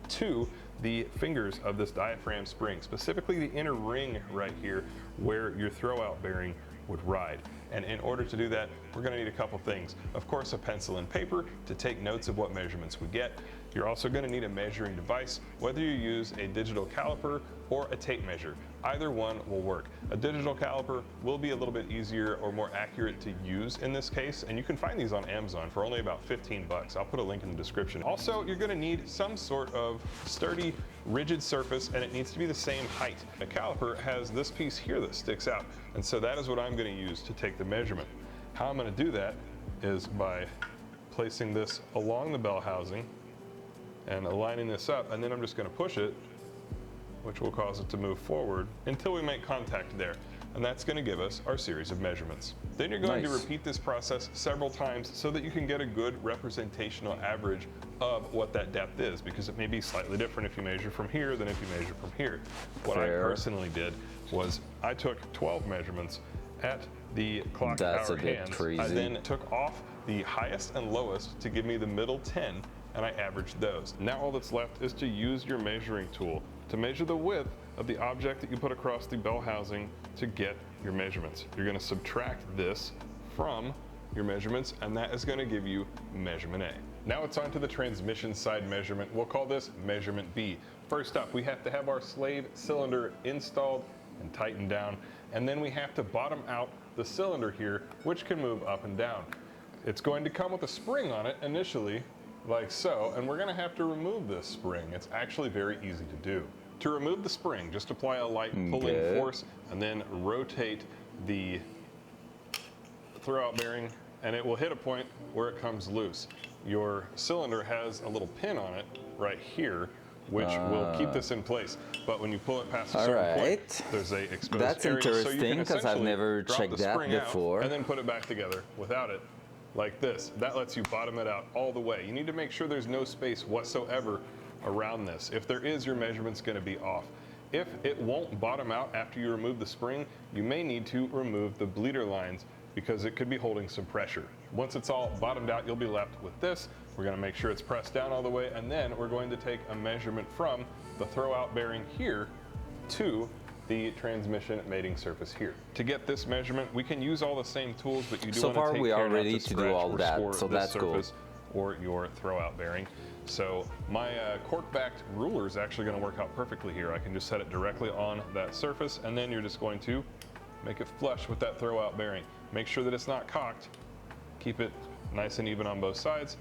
to the fingers of this diaphragm spring, specifically the inner ring right here where your throwout bearing would ride. And in order to do that, we're going to need a couple things. Of course, a pencil and paper to take notes of what measurements we get. You're also going to need a measuring device, whether you use a digital caliper or a tape measure. Either one will work. A digital caliper will be a little bit easier or more accurate to use in this case, and you can find these on Amazon for only about 15 bucks. I'll put a link in the description. Also, you're going to need some sort of sturdy, rigid surface, and it needs to be the same height. A caliper has this piece here that sticks out, and so that is what I'm going to use to take the measurement. How I'm going to do that is by placing this along the bell housing and aligning this up, and then I'm just going to push it, which will cause it to move forward until we make contact there. And that's going to give us our series of measurements. Then you're going to repeat this process several times so that you can get a good representational average of what that depth is, because it may be slightly different if you measure from here than if you measure from here. What I personally did was I took 12 measurements at the clock hour hands. I then took off the highest and lowest to give me the middle 10, and I averaged those. Now all that's left is to use your measuring tool to measure the width of the object that you put across the bell housing to get your measurements. You're going to subtract this from your measurements, and that is going to give you measurement A. Now it's on to the transmission side measurement. We'll call this measurement B. First up, we have to have our slave cylinder installed and tightened down, and then we have to bottom out the cylinder here, which can move up and down. It's going to come with a spring on it initially, like so, and we're going to have to remove this spring. It's actually very easy to do. To remove the spring, just apply a light pulling force and then rotate the throwout bearing, and it will hit a point where it comes loose. Your cylinder has a little pin on it right here, which will keep this in place. But when you pull it past a certain point, there's a exposed area. That's interesting, because I've never checked that before. And then put it back together without it, like this. That lets you bottom it out all the way. You need to make sure there's no space whatsoever around this. If there is, your measurement's going to be off. If it won't bottom out after you remove the spring, you may need to remove the bleeder lines because it could be holding some pressure. Once it's all bottomed out, you'll be left with this. We're going to make sure it's pressed down all the way, and then we're going to take a measurement from the throwout bearing here to the transmission mating surface here. To get this measurement, we can use all the same tools, but you do want to take care not to scratch or score this surface or your throwout bearing. So my cork-backed ruler is actually going to work out perfectly here. I can just set it directly on that surface, and then you're just going to make it flush with that throwout bearing. Make sure that it's not cocked. Keep it nice and even on both sides,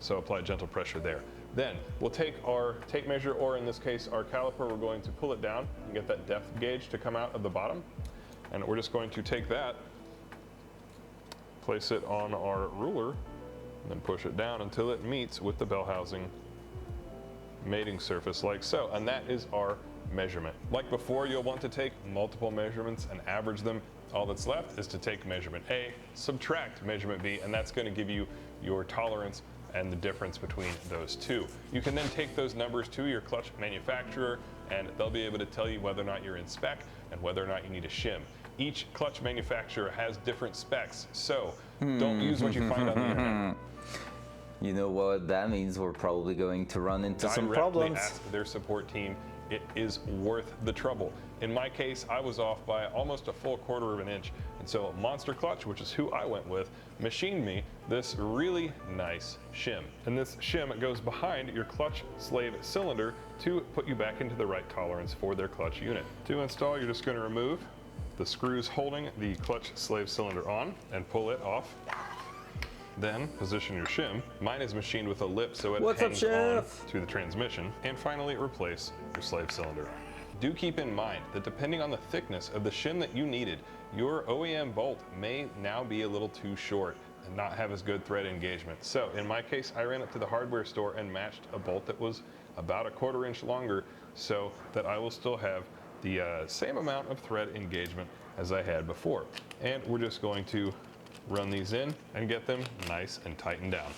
so apply gentle pressure there. Then we'll take our tape measure, or in this case our caliper, we're going to pull it down and get that depth gauge to come out of the bottom. And we're just going to take that, place it on our ruler, and then push it down until it meets with the bell housing mating surface like so. And that is our measurement. Like before, you'll want to take multiple measurements and average them. All that's left is to take measurement A, subtract measurement B, and that's going to give you your tolerance and the difference between those two. You can then take those numbers to your clutch manufacturer, and they'll be able to tell you whether or not you're in spec and whether or not you need a shim. Each clutch manufacturer has different specs, so don't use what you find on the internet. You know what that means? We're probably going to run into some Directly problems. ask their support team. It is worth the trouble. In my case, I was off by almost a full quarter of an inch, and so Monster Clutch, which is who I went with, machined me this really nice shim. And this shim goes behind your clutch slave cylinder to put you back into the right tolerance for their clutch unit. To install, you're just going to remove the screws holding the clutch slave cylinder on and pull it off. Then position your shim. Mine is machined with a lip so it hangs on to the transmission. And finally replace your slave cylinder. Do keep in mind that depending on the thickness of the shim that you needed, your OEM bolt may now be a little too short and not have as good thread engagement. So in my case, I ran up to the hardware store and matched a bolt that was about a quarter inch longer so that I will still have the same amount of thread engagement as I had before. And we're just going to run these in and get them nice and tightened down.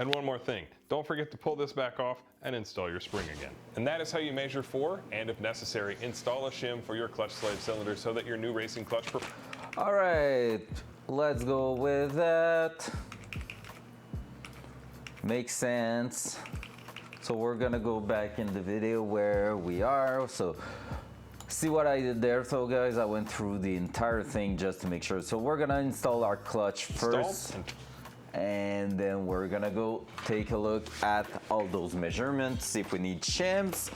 And one more thing, don't forget to pull this back off and install your spring again. And that is how you measure for, and if necessary, install a shim for your clutch slave cylinder so that your new racing clutch. All right, let's go with that. Makes sense. So we're gonna go back in the video where we are. So see what I did there. So guys, I went through the entire thing just to make sure. So we're gonna install our clutch first, and then we're gonna go take a look at all those measurements, see if we need shims,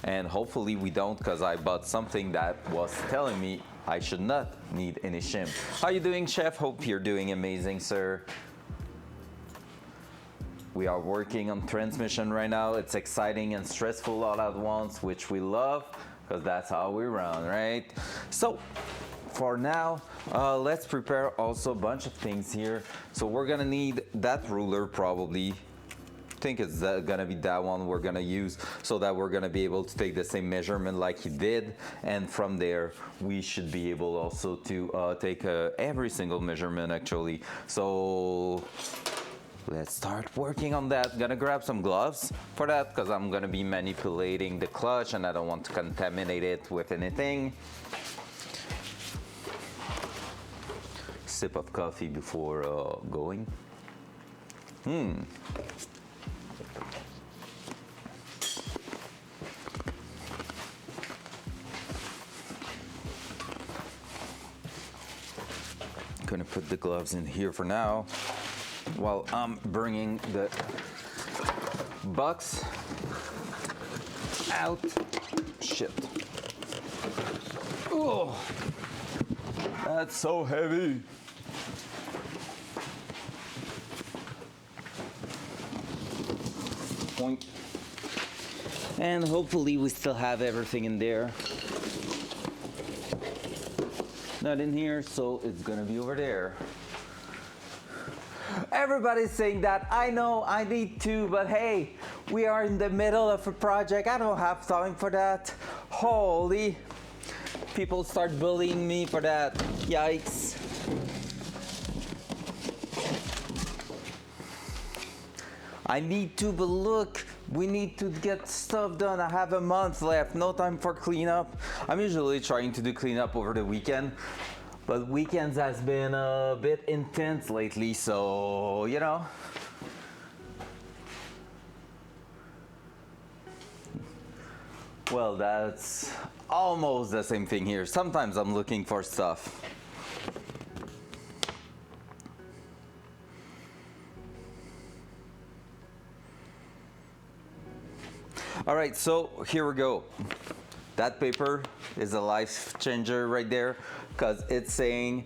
and hopefully we don't, because I bought something that was telling me I should not need any shim. How you doing, Chef? Hope you're doing amazing, sir. We are working on transmission right now. It's exciting and stressful all at once, which we love, because that's how we run, right? So for now, let's prepare also a bunch of things here. So we're gonna need that ruler probably. I think it's gonna be that one we're gonna use, so that we're gonna be able to take the same measurement like he did, and from there we should be able also to take every single measurement actually. So let's start working on that. Gonna grab some gloves for that because I'm gonna be manipulating the clutch and I don't want to contaminate it with anything. Sip of coffee before going. Gonna put the gloves in here for now while I'm bringing the box out. Shit. Oh, that's so heavy. Point. And hopefully we still have everything in there. Not in here, so it's gonna be over there. Everybody's saying that. I know I need to, but hey, we are in the middle of a project. I don't have time for that. Holy, people start bullying me for that. Yikes. I need to, but look, we need to get stuff done. I have a month left, no time for cleanup. I'm usually trying to do cleanup over the weekend, but weekends has been a bit intense lately, so, you know. Well, that's almost the same thing here. Sometimes I'm looking for stuff. All right, so here we go. That paper is a life changer right there, because it's saying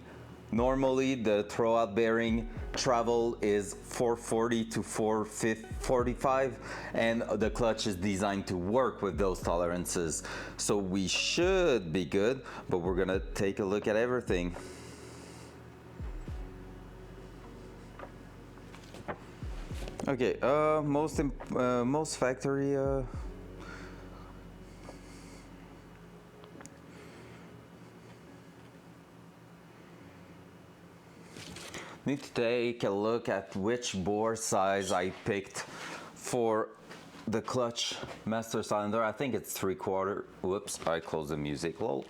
normally the throwout bearing travel is 440 to 445, and the clutch is designed to work with those tolerances. So we should be good, but we're gonna take a look at everything. Okay, most factory need to take a look at which bore size I picked for the clutch master cylinder. I think it's 3/4. Whoops, I closed the music. Lol.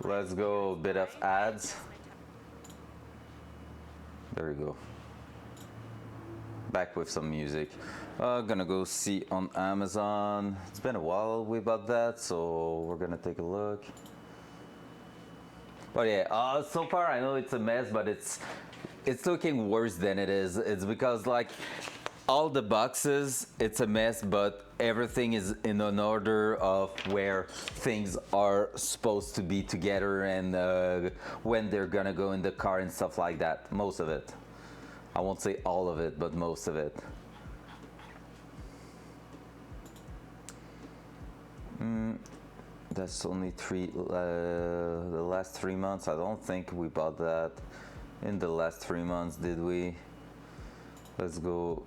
Let's go, bit of ads. There you go. Back with some music. Gonna go see on Amazon. It's been a while we bought that, so we're gonna take a look. But yeah, so far I know it's a mess, but it's looking worse than it is. It's because like all the boxes, it's a mess, but everything is in an order of where things are supposed to be together and when they're gonna go in the car and stuff like that. Most of it. I won't say all of it, but most of it. That's only the last 3 months. I don't think we bought that in the last 3 months, did we? Let's go.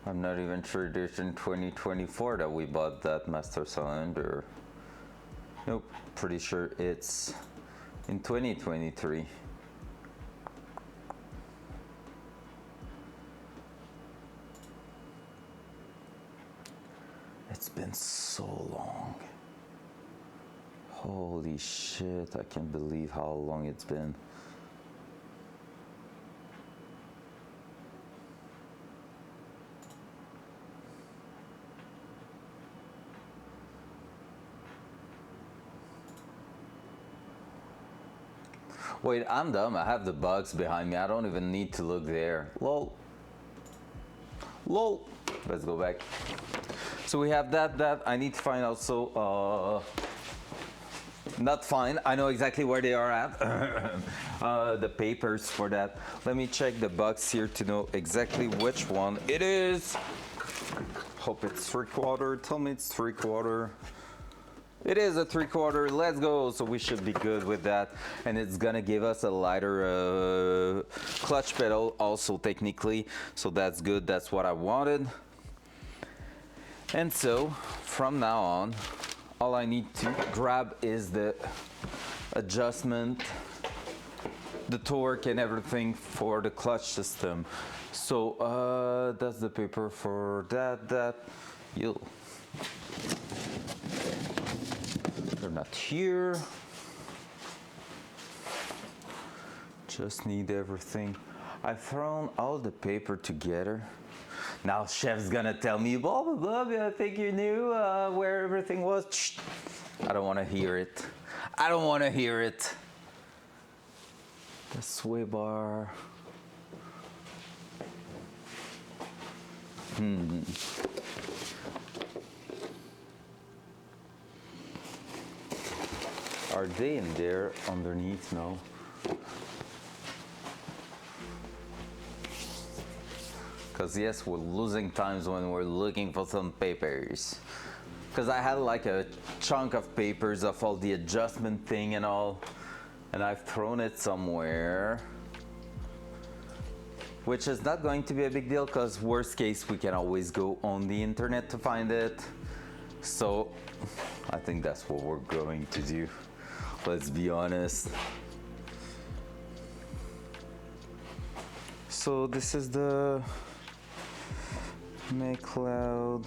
I'm not even sure there's in 2024 that we bought that master cylinder. Nope, pretty sure it's in 2023. It's been so long. Holy shit, I can't believe how long it's been. Wait, I'm dumb. I have the box behind me. I don't even need to look there. Lol. Lol. Let's go back. So we have that. I need to find also, not find, I know exactly where they are at. The papers for that. Let me check the box here to know exactly which one it is. Hope it's 3/4. Tell me it's 3/4. It is a 3/4. Let's go. So we should be good with that. And it's gonna give us a lighter clutch pedal also technically. So that's good. That's what I wanted. And so from now on, all I need to grab is the adjustment, the torque and everything for the clutch system. So that's the paper for that. They're not here. Just need everything. I've thrown all the paper together. Now chef's gonna tell me, blah, blah, blah, I think you knew where everything was. Shh. I don't wanna hear it. I don't wanna hear it. The sway bar. Are they in there underneath? No. Because yes, we're losing times when we're looking for some papers. Because I had like a chunk of papers of all the adjustment thing and all, and I've thrown it somewhere. Which is not going to be a big deal because worst case we can always go on the internet to find it. So I think that's what we're going to do. Let's be honest. So this is the McLeod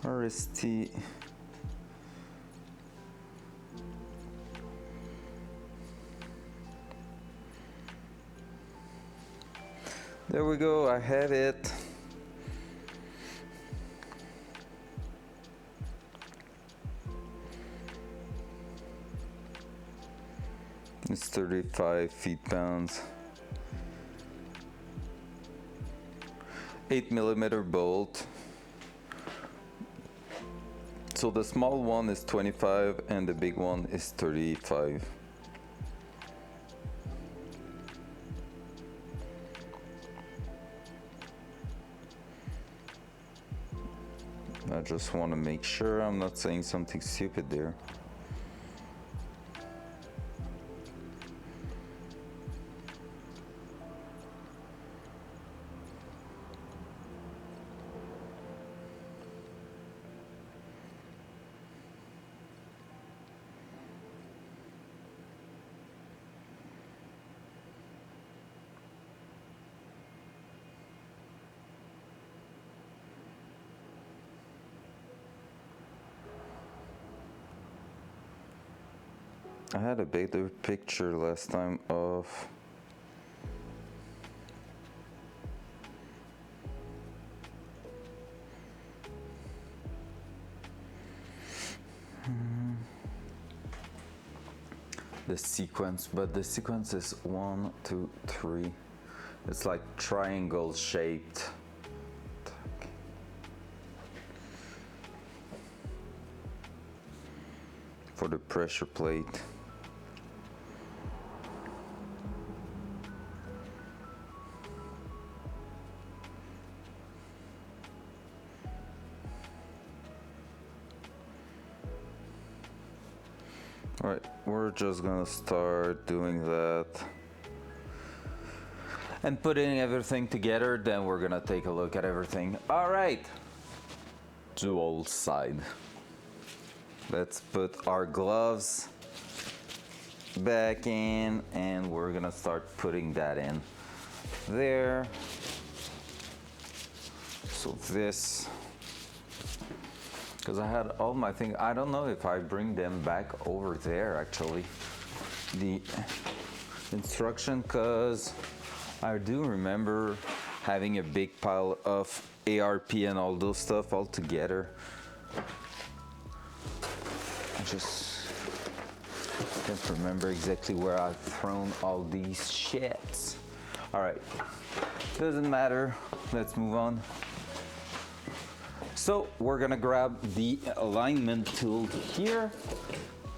RST. There we go, I have it. It's 35 feet-pounds. 8mm bolt. So the small one is 25 and the big one is 35. I just want to make sure I'm not saying something stupid there. I had a better picture last time of the sequence, but the sequence is 1, 2, 3. It's like triangle shaped. For the pressure plate. All right, we're just gonna start doing that and putting everything together, then we're gonna take a look at everything. All right, dual side. Let's put our gloves back in and we're gonna start putting that in there. So this, because I had all my things, I don't know if I bring them back over there actually, the instruction, because I do remember having a big pile of ARP and all those stuff all together. I just can't remember exactly where I've thrown all these shits. All right, doesn't matter, let's move on. So we're gonna grab the alignment tool here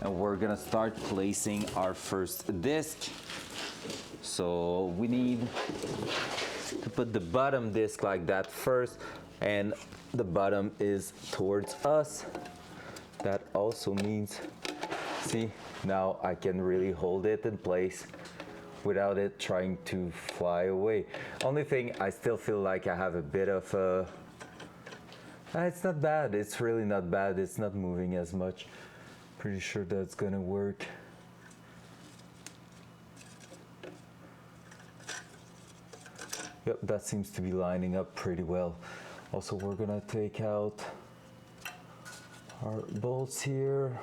and we're gonna start placing our first disc. So we need to put the bottom disc like that first, and the bottom is towards us. That also means, see, now I can really hold it in place without it trying to fly away. Only thing, I still feel like I have a bit of a, it's not bad, it's really not bad, it's not moving as much. Pretty sure that's gonna work. Yep, that seems to be lining up pretty well. Also, we're gonna take out our bolts here.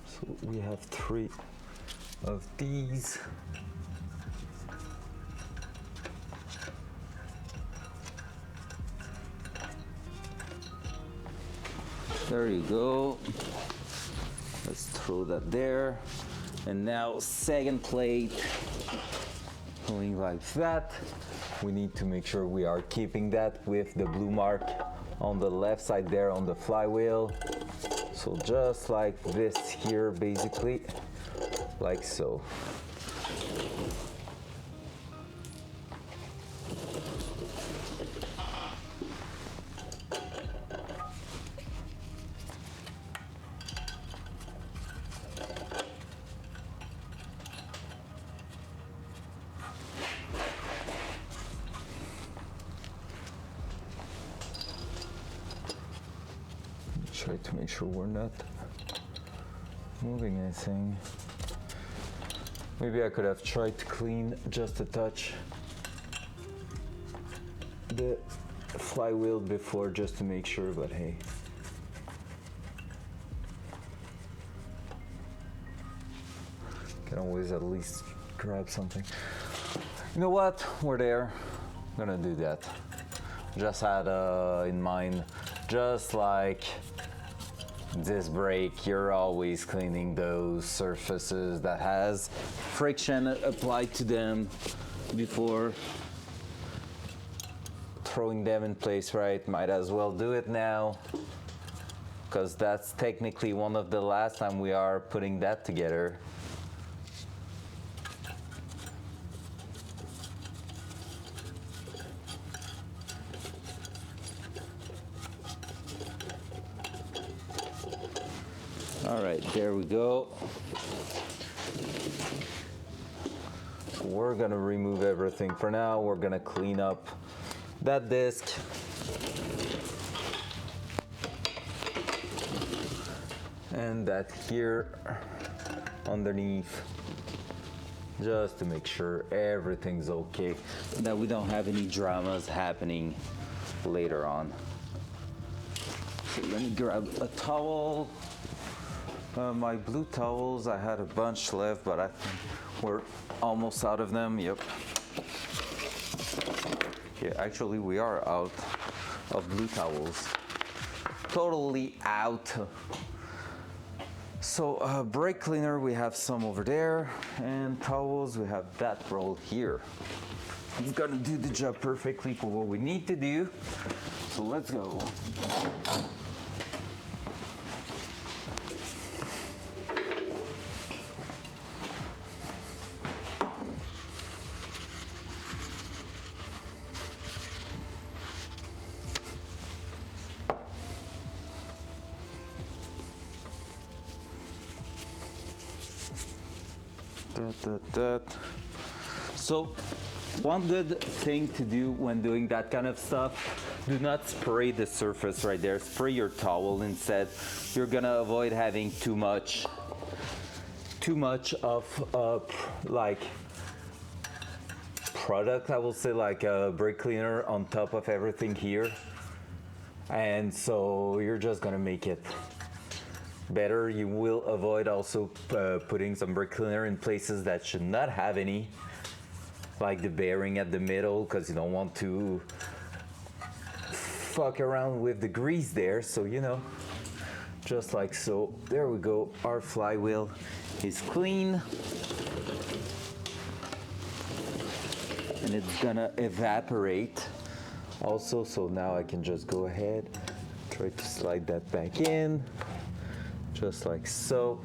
So we have 3 of these. There you go. Let's throw that there. And now second plate, going like that. We need to make sure we are keeping that with the blue mark on the left side there on the flywheel. So just like this here, basically, like so. Try to make sure we're not moving anything. Maybe I could have tried to clean just a touch the flywheel before just to make sure, but hey. Can always at least grab something. You know what? We're there. I'm gonna do that. Just had in mind, just like this brake, you're always cleaning those surfaces that has friction applied to them before throwing them in place, right? Might as well do it now, because that's technically one of the last time we are putting that together. All right, there we go. We're gonna remove everything for now. We're gonna clean up that disc. and that here underneath, just to make sure everything's okay, that we don't have any dramas happening later on. So let me grab a towel. My blue towels, I had a bunch left, but I think we're almost out of them. Yep. Yeah, actually we are out of blue towels. Totally out. So brake cleaner, we have some over there, and towels, we have that roll here. It's gonna do the job perfectly for what we need to do. So let's go. So one good thing to do when doing that kind of stuff, do not spray the surface right there. Spray your towel instead. You're gonna avoid having too much of like product, I will say, like a brake cleaner on top of everything here. And so you're just gonna make it better. You will avoid also putting some brake cleaner in places that should not have any, like the bearing at the middle, because you don't want to fuck around with the grease there. So, you know, just like so. There we go. Our flywheel is clean. And it's gonna evaporate also. So now I can just go ahead, try to slide that back in, just like so.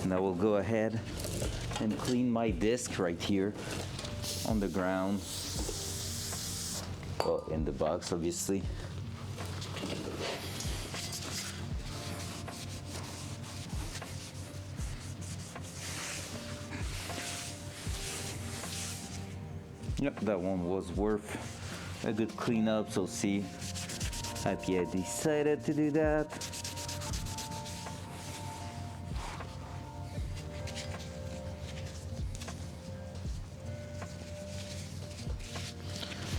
And I will go ahead and clean my disc right here on the ground. Well, in the box, obviously. Yep, that one was worth a good cleanup, so see, happy I decided to do that.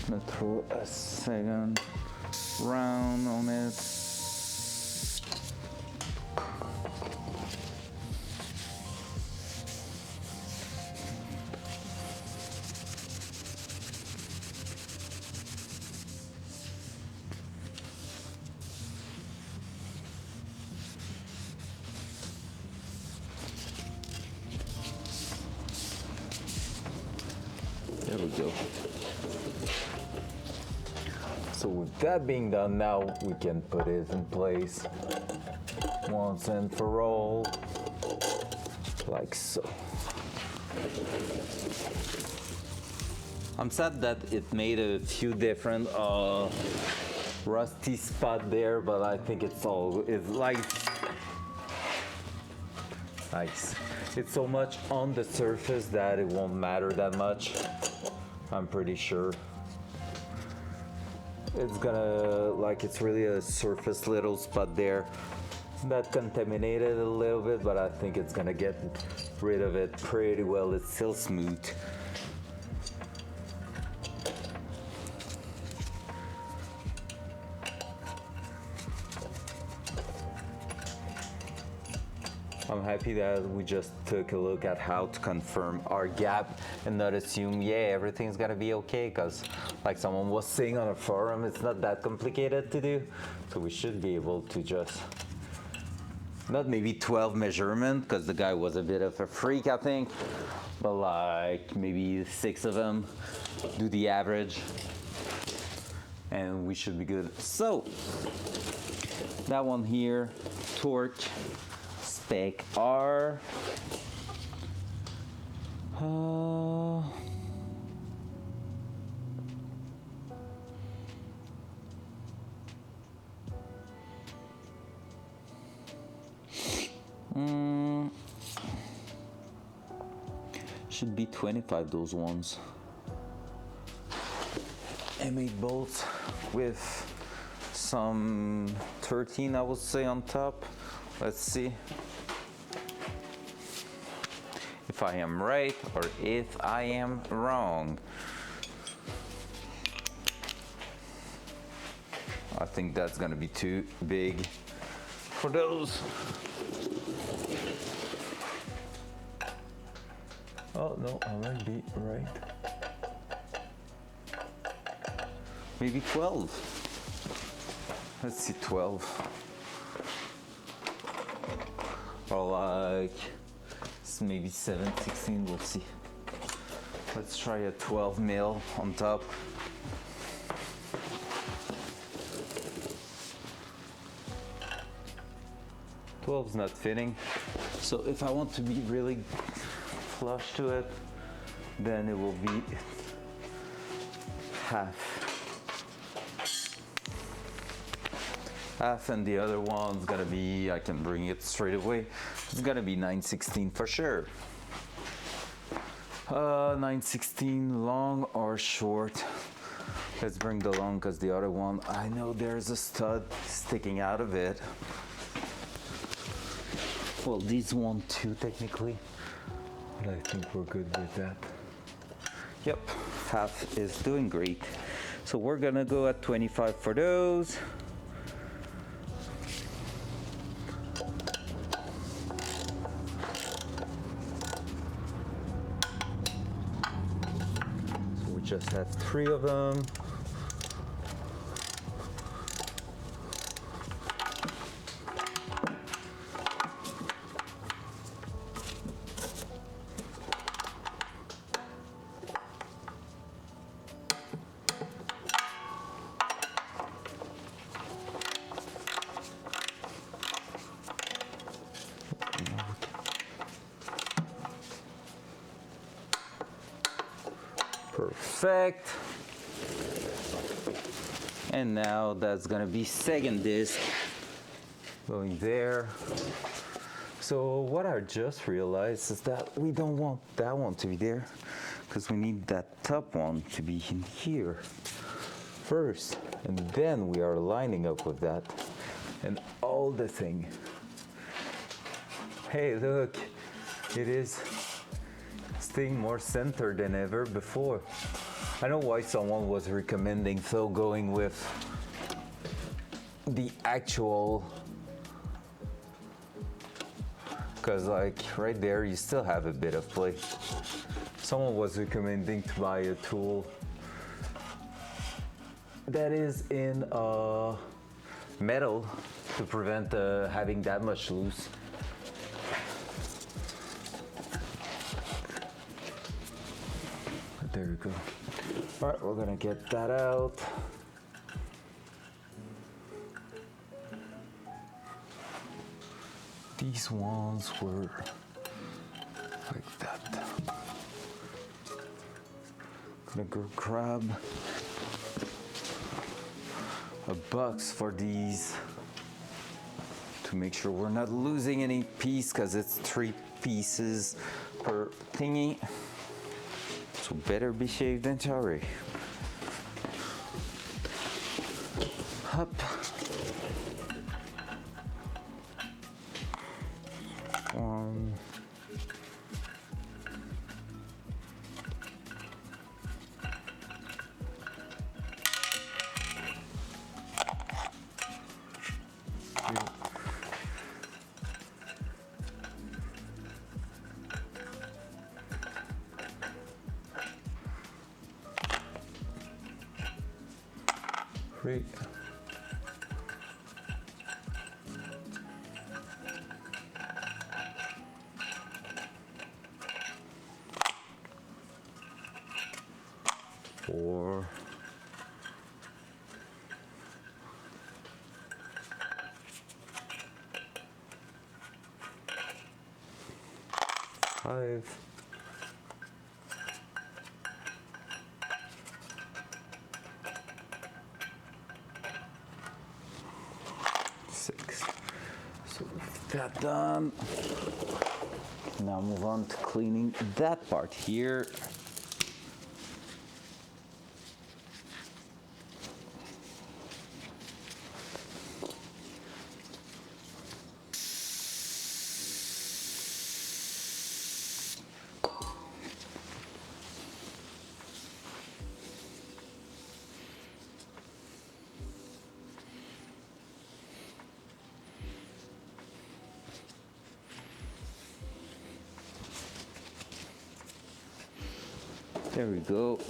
I'm gonna throw a second round on it. There we go. So with that being done, now we can put it in place once and for all, like so. I'm sad that it made a few different rusty spot there, but I think it's like nice. It's so much on the surface that it won't matter that much, I'm pretty sure. It's gonna, like, it's really a surface little spot there that contaminated a little bit, but I think it's gonna get rid of it pretty well. It's still smooth. I'm happy that we just took a look at how to confirm our gap and not assume, yeah, everything's gonna be okay, because like someone was saying on a forum, it's not that complicated to do. So we should be able to just, not maybe 12 measurement, because the guy was a bit of a freak, I think, but like maybe 6 of them, do the average, and we should be good. So that one here, torque spec R. Should be 25, those ones. M8 bolts with some 13, I would say, on top. Let's see if I am right or if I am wrong. I think that's gonna be too big for those. Oh no, I might be right. Maybe 12. Let's see, 12. Or like maybe 7, 16, we'll see. Let's try a 12 mil on top. Is not fitting, so if I want to be really flush to it, then it will be half, and the other one's gonna be, I can bring it straight away, it's gonna be 9/16 for sure. 9/16 long or short. Let's bring the long, because the other one, I know there's a stud sticking out of it. Well, these one too, technically, but I think we're good with that. Yep, half is doing great. So we're gonna go at 25 for those. So we just had 3 of them. Perfect. And now that's gonna be second disc going there. So what I just realized is that we don't want that one to be there, because we need that top one to be in here first, and then we are lining up with that and all the thing. Hey, look, it is staying more centered than ever before. I know why someone was recommending so going with the actual, because like right there you still have a bit of play. Someone was recommending to buy a tool that is in metal to prevent having that much loose. There we go. All right, we're gonna get that out. These ones were like that. Gonna go grab a box for these to make sure we're not losing any piece, because it's 3 pieces per thingy. So better be shaved than sorry. Up. One. 3. 4. 5. 6. So with that done, now move on to cleaning that part here. There we go.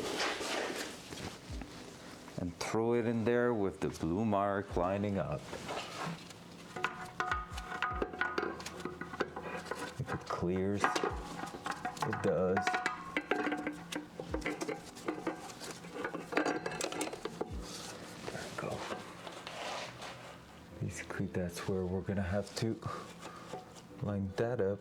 And throw it in there with the blue mark lining up. If it clears, it does. There we go. Basically, that's where we're gonna have to line that up.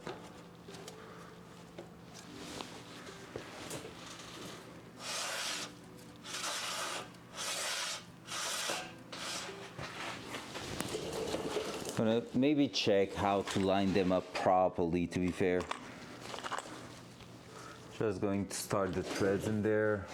Gonna maybe check how to line them up properly, to be fair. Just going to start the threads in there.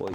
Oi.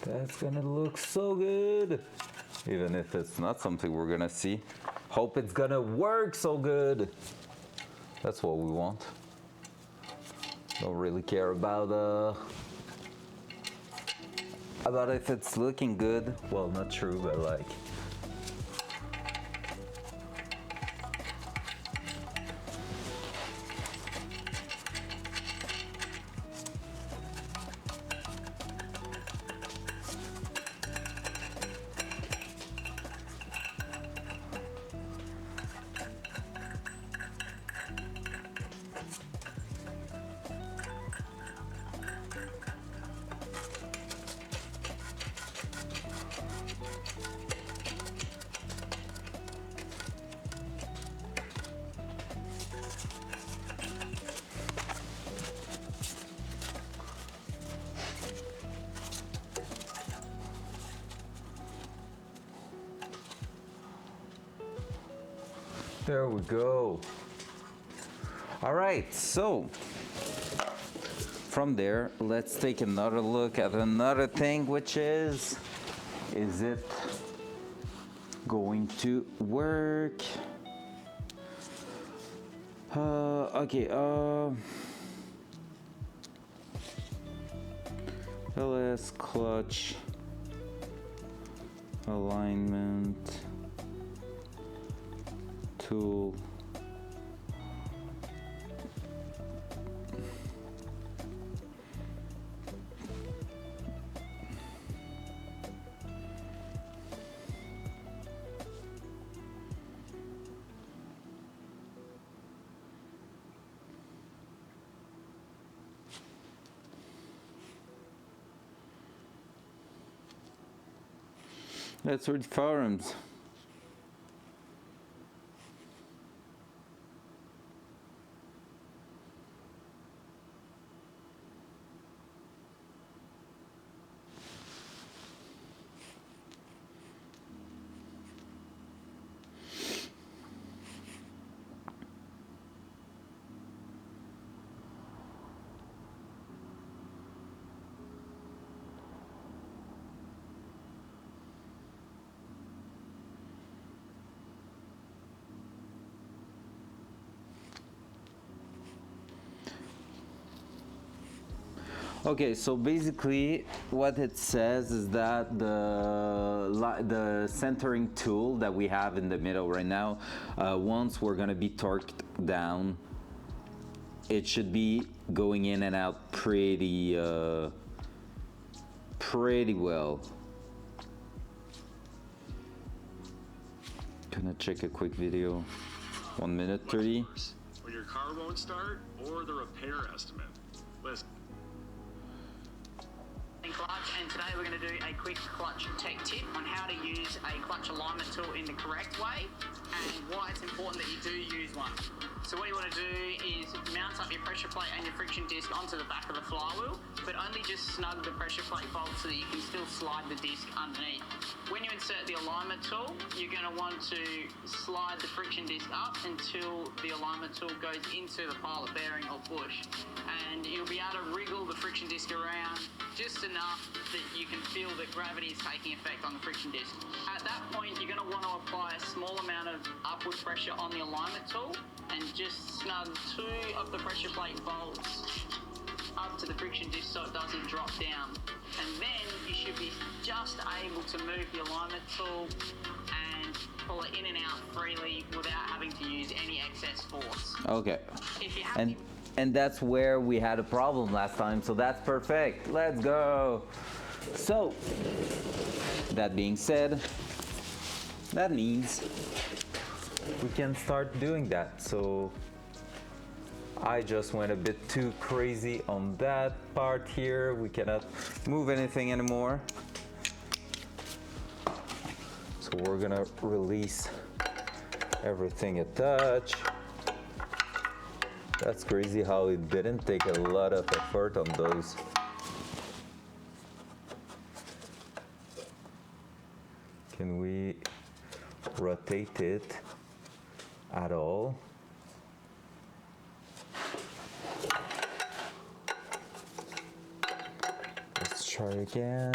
That's gonna look so good. Even if it's not something we're gonna see. Hope it's gonna work so good. That's what we want. Don't really care about if it's looking good. Well, not true, but like. There we go. All right, so from there, let's take another look at another thing, which is it going to work? Okay, LS clutch alignment tool. Let's read forums. Okay, so basically what it says is that the centering tool that we have in the middle right now, once we're gonna be torqued down, it should be going in and out pretty well. Gonna check a quick video. 1 minute 30. When your car won't start, or the repair estimate. Listen. Clutch, and today we're going to do a quick clutch tech tip on how to use a clutch alignment tool in the correct way and why it's important that you do use one. So what you want to do is mount up your pressure plate and your friction disc onto the back of the flywheel, but only just snug the pressure plate bolt so that you can still slide the disc underneath. When you insert the alignment tool, you're going to want to slide the friction disc up until the alignment tool goes into the pilot bearing or bush, and you'll be able to wriggle the friction disc around just enough that you can feel that gravity is taking effect on the friction disc. At that point, you're going to want to apply a small amount of upward pressure on the alignment tool and just snug 2 of the pressure plate bolts up to the friction disc so it doesn't drop down. And then you should be just able to move the alignment tool and pull it in and out freely without having to use any excess force. Okay. If you have And that's where we had a problem last time, so that's perfect. Let's go. So, that being said, that means we can start doing that. So, I just went a bit too crazy on that part here. We cannot move anything anymore. So we're gonna release everything a touch. That's crazy how it didn't take a lot of effort on those. Can we rotate it at all? Let's try again.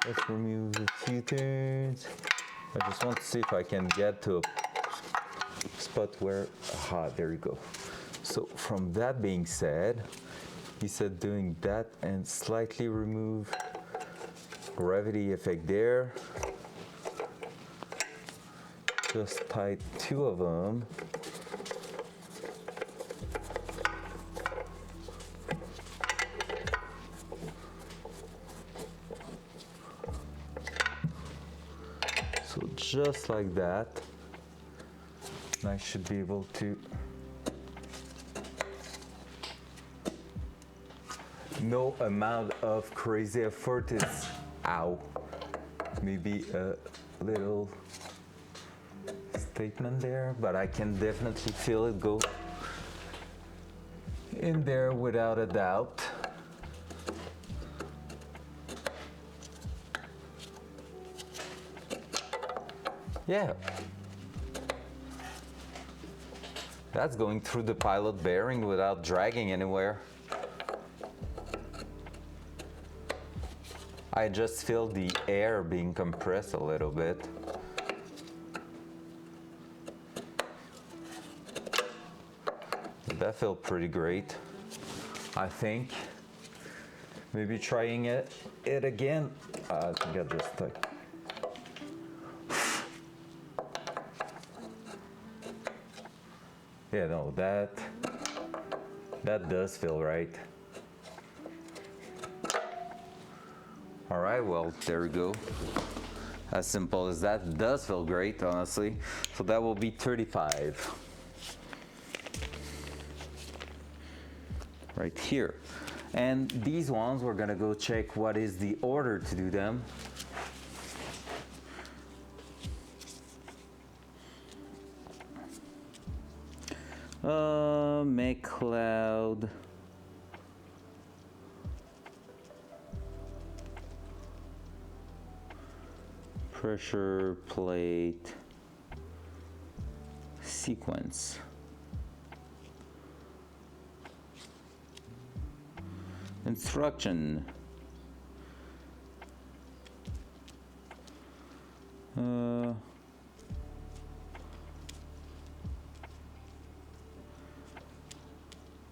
Let's remove a few turns. I just want to see if I can get to a spot where, there you go. So from that being said, he said doing that and slightly remove gravity effect there. Just tie 2 of them. So just like that. I should be able to, no amount of crazy effort is, ow, maybe a little statement there, but I can definitely feel it go in there without a doubt. Yeah. That's going through the pilot bearing without dragging anywhere. I just feel the air being compressed a little bit. That felt pretty great, I think. Maybe trying it again. I think I just stuck. Yeah, no, that does feel right. All right, well, there we go. As simple as that. It does feel great, honestly. So that will be 35. Right here. And these ones, we're gonna go check what is the order to do them. Make cloud. Pressure plate sequence. Instruction.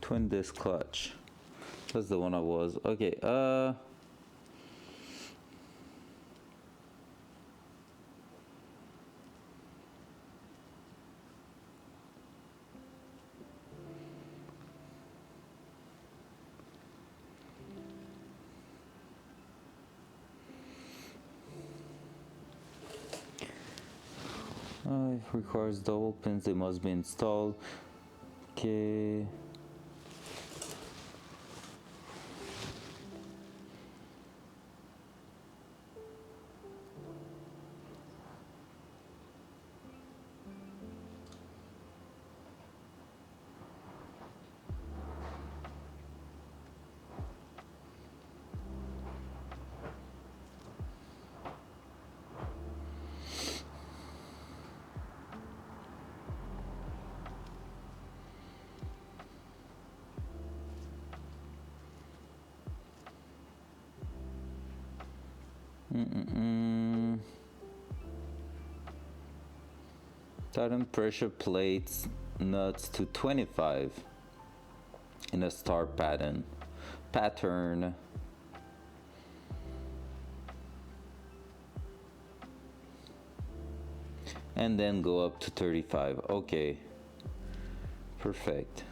Twin disc clutch. That's the one I was. Okay, Okay, requires double pins, they must be installed. Okay. Tighten pressure plates nuts to 25 in a star pattern. And then go up to 35. Okay, perfect.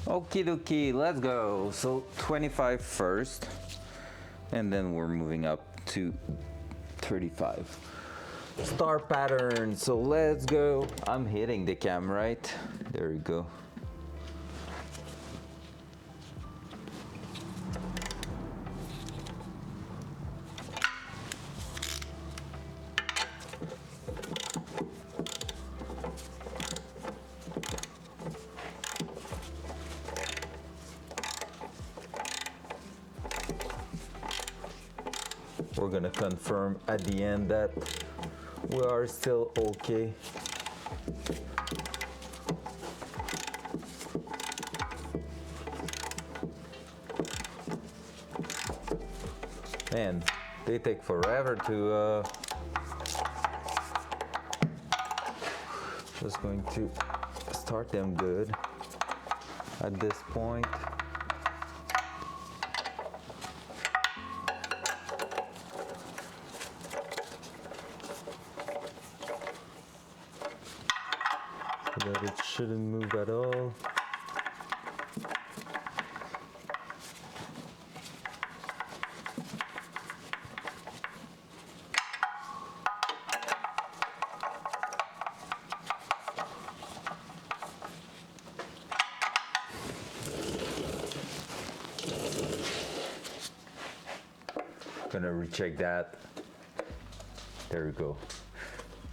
Okie dokie, let's go. So 25 first, and then we're moving up to 35. Star pattern, so let's go. I'm hitting the cam, right? There we go. We're gonna confirm at the end that we are still okay. Man, they take forever to just going to start them good at this point. That it shouldn't move at all. Gonna recheck that. There we go.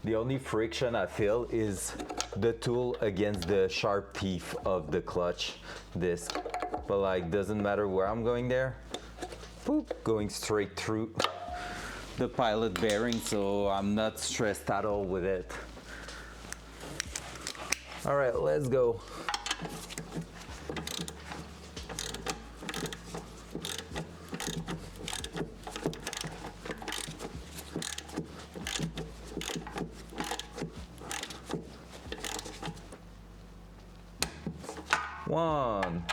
The only friction I feel is the tool against the sharp teeth of the clutch disc. But like, doesn't matter where I'm going there. Boop, going straight through the pilot bearing, so I'm not stressed at all with it. All right, let's go. One.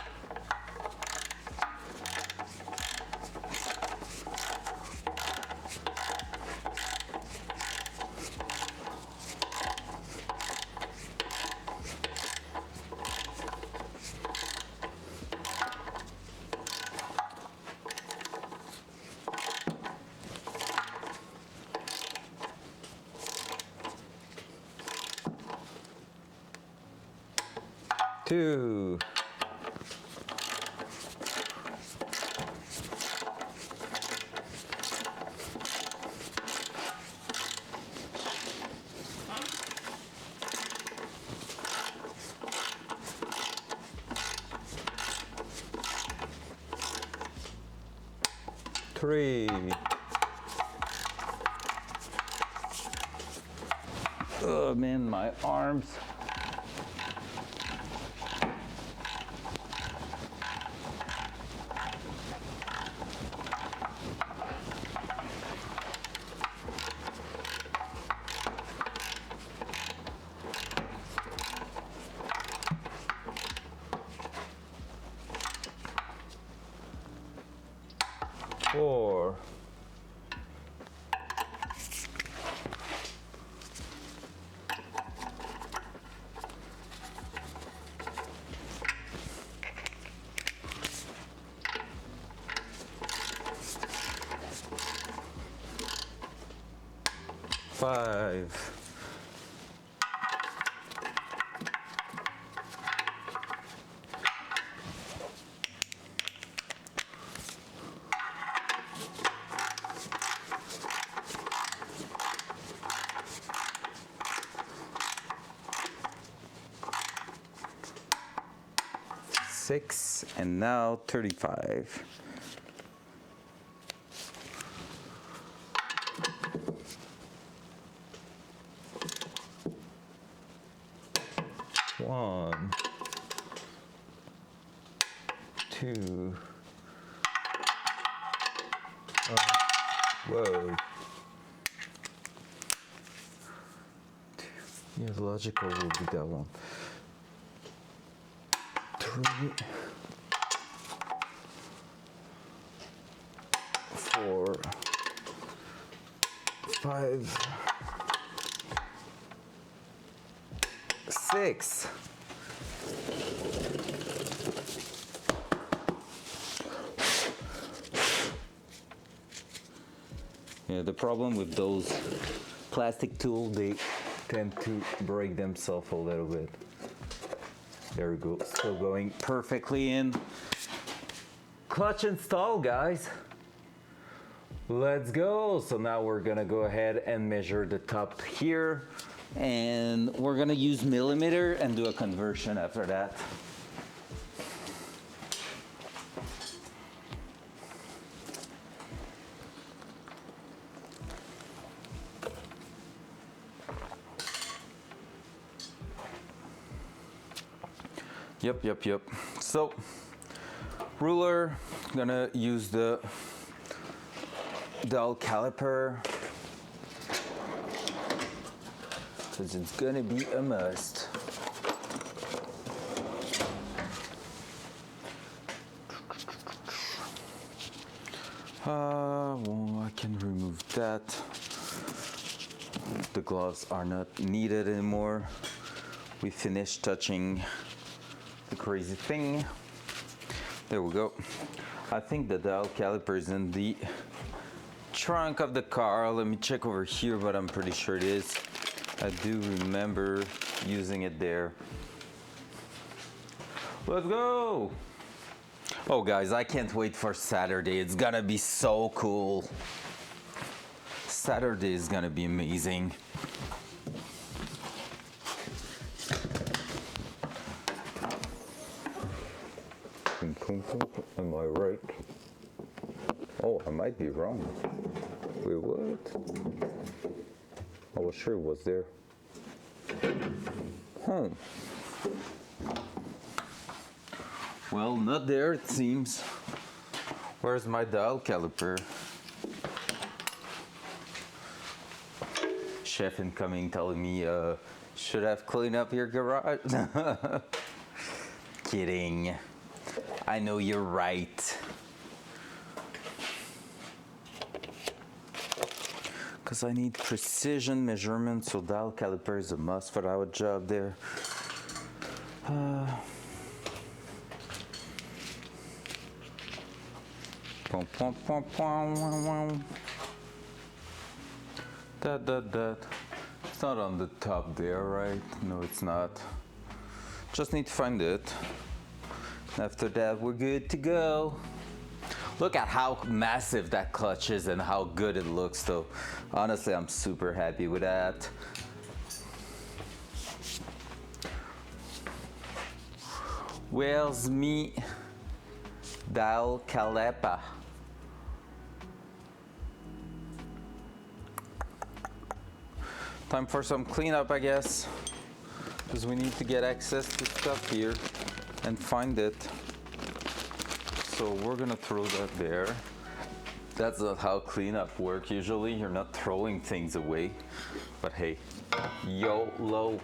Two. Three. Oh man, my arms. Four. 5. And now 35. One, two. Whoa. Yeah, logical will be that one. 3, 4, 5, 6. Yeah, the problem with those plastic tools, they tend to break themselves a little bit. There we go, still going perfectly in. Clutch install, guys. Let's go. So now we're gonna go ahead and measure the top here, and we're gonna use millimeter and do a conversion after that. Yep. So, ruler, gonna use the dowel caliper because it's gonna be a must. Well, I can remove that. The gloves are not needed anymore. We finished touching the crazy thing. There we go. I think the dial caliper is in the trunk of the car. Let me check over here, but I'm pretty sure it is. I do remember using it there. Let's go. Oh guys, I can't wait for Saturday. It's gonna be so cool. Saturday is gonna be amazing. Am I right? Oh, I might be wrong. Wait, what? I was sure it was there. Well, not there, it seems. Where's my dial caliper? Chef incoming telling me, should have cleaned up your garage. Kidding. I know you're right. Because I need precision measurement, so dial caliper is a must for our job there. That. It's not on the top there, right? No, it's not. Just need to find it. After that, we're good to go. Look at how massive that clutch is and how good it looks, though. Honestly, I'm super happy with that. Where's me dial caliper? Time for some cleanup, I guess, because we need to get access to stuff here and find it. So we're gonna throw that there. That's not how cleanup works usually. You're not throwing things away, but hey, YOLO.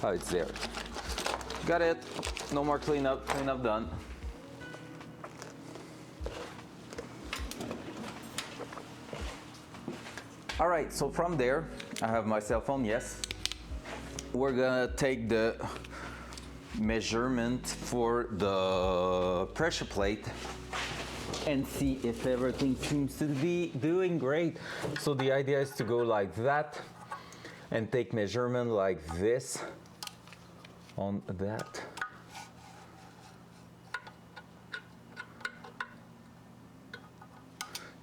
Oh, it's there. Got it. No more cleanup. Cleanup done. All right, so from there, I have my cell phone, yes. We're gonna take the measurement for the pressure plate and see if everything seems to be doing great. So the idea is to go like that and take measurement like this on that.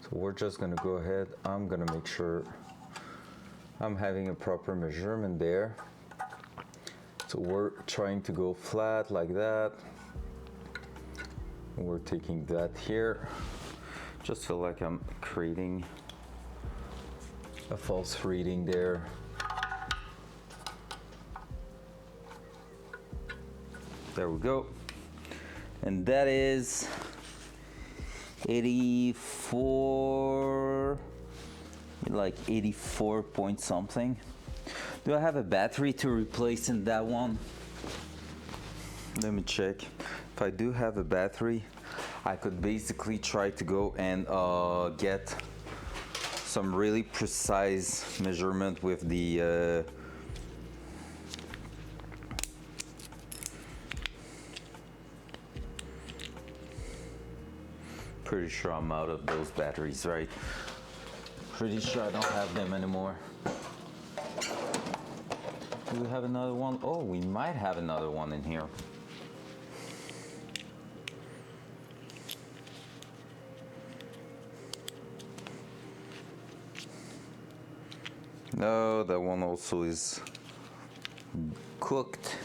So we're just gonna go ahead, I'm gonna make sure I'm having a proper measurement there. So we're trying to go flat like that. We're taking that here. Just feel like I'm creating a false reading there. There we go. And that is 84, like 84 point something. Do I have a battery to replace in that one? Let me check. If I do have a battery, I could basically try to go and get some really precise measurement with the pretty sure I'm out of those batteries, right? Pretty sure I don't have them anymore. Do we have another one? Oh, we might have another one in here. No, that one also is cooked.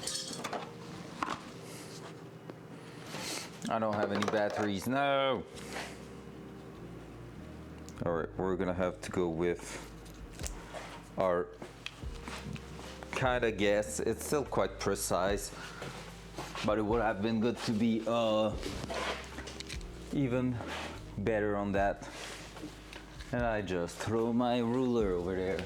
I don't have any batteries, no! All right, we're gonna have to go with our kind of guess. It's still quite precise, but it would have been good to be even better on that. And I just throw my ruler over there.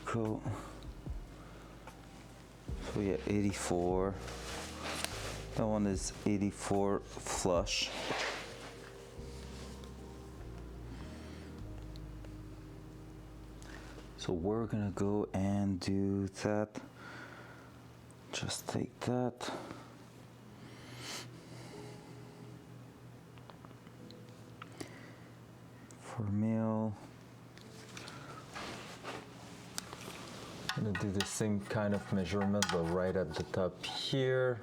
Cool. So yeah, 84. That one is 84 flush. So we're gonna go and do that. Just take that. For male. I'm gonna do the same kind of measurement, but right at the top here.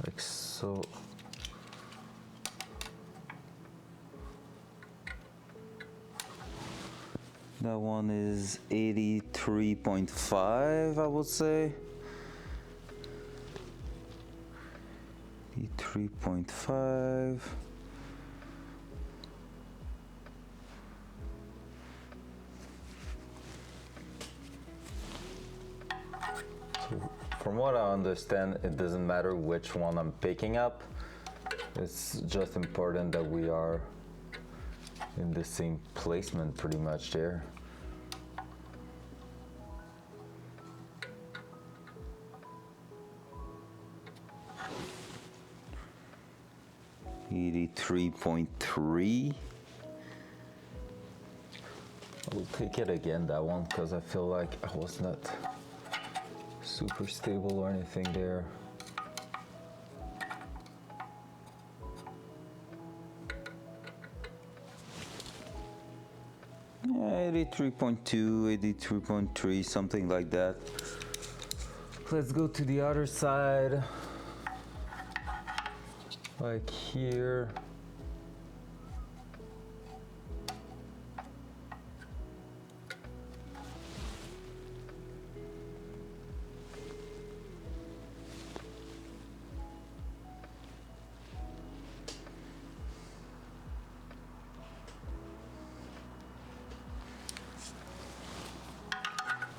Like so. That one is 83.5, I would say. 83.5. From what I understand, it doesn't matter which one I'm picking up. It's just important that we are in the same placement pretty much there. $83.3. I'll take it again, that one, because I feel like I was not super stable or anything there. Yeah, 83.2, 83.3, something like that. Let's go to the other side. Like here.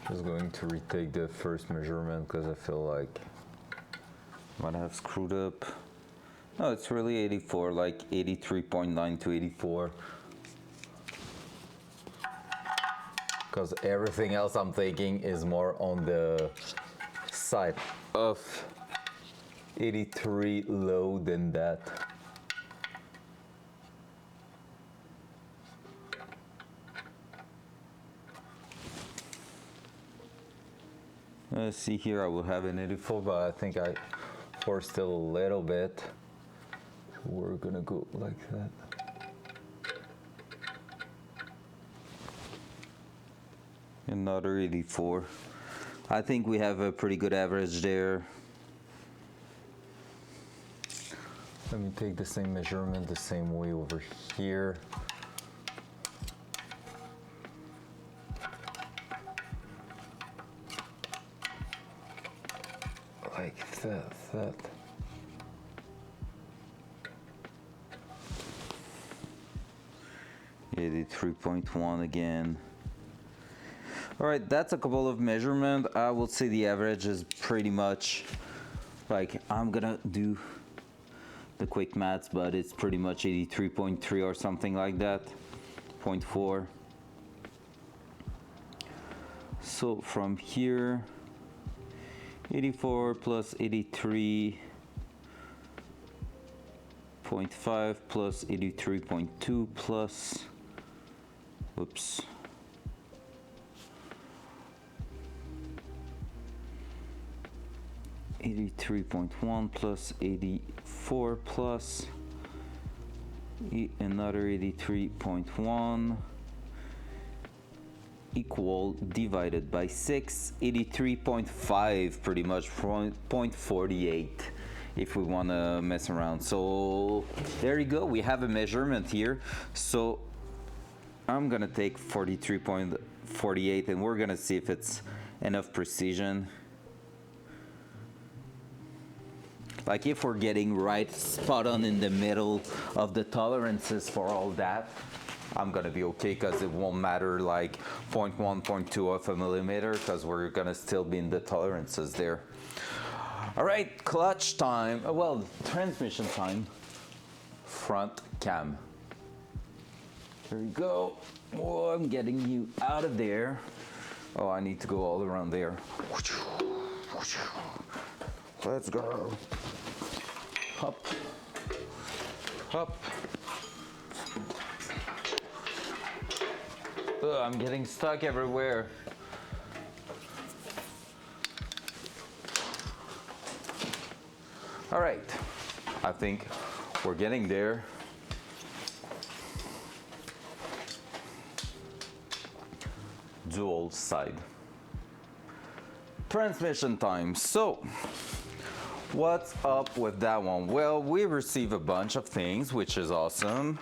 Just going to retake the first measurement because I feel like I might have screwed up. No, it's really 84, like 83.9 to 84. Because everything else I'm thinking is more on the side of 83 low than that. See here, I will have an 84, but I think I forced it a little bit. So we're gonna go like that. Another 84. I think we have a pretty good average there. Let me take the same measurement the same way over here. Like that. Yeah, 3.1 again. All right, that's a couple of measurements. I would say the average is pretty much like, I'm gonna do the quick maths, but it's pretty much 83.3 or something like that, 0.4. So from here, 84 plus 83.5 plus 83.2 plus, whoops, 83.1 plus 84 plus another 83.1 equal divided by 6, 83.5 pretty much, 0.48 if we want to mess around. So there you go, we have a measurement here. So I'm gonna take 43.48 and we're gonna see if it's enough precision. Like if we're getting right spot on in the middle of the tolerances for all that, I'm gonna be okay, because it won't matter like 0.1, 0.2 of a millimeter, because we're gonna still be in the tolerances there. All right, clutch time, well, transmission time, front cam. There you go. Oh, I'm getting you out of there. Oh, I need to go all around there. Let's go. Hop, hop. Ugh, I'm getting stuck everywhere. All right, I think we're getting there. Dual side. Transmission time. So, what's up with that one? Well, we receive a bunch of things, which is awesome.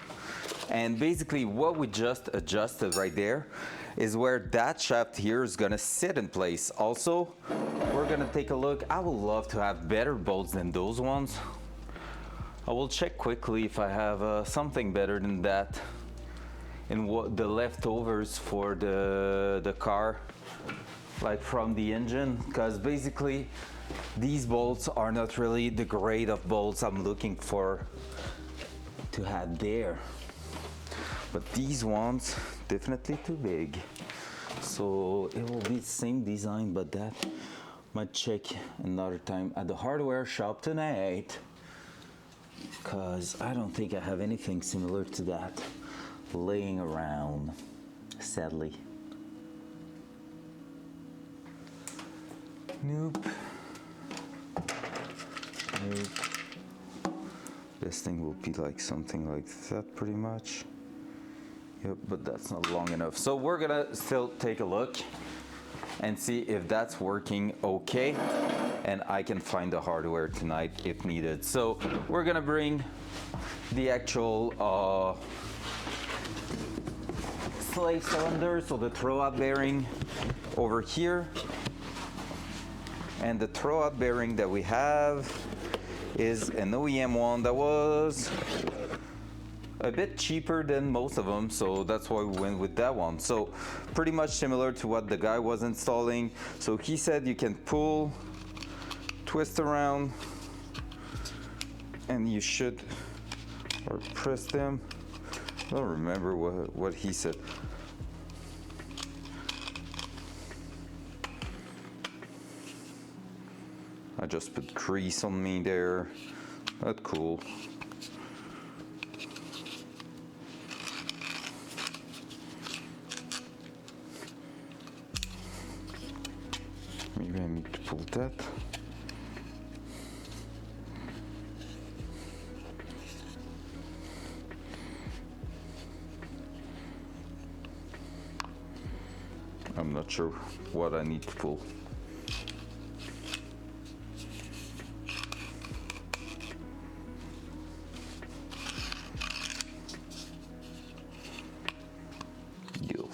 And basically what we just adjusted right there is where that shaft here is gonna sit in place. Also, we're gonna take a look. I would love to have better bolts than those ones. I will check quickly if I have something better than that in what the leftovers for the car, like from the engine, because basically these bolts are not really the grade of bolts I'm looking for to have there. But these ones, definitely too big. So it will be the same design, but that might check another time at the hardware shop tonight, because I don't think I have anything similar to that laying around, sadly. Nope. Nope. This thing will be like something like that pretty much. Yep, but that's not long enough. So we're gonna still take a look and see if that's working okay, and I can find the hardware tonight if needed. So we're gonna bring the actual slave cylinder, so the throwout bearing over here. And the throwout bearing that we have is an OEM one that was a bit cheaper than most of them, so that's why we went with that one. So pretty much similar to what the guy was installing. So he said you can pull, twist around, and you should, or press them. I don't remember what he said. I just put grease on me there. That's cool. Maybe I need to pull that. I'm not sure what I need to pull. Deal.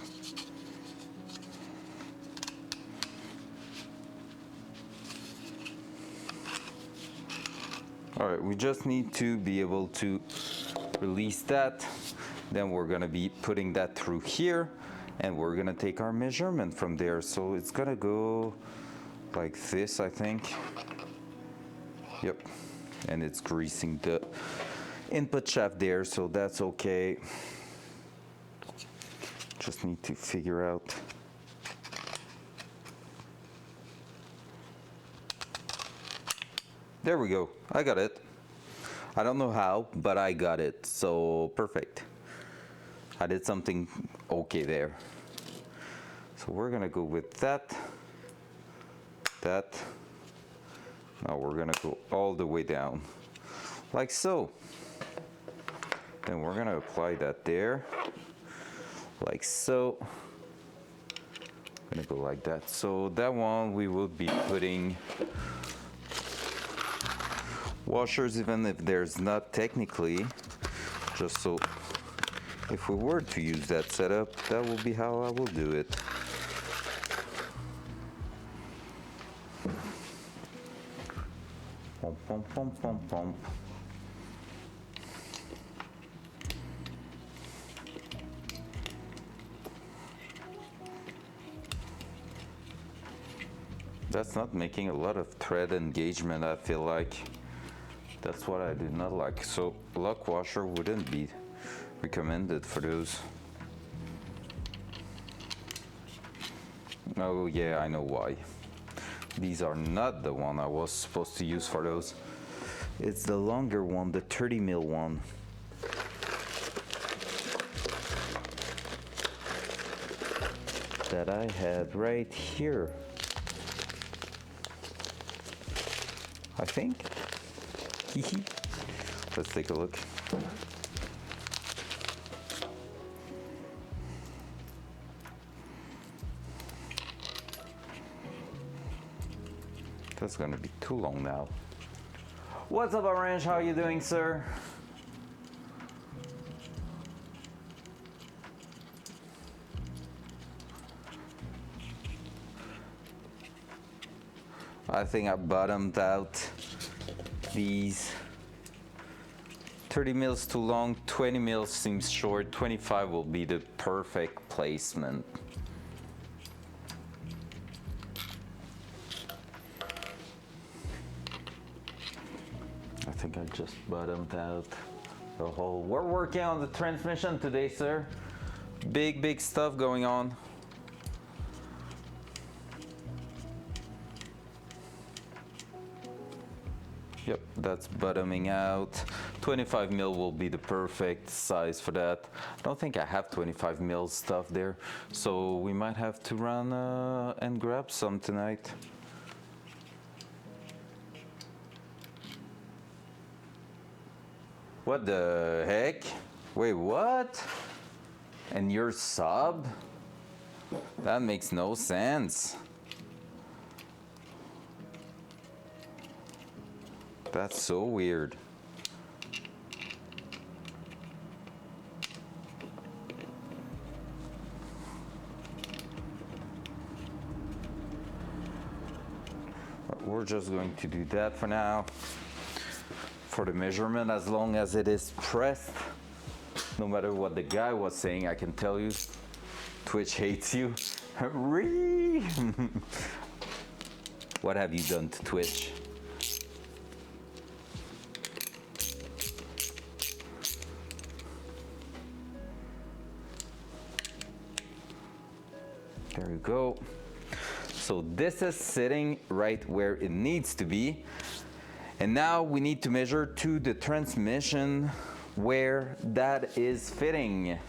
All right, we just need to be able to release that. Then we're gonna be putting that through here, and we're gonna take our measurement from there. So it's gonna go like this, I think. Yep, and it's greasing the input shaft there, so that's okay. Just need to figure out. There we go, I got it. I don't know how, but I got it, so perfect. I did something okay there. So we're gonna go with that. Now we're gonna go all the way down, like so. Then we're gonna apply that there, like so. Gonna go like that. So that one we will be putting washers, even if there's not technically, just so if we were to use that setup, that will be how I will do it. Pump, pump, pump, pump, pump. That's not making a lot of thread engagement, I feel like. That's what I do not like. So lock washer wouldn't be recommended for those. Oh yeah, I know why. These are not the one I was supposed to use for those. It's the longer one, the 30 mil one. That I had right here. I think. Let's take a look. That's gonna be too long now. What's up, Orange? How are you doing, sir? I think I bottomed out these. 30 mils too long, 20 mils seems short, 25 will be the perfect placement. I think I just bottomed out the whole. We're working on the transmission today, sir. Big stuff going on. Yep, that's bottoming out. 25 mil will be the perfect size for that. I don't think I have 25 mil stuff there, so we might have to run and grab some tonight. What the heck? Wait, what? And you're sub? That makes no sense. That's so weird. We're just going to do that for now. For the measurement, as long as it is pressed, no matter what the guy was saying, I can tell you, Twitch hates you. What have you done to Twitch? There you go. So this is sitting right where it needs to be. And now we need to measure to the transmission where that is fitting.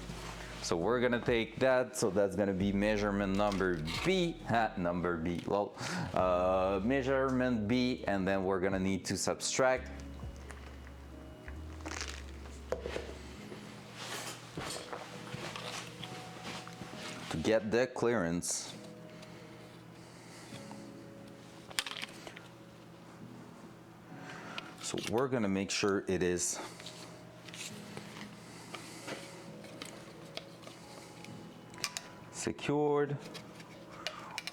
So we're gonna take that, so that's gonna be measurement number B, number B, lol. Measurement B, and then we're gonna need to subtract to get the clearance. So we're gonna make sure it is secured.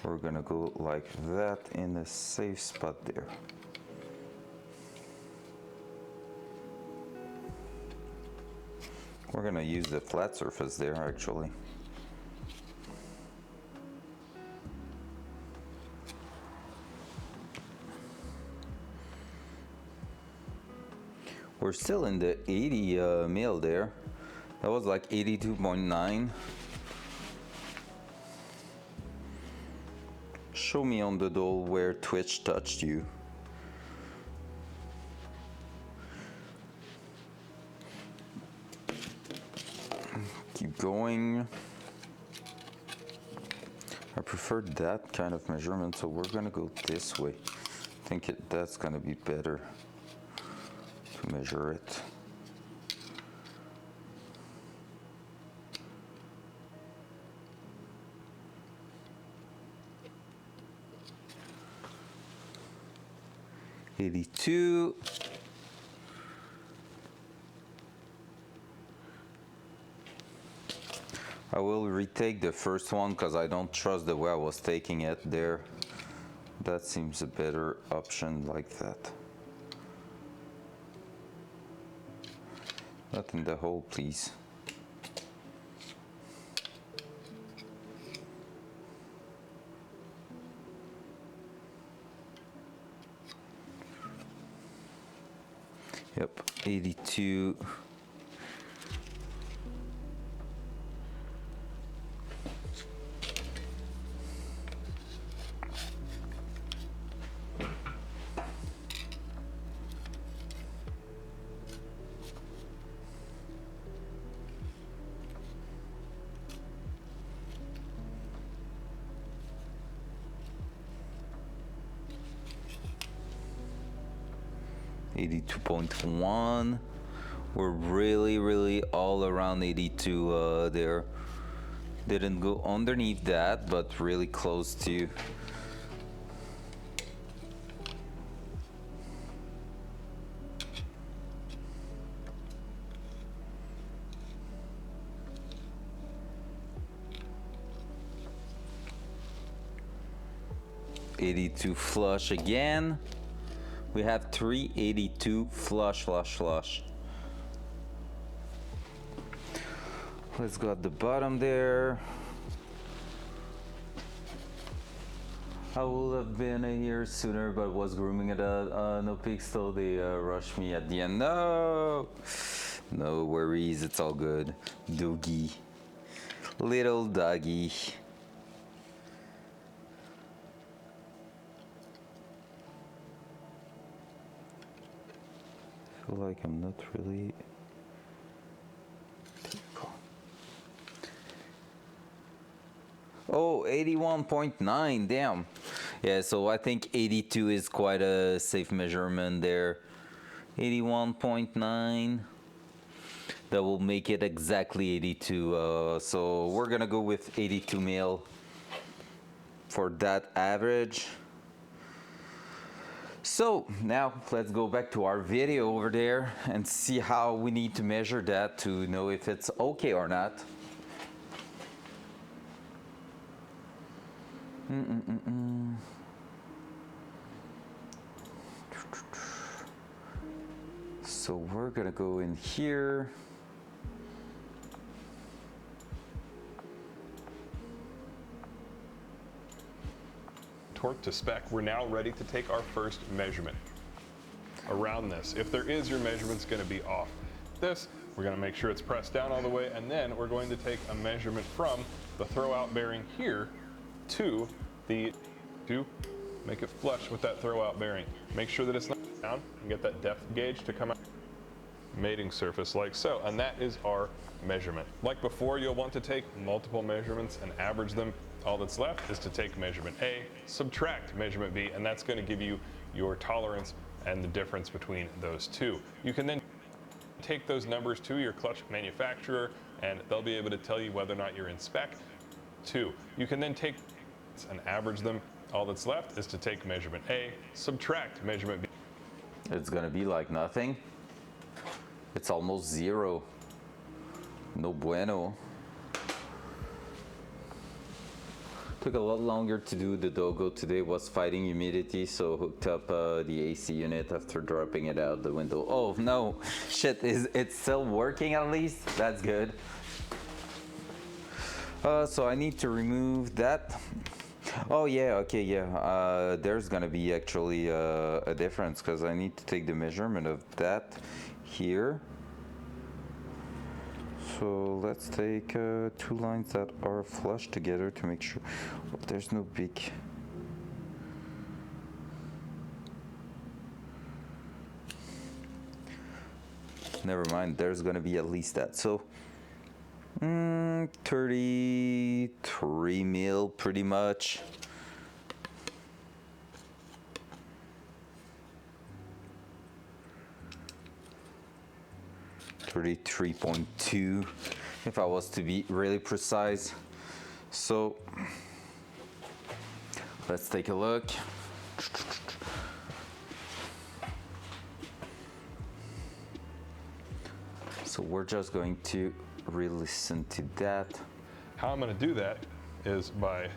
We're gonna go like that in a safe spot there. We're gonna use the flat surface there actually. We're still in the 80 mil there. That was like 82.9. Show me on the doll where Twitch touched you. Keep going. I prefer that kind of measurement, so we're gonna go this way. I think that's gonna be better to measure it. $82. I will retake the first one because I don't trust the way I was taking it there. That seems a better option like that. Not in the hole, please. Yep, 82. $82.1. We're really all around 82 there. Didn't go underneath that, but really close to. $82 flush again. We have 382 flush. Let's go at the bottom there. I would have been here sooner, but was grooming at no peaks, so they rushed me at the end. No worries, it's all good. Doogie, little doggy. I feel like I'm not really. Oh, 81.9, damn. Yeah, so I think 82 is quite a safe measurement there. 81.9. That will make it exactly 82. So we're gonna go with 82 mil for that average. So now let's go back to our video over there and see how we need to measure that to know if it's okay or not. So we're gonna go in here. Torque to spec, we're now ready to take our first measurement around this. If there is, your measurement's gonna be off. This, we're gonna make sure it's pressed down all the way, and then we're going to take a measurement from the throwout bearing here to make it flush with that throwout bearing. Make sure that it's not down and get that depth gauge to come out mating surface like so, and that is our measurement. Like before, you'll want to take multiple measurements and average them. All that's left is to take measurement A, subtract measurement B, and that's going to give you your tolerance and the difference between those two. You can then take those numbers to your clutch manufacturer and they'll be able to tell you whether or not you're in spec. 2, you can then take and average them. All that's left is to take measurement A, subtract measurement B. It's gonna be like nothing. It's almost zero. No bueno. Took a lot longer to do the Dogo today. Was fighting humidity, so hooked up the AC unit after dropping it out the window. Oh no, shit, it's still working at least? That's good. So I need to remove that. Oh yeah, okay, yeah. There's gonna be actually a difference because I need to take the measurement of that here. So let's take 2 lines that are flush together to make sure there's no big. Never mind, there's gonna be at least that. So 33 mil pretty much. $33.2 if I was to be really precise. So let's take a look. So we're just going to re-listen to that. How I'm going to do that is by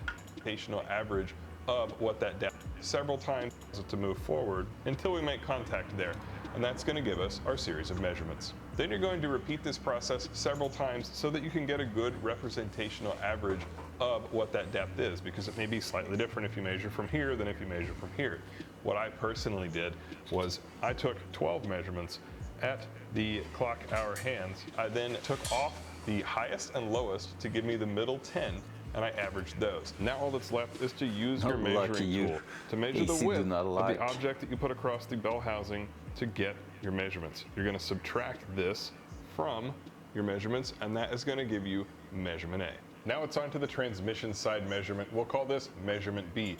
rotational average of what that depth several times to move forward until we make contact there. And that's going to give us our series of measurements. Then you're going to repeat this process several times so that you can get a good representational average of what that depth is, because it may be slightly different if you measure from here than if you measure from here. What I personally did was I took 12 measurements at the clock hour hands. I then took off the highest and lowest to give me the middle 10, and I averaged those. Now all that's left is to use your measuring tool to measure the width of the object that you put across the bell housing to get your measurements. You're going to subtract this from your measurements, and that is going to give you measurement A. Now it's on to the transmission side measurement. We'll call this measurement B.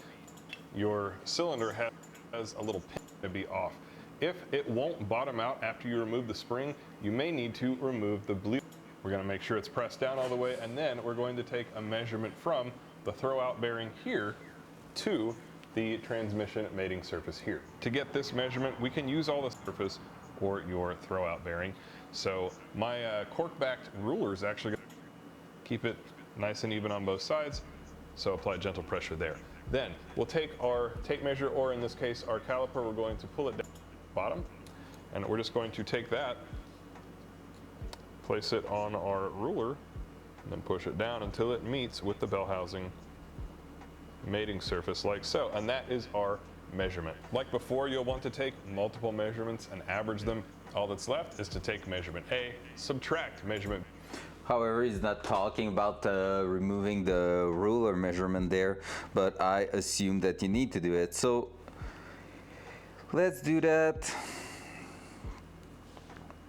Your cylinder has a little pin to be off. If it won't bottom out after you remove the spring, you may need to remove the bleed. We're going to make sure it's pressed down all the way, and then we're going to take a measurement from the throwout bearing here to the transmission mating surface here. To get this measurement, we can use all the surface or your throwout bearing. So my cork-backed ruler is actually going to keep it nice and even on both sides, so apply gentle pressure there. Then we'll take our tape measure, or in this case our caliper, we're going to pull it down to the bottom, and we're just going to take that, place it on our ruler, and then push it down until it meets with the bell housing mating surface like so, and that is our measurement. Like before, you'll want to take multiple measurements and average them. All that's left is to take measurement A, subtract measurement B. However, he's not talking about removing the ruler measurement there, but I assume that you need to do it. So let's do that.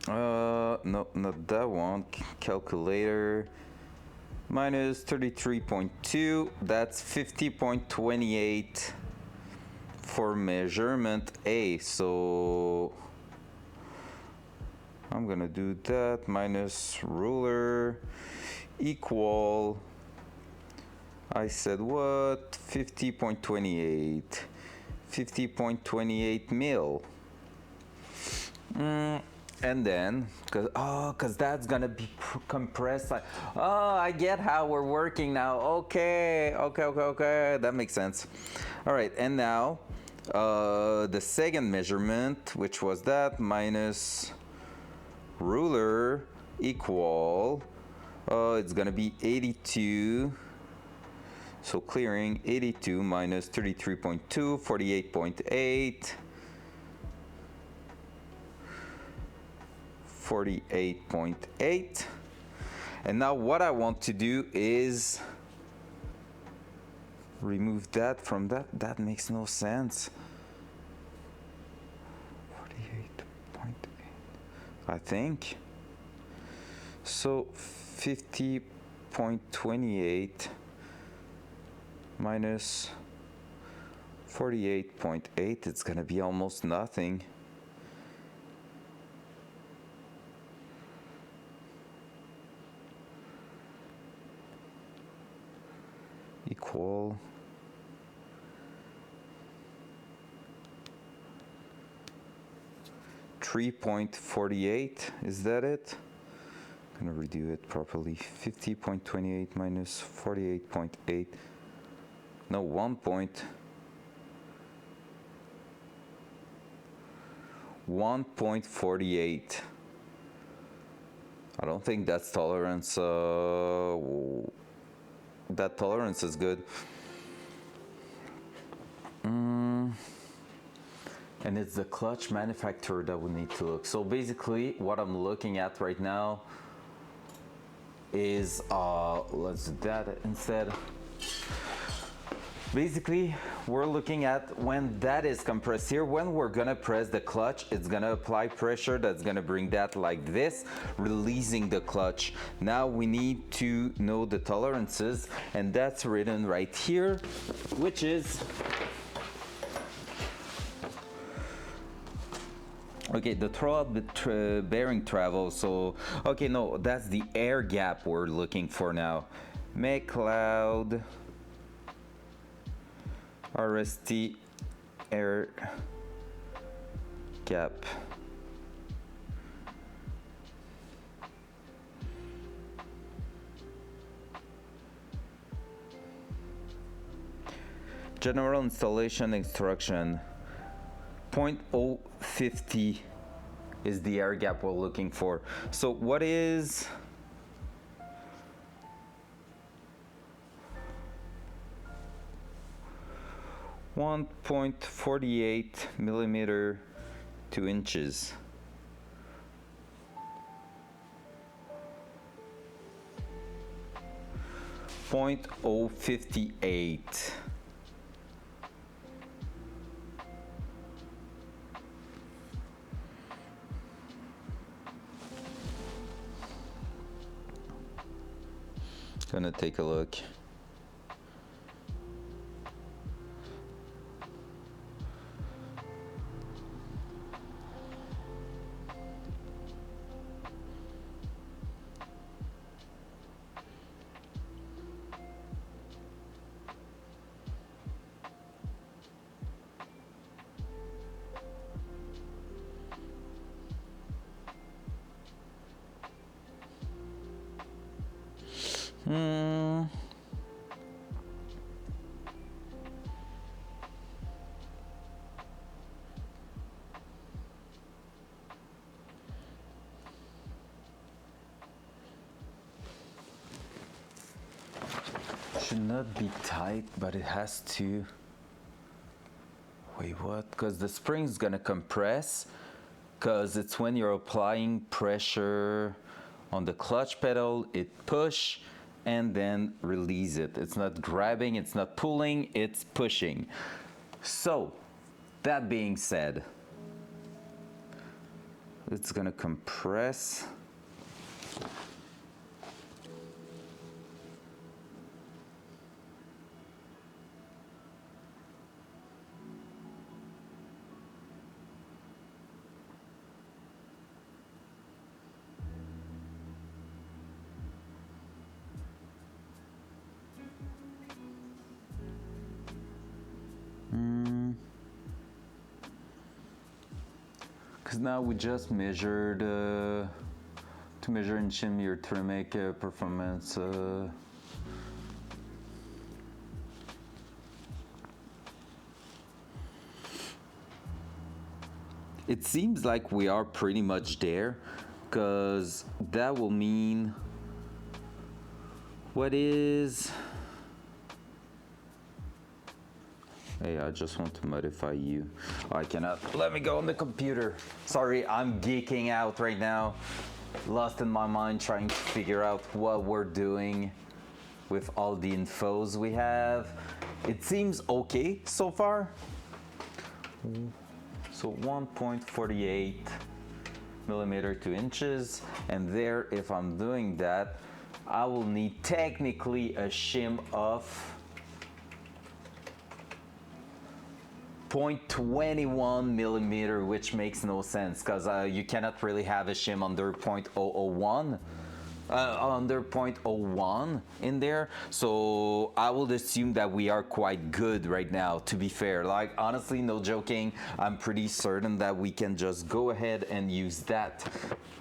No, not that one. Calculator. Minus 33.2, that's 50.28 for measurement A. So I'm gonna do that minus ruler equal, I said what? 50.28. 50.28 mil. And then, cause that's gonna be compressed. Like, oh, I get how we're working now. Okay, that makes sense. All right, and now the second measurement, which was that minus ruler equal, it's gonna be 82. So clearing 82 minus 33.2, 48.8. 48.8. And now what I want to do is remove that from that. That makes no sense. 48.8, I think. So 50.28 minus 48.8, it's gonna be almost nothing. Equal 3.48, is that it? I'm gonna redo it properly. 50.28 minus 48.8. No, 1.48. I don't think that's tolerance. That tolerance is good. And it's the clutch manufacturer that we need to look. So basically, what I'm looking at right now is let's do that instead. Basically, we're looking at when that is compressed here. When we're gonna press the clutch, it's gonna apply pressure that's gonna bring that like this, releasing the clutch. Now we need to know the tolerances, and that's written right here, which is okay, the throwout bearing travel. So, okay, no, that's the air gap we're looking for now. McLeod RST air gap. General installation instruction. 0.050 is the air gap we're looking for. So what is 1.48 millimeter 2 inches? .058. Gonna take a look. Should not be tight, but it has to. Wait, what? Because the spring's gonna compress, because it's when you're applying pressure on the clutch pedal, it push and then release it. It's not grabbing, it's not pulling, it's pushing. So, that being said, it's gonna compress. Because now we just measured to measure in shim thermic performance. It seems like we are pretty much there, because that will mean what is. Hey, I just want to modify you. I cannot. Let me go on the computer. Sorry, I'm geeking out right now. Lost in my mind trying to figure out what we're doing. with all the infos we have. It seems okay so far. So 1.48 millimeter to inches, and there, if I'm doing that, I will need technically a shim of 0.21 millimeter, which makes no sense because you cannot really have a shim under 0.001. Under 0.01 in there, so I would assume that we are quite good right now, to be fair. Like, honestly, no joking, I'm pretty certain that we can just go ahead and use that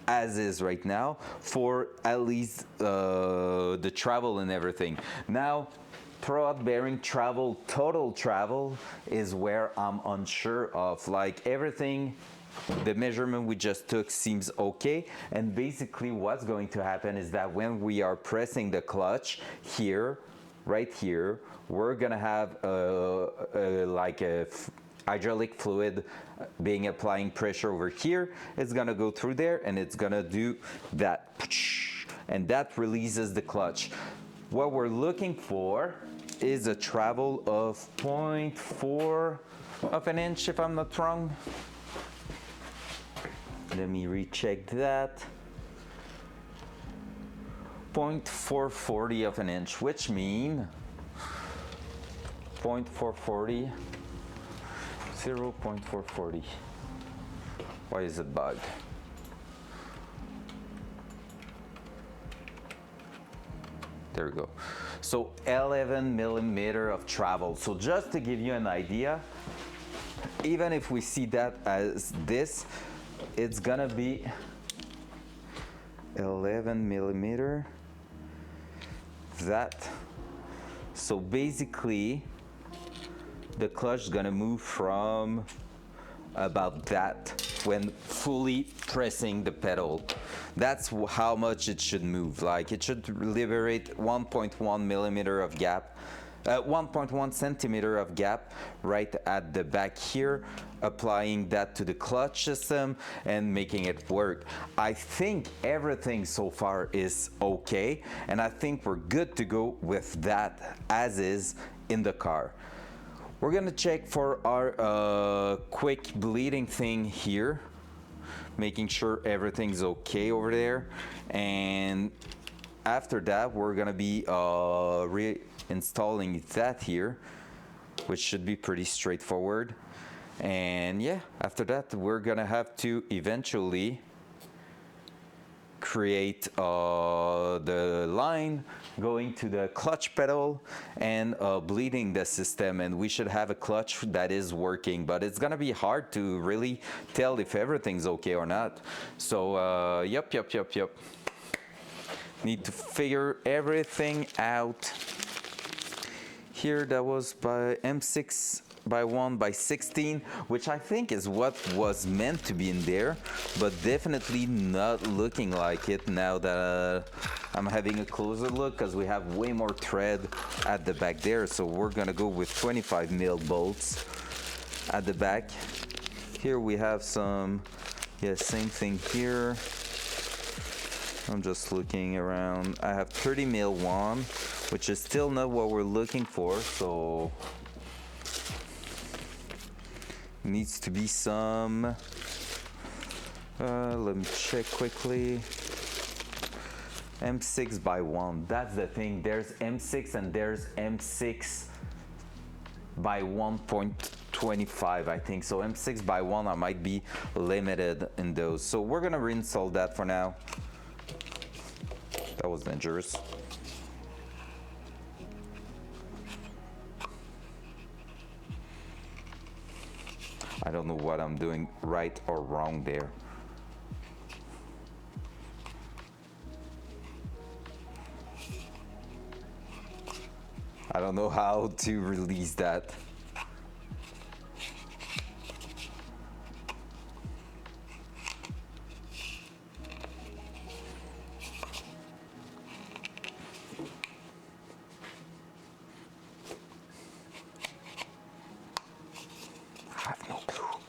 as is right now for at least the travel and everything. Now, throughout bearing travel, total travel is where I'm unsure of. Like, everything, the measurement we just took seems okay, and basically what's going to happen is that when we are pressing the clutch here, right here, we're gonna have like a hydraulic fluid being applying pressure over here. It's gonna go through there and it's gonna do that, and that releases the clutch. What we're looking for is a travel of 0.4 of an inch, if I'm not wrong. Let me recheck that. 0.440 of an inch, which means 0.440, 0.440. Why is it bugged? There we go. So 11 millimeter of travel. So just to give you an idea, even if we see that as this, it's gonna be 11 millimeter, that. So basically, the clutch is gonna move from about that when fully pressing the pedal. That's how much it should move. Like, it should liberate 1.1 millimeter of gap, 1.1 centimeter of gap right at the back here, applying that to the clutch system and making it work. I think everything so far is okay, and I think we're good to go with that as is in the car. We're gonna check for our quick bleeding thing here, making sure everything's okay over there, and after that we're gonna be reinstalling that here, which should be pretty straightforward. And yeah, after that we're gonna have to eventually create the line going to the clutch pedal and bleeding the system, and we should have a clutch that is working, but it's gonna be hard to really tell if everything's okay or not. So yep. Need to figure everything out. Here that was by M6 by 1 by 16, which I think is what was meant to be in there, but definitely not looking like it now that I'm having a closer look, because we have way more thread at the back there. So we're gonna go with 25 mil bolts at the back. Here we have some, yeah, same thing here. I'm just looking around. I have 30 mil one, which is still not what we're looking for, so needs to be some, let me check quickly. M6 by 1, that's the thing. There's M6 and there's M6 by 1.25, I think. So M6 by 1, I might be limited in those. So we're gonna reinstall that for now. That was dangerous. I don't know what I'm doing right or wrong there. I don't know how to release that. I have no clue.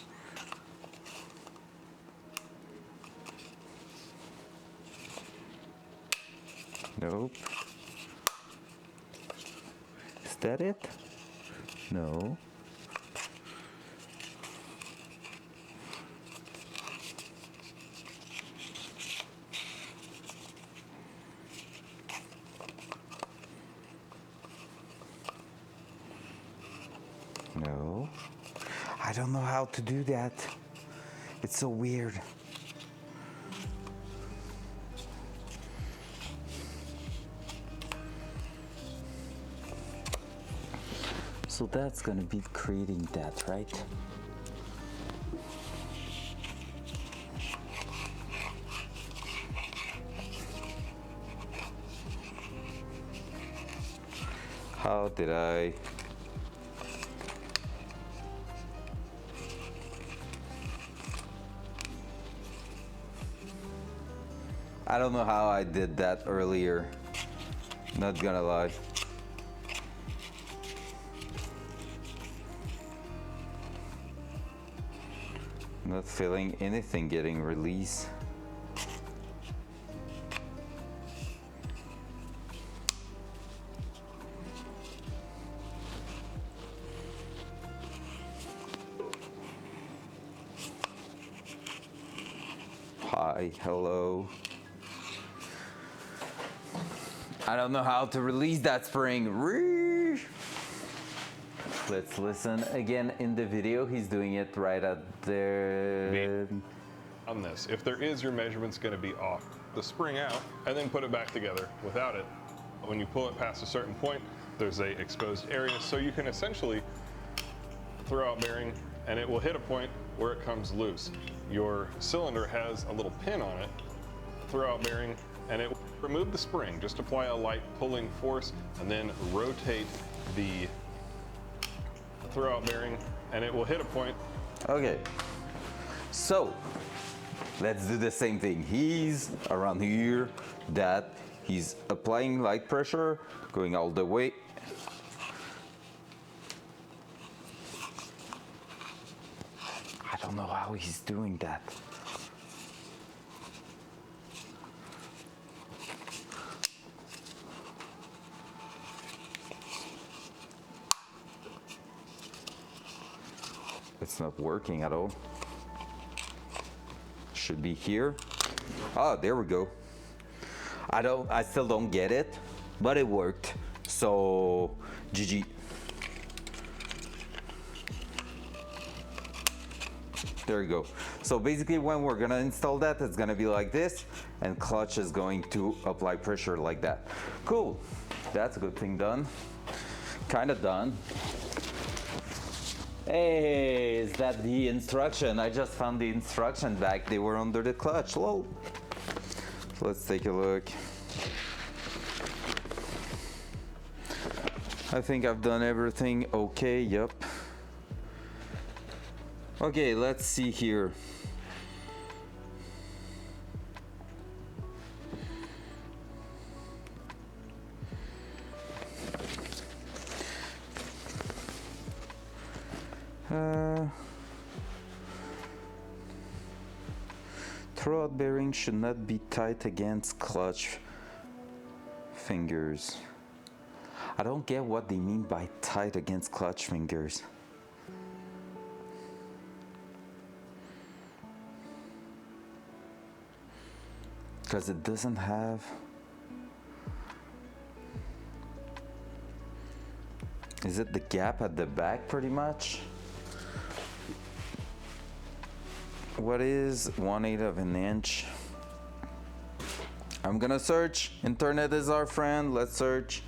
Nope. that it? No. No. I don't know how to do that. It's so weird. So that's gonna be creating that, right? How did I? I don't know how I did that earlier. Not gonna lie. Not feeling anything getting released. Hi, hello. I don't know how to release that spring. Let's listen again in the video. He's doing it right at there. On this, if there is, your measurement's going to be off. The spring out and then put it back together without it. When you pull it past a certain point, there's a exposed area, so you can essentially throw out bearing and it will hit a point where it comes loose. Your cylinder has a little pin on it. Throw out bearing and it will remove the spring. Just apply a light pulling force and then rotate the throw out bearing and it will hit a point. Okay, so let's do the same thing. He's around here, that he's applying light pressure, going all the way. I don't know how he's doing that. It's not working at all. Should be here. Ah, there we go. I still don't get it, but it worked. So, GG. There you go. So basically when we're gonna install that, it's gonna be like this, and clutch is going to apply pressure like that. Cool, that's a good thing done. Kinda done. Hey, is that the instruction? I just found the instruction back. They were under the clutch. Whoa. Let's take a look. I think I've done everything okay. Yep. Okay, let's see here. Throwout bearing should not be tight against clutch fingers. I don't get what they mean by tight against clutch fingers. Because it doesn't have... Is it the gap at the back pretty much? What is 1/8 of an inch? I'm gonna search. Internet is our friend. Let's search.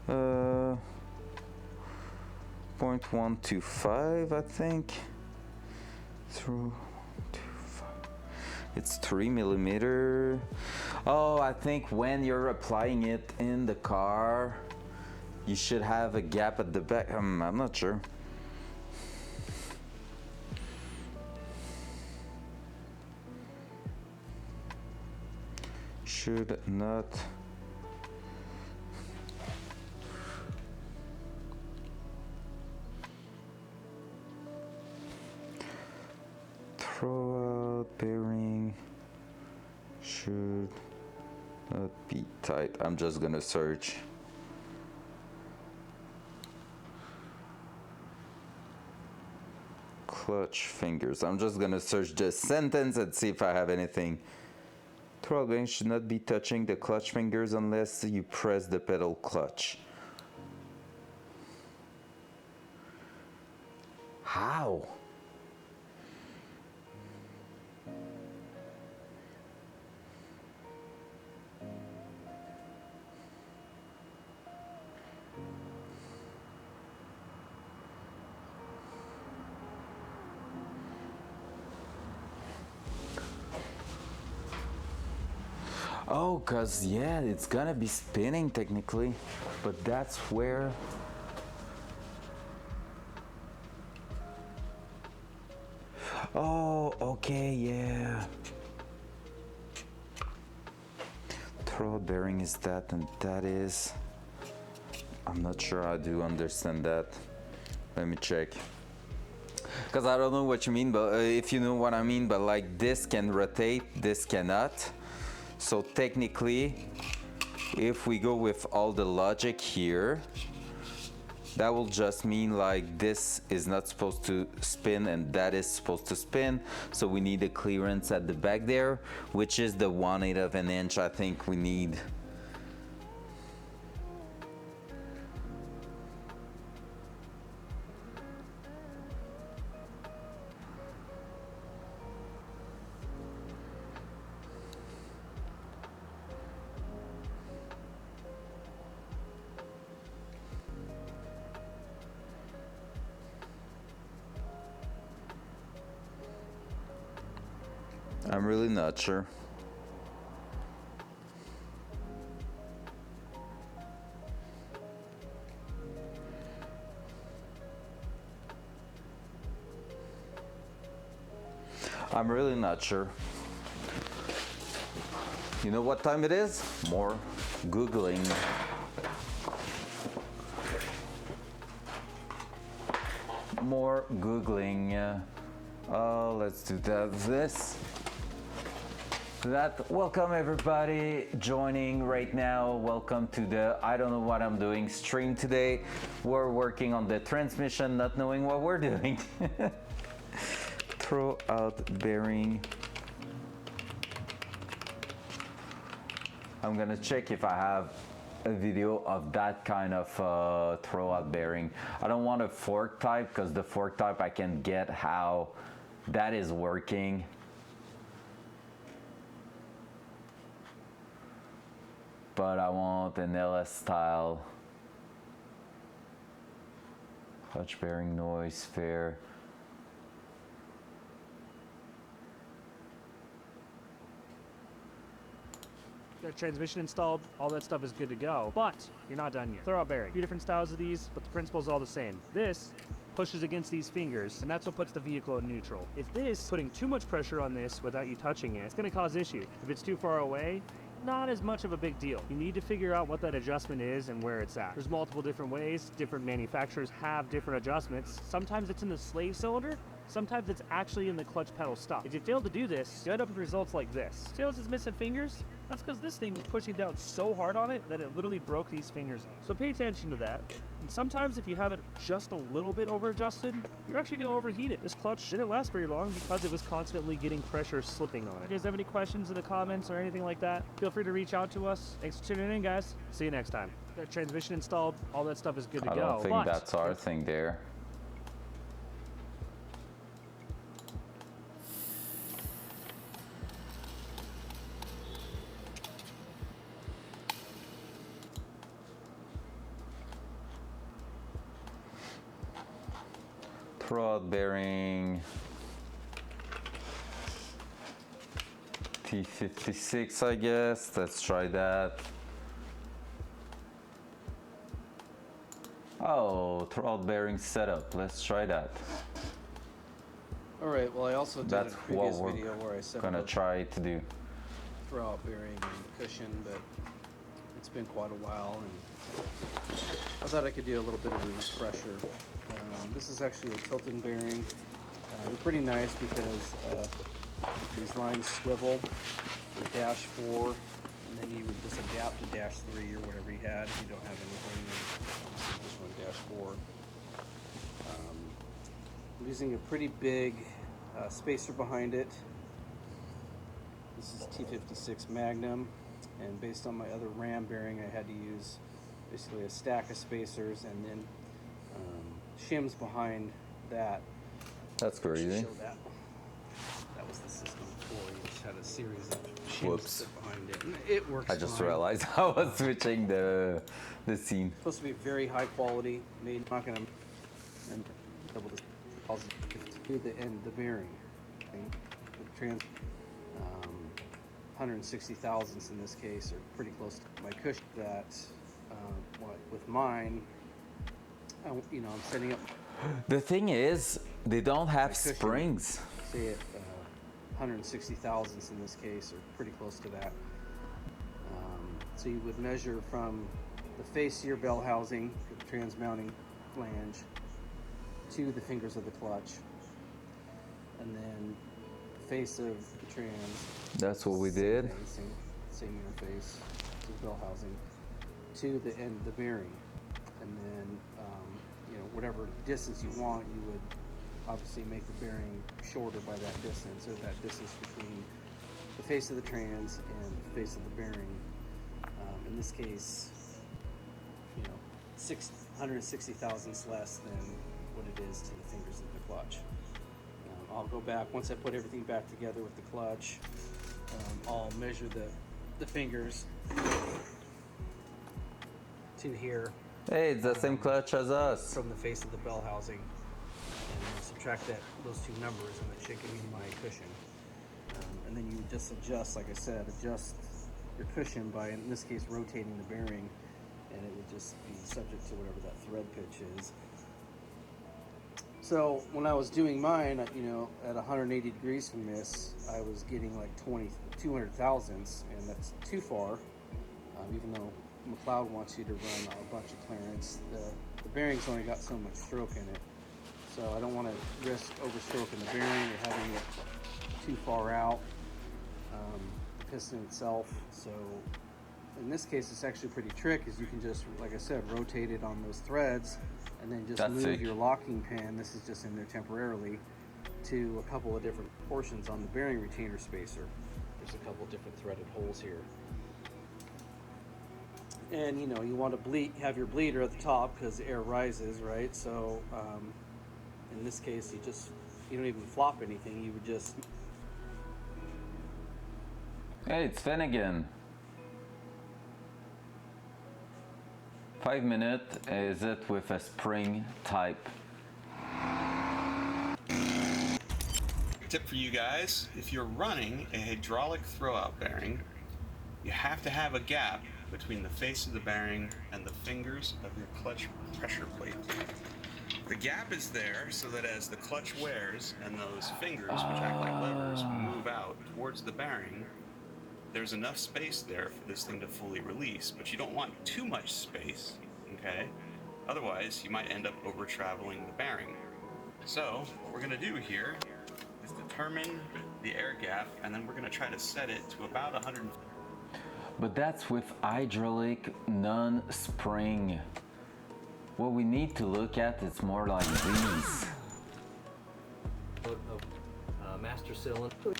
0.125, I think. Through 125. It's 3 millimeter. Oh, I think when you're applying it in the car, you should have a gap at the back. I'm not sure. Should not. Throwout bearing should not be tight. I'm just gonna search. Clutch fingers. I'm just gonna search this sentence and see if I have anything. Throttle bearing should not be touching the clutch fingers unless you press the pedal clutch. How? Oh, cause yeah, it's gonna be spinning technically, but that's where. Oh, okay, yeah. Throttle bearing is that, and that is. I'm not sure I do understand that. Let me check. Because I don't know what you mean, but if you know what I mean, but like this can rotate, this cannot. So technically, if we go with all the logic here, that will just mean like this is not supposed to spin and that is supposed to spin. So we need a clearance at the back there, which is the 1/8 of an inch I think we need. I'm really not sure. I'm really not sure. You know what time it is? More Googling. More Googling. Let's do that. Welcome everybody joining right now. Welcome to the I don't know what I'm doing stream today. We're working on the transmission, not knowing what we're doing. Throw out bearing. I'm gonna check if I have a video of that kind of throw out bearing. I don't want a fork type because the fork type I can get how that is working. But I want an LS style. Clutch bearing noise, fair. Got a transmission installed, all that stuff is good to go, but you're not done yet. Throw out bearing. A few different styles of these, but the principle's all the same. This pushes against these fingers, and that's what puts the vehicle in neutral. If this, putting too much pressure on this without you touching it, it's gonna cause issue. If it's too far away, not as much of a big deal. You need to figure out what that adjustment is and where it's at. There's multiple different ways. Different manufacturers have different adjustments. Sometimes it's in the slave cylinder. Sometimes it's actually in the clutch pedal stop. If you fail to do this, you end up with results like this. See how this is missing fingers? That's because this thing was pushing down so hard on it that it literally broke these fingers off. So pay attention to that. And sometimes if you have it just a little bit over adjusted, you're actually gonna overheat it. This clutch didn't last very long because it was constantly getting pressure slipping on it. If you guys have any questions in the comments or anything like that, feel free to reach out to us. Thanks for tuning in, guys. See you next time. Got transmission installed, all that stuff is good to go. I don't think that's our thing there. Rod bearing T56, I guess. Let's try that. Oh, throttle bearing setup. Let's try that. All right. Well, I also did That's a previous what video where I set gonna up try to do. throw-out bearing and cushion, but it's been quite a while, and I thought I could do a little bit of refresher. This is actually a tilting bearing. They're pretty nice because these lines swivel for dash 4, and then you would just adapt to dash 3 or whatever you had if you don't have anything. This one dash 4. I'm using a pretty big spacer behind it. This is T56 Magnum, and based on my other ram bearing, I had to use basically a stack of spacers and then shims behind that. That's crazy. Show that. That was the system before. You just had a series of shims Whoops. sit behind it. And it works I just fine. realized I was switching the scene. It's supposed to be very high quality. Made not gonna and double this to the end the bearing. Okay? The trans 160 thousandths in this case, or pretty close to my cushion. That with mine, I'm setting up. The thing is, they don't have cushion, springs. Say it 160 thousandths in this case, or pretty close to that. So you would measure from the face of your bell housing, the transmounting flange, to the fingers of the clutch, and then the face of the trans. That's what we did. Same interface to the bell housing, to the end of the bearing, and then whatever distance you want, you would obviously make the bearing shorter by that distance, or that distance between the face of the trans and the face of the bearing. In this case, 160 thousandths less than what it is to the fingers of the clutch. I'll go back once I put everything back together with the clutch. I'll measure the fingers to here. Hey, it's the same clutch as us. From the face of the bell housing, and subtract those two numbers, and that should give me my cushion. And then you just adjust, like I said, adjust your cushion by, in this case, rotating the bearing, and it would just be subject to whatever that thread pitch is. So when I was doing mine, at 180 degrees from this, I was getting like 200 thousandths, and that's too far. Even though McLeod wants you to run a bunch of clearance, the bearing's only got so much stroke in it. So I don't want to risk overstroking the bearing or having it too far out, the piston itself. So in this case, it's actually pretty trick, is you can just, like I said, rotate it on those threads, and then just move your locking pin, this is just in there temporarily, to a couple of different portions on the bearing retainer spacer. There's a couple different threaded holes here. And you want to have your bleeder at the top because air rises, right? So in this case, you don't even flop anything, you would just... Hey, it's Finnegan. 5 minutes, is it with a spring type? Tip for you guys, if you're running a hydraulic throwout bearing, you have to have a gap between the face of the bearing and the fingers of your clutch pressure plate. The gap is there so that as the clutch wears and those fingers, which act like levers, move out towards the bearing, there's enough space there for this thing to fully release, but you don't want too much space, okay? Otherwise, you might end up over traveling the bearing. So, what we're gonna do here is determine the air gap, and then we're gonna try to set it to about 100. But that's with hydraulic non-spring. What we need to look at is more like these. Master cylinder.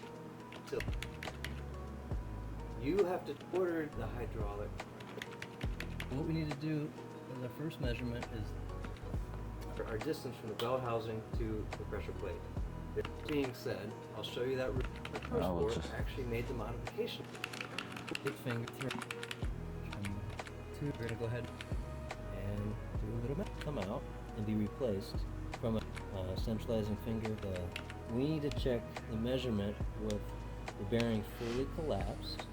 You have to order the hydraulic. What we need to do as our first measurement is our distance from the bell housing to the pressure plate. That being said, I'll show you that route. Actually made the modification. Big finger through. We're gonna go ahead and do a little bit. Come out and be replaced from a centralizing finger. We need to check the measurement with the bearing fully collapsed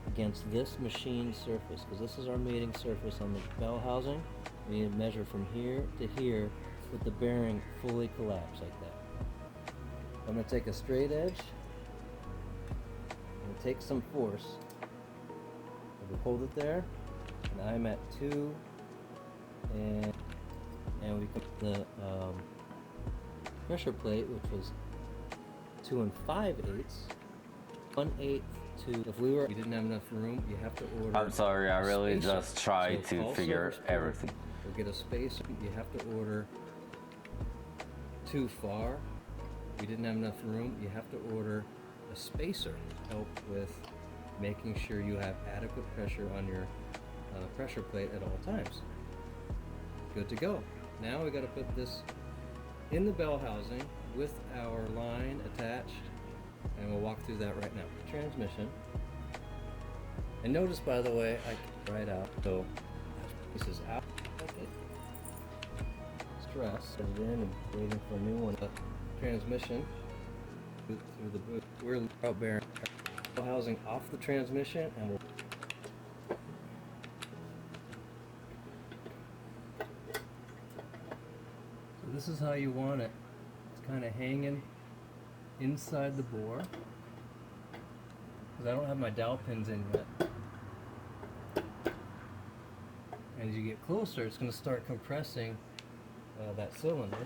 against this machine surface, because this is our mating surface on the bell housing. We need to measure from here to here with the bearing fully collapsed like that. I'm going to take a straight edge and take some force. We hold it there, and I'm at 2, and we put the pressure plate, which was 2 5/8, 1/8 to. If we didn't have enough room, you have to order. I'm sorry, I really spacer. just tried to figure everything. We'll get a spacer. You have to order 2 too far, we didn't have enough room, you have to order a spacer to help with making sure you have adequate pressure on your pressure plate at all times. Good to go. Now we got to put this in the bell housing with our line attached, and we'll walk through that right now. Transmission. And notice, by the way, I can right out. So this is out. Stress. Put it in and waiting for a new one. Transmission through the boot. We're out bearing housing off the transmission, and we'll. So this is how you want it. It's kind of hanging inside the bore. Because I don't have my dowel pins in yet. And as you get closer, it's going to start compressing that cylinder.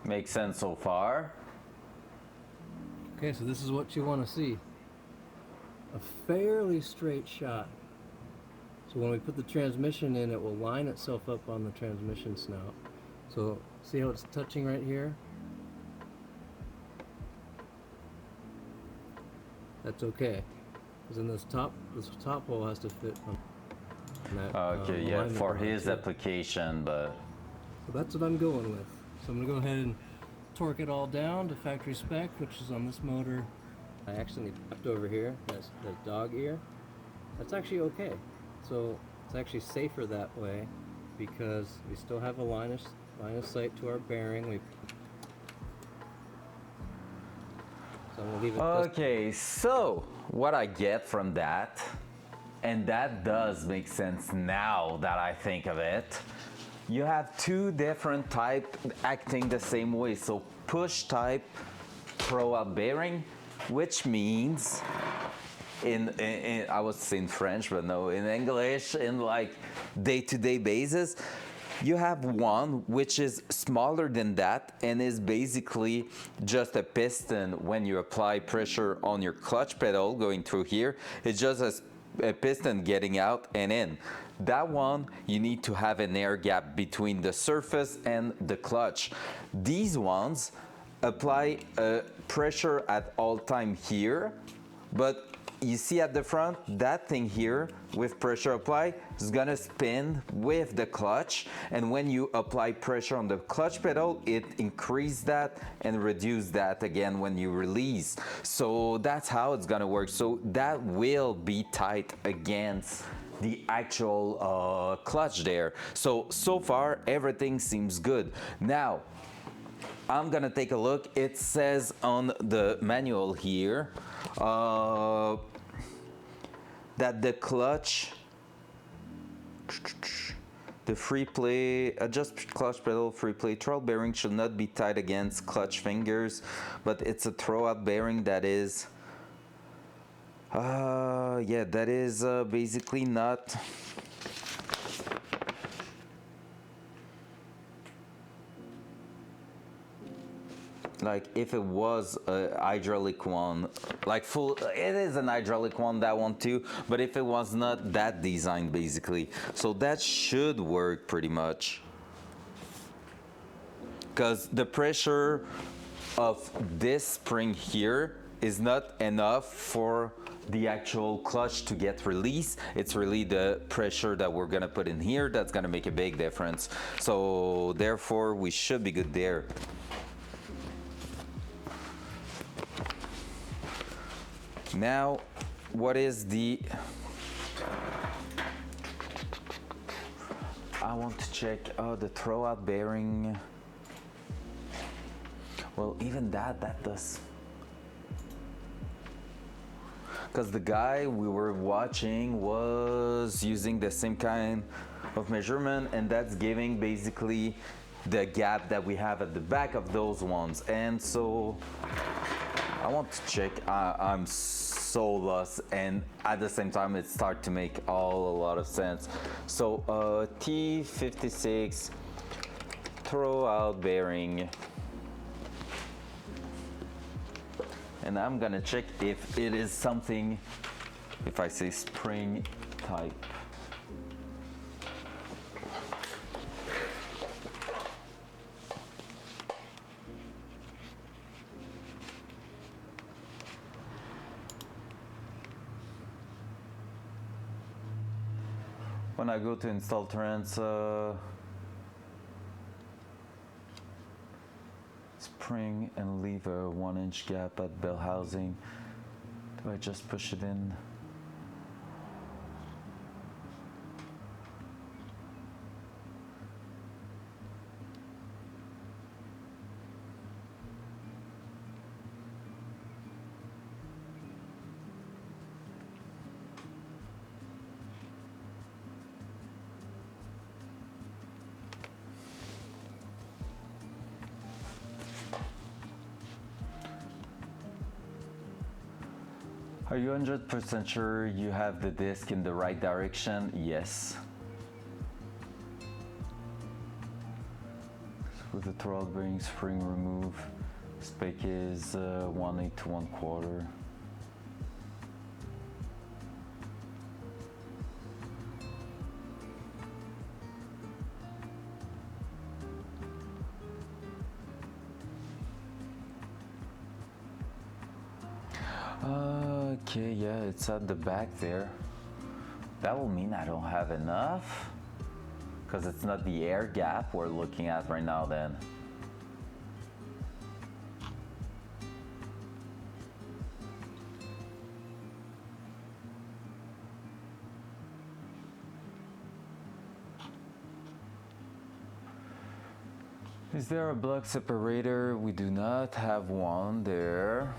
Makes sense so far. Okay, so this is what you want to see. A fairly straight shot. So when we put the transmission in, it will line itself up on the transmission snout. So see how it's touching right here? That's okay. Because then this top hole has to fit on that. Okay, yeah, alignment for line his too. application, but So that's what I'm going with. So I'm going to go ahead and torque it all down to factory spec, which is on this motor. I actually left over here, that's the dog ear. That's actually okay. So it's actually safer that way because we still have a line of sight to our bearing. So I'm going to leave it. okay, so what I get from that, and that does make sense now that I think of it, you have two different types acting the same way. So push type throw-out bearing, which means in I was saying French, but no, in English, in like day-to-day basis, you have one which is smaller than that and is basically just a piston. When you apply pressure on your clutch pedal going through here, it's just a piston getting out and in. That one, you need to have an air gap between the surface and the clutch. These ones apply pressure at all time here, but you see at the front, that thing here with pressure applied is gonna spin with the clutch, and when you apply pressure on the clutch pedal, it increases that and reduce that again when you release. So that's how it's gonna work. So that will be tight against the actual clutch there. So far everything seems good. Now I'm gonna take a look. It says on the manual here that the clutch, the free play, adjust clutch pedal free play throttle bearing should not be tied against clutch fingers, but it's a throw-out bearing that is yeah, that is basically not. Like if it was a hydraulic one, like full, it is an hydraulic one, that one too, but if it was not that design basically, so that should work pretty much. Because the pressure of this spring here is not enough for the actual clutch to get released. It's really the pressure that we're gonna put in here that's gonna make a big difference. So therefore we should be good there. Now, what is the... I want to check the throw-out bearing. Well, even that does. Because the guy we were watching was using the same kind of measurement, and that's giving basically the gap that we have at the back of those ones. And so I want to check. I'm so lost, and at the same time it starts to make a lot of sense. So T56 throw-out bearing, and I'm gonna check if it is something, if I say spring type. when I go to install turrets, spring and leave a 1-inch gap at bell housing. Do I just push it in? Are you 100% sure you have the disc in the right direction? Yes. With the throttle bearing spring remove, spec is 1/8 to 1/4. Okay, yeah, it's at the back there. That will mean I don't have enough, because it's not the air gap we're looking at right now then. Is there a block separator? We do not have one there.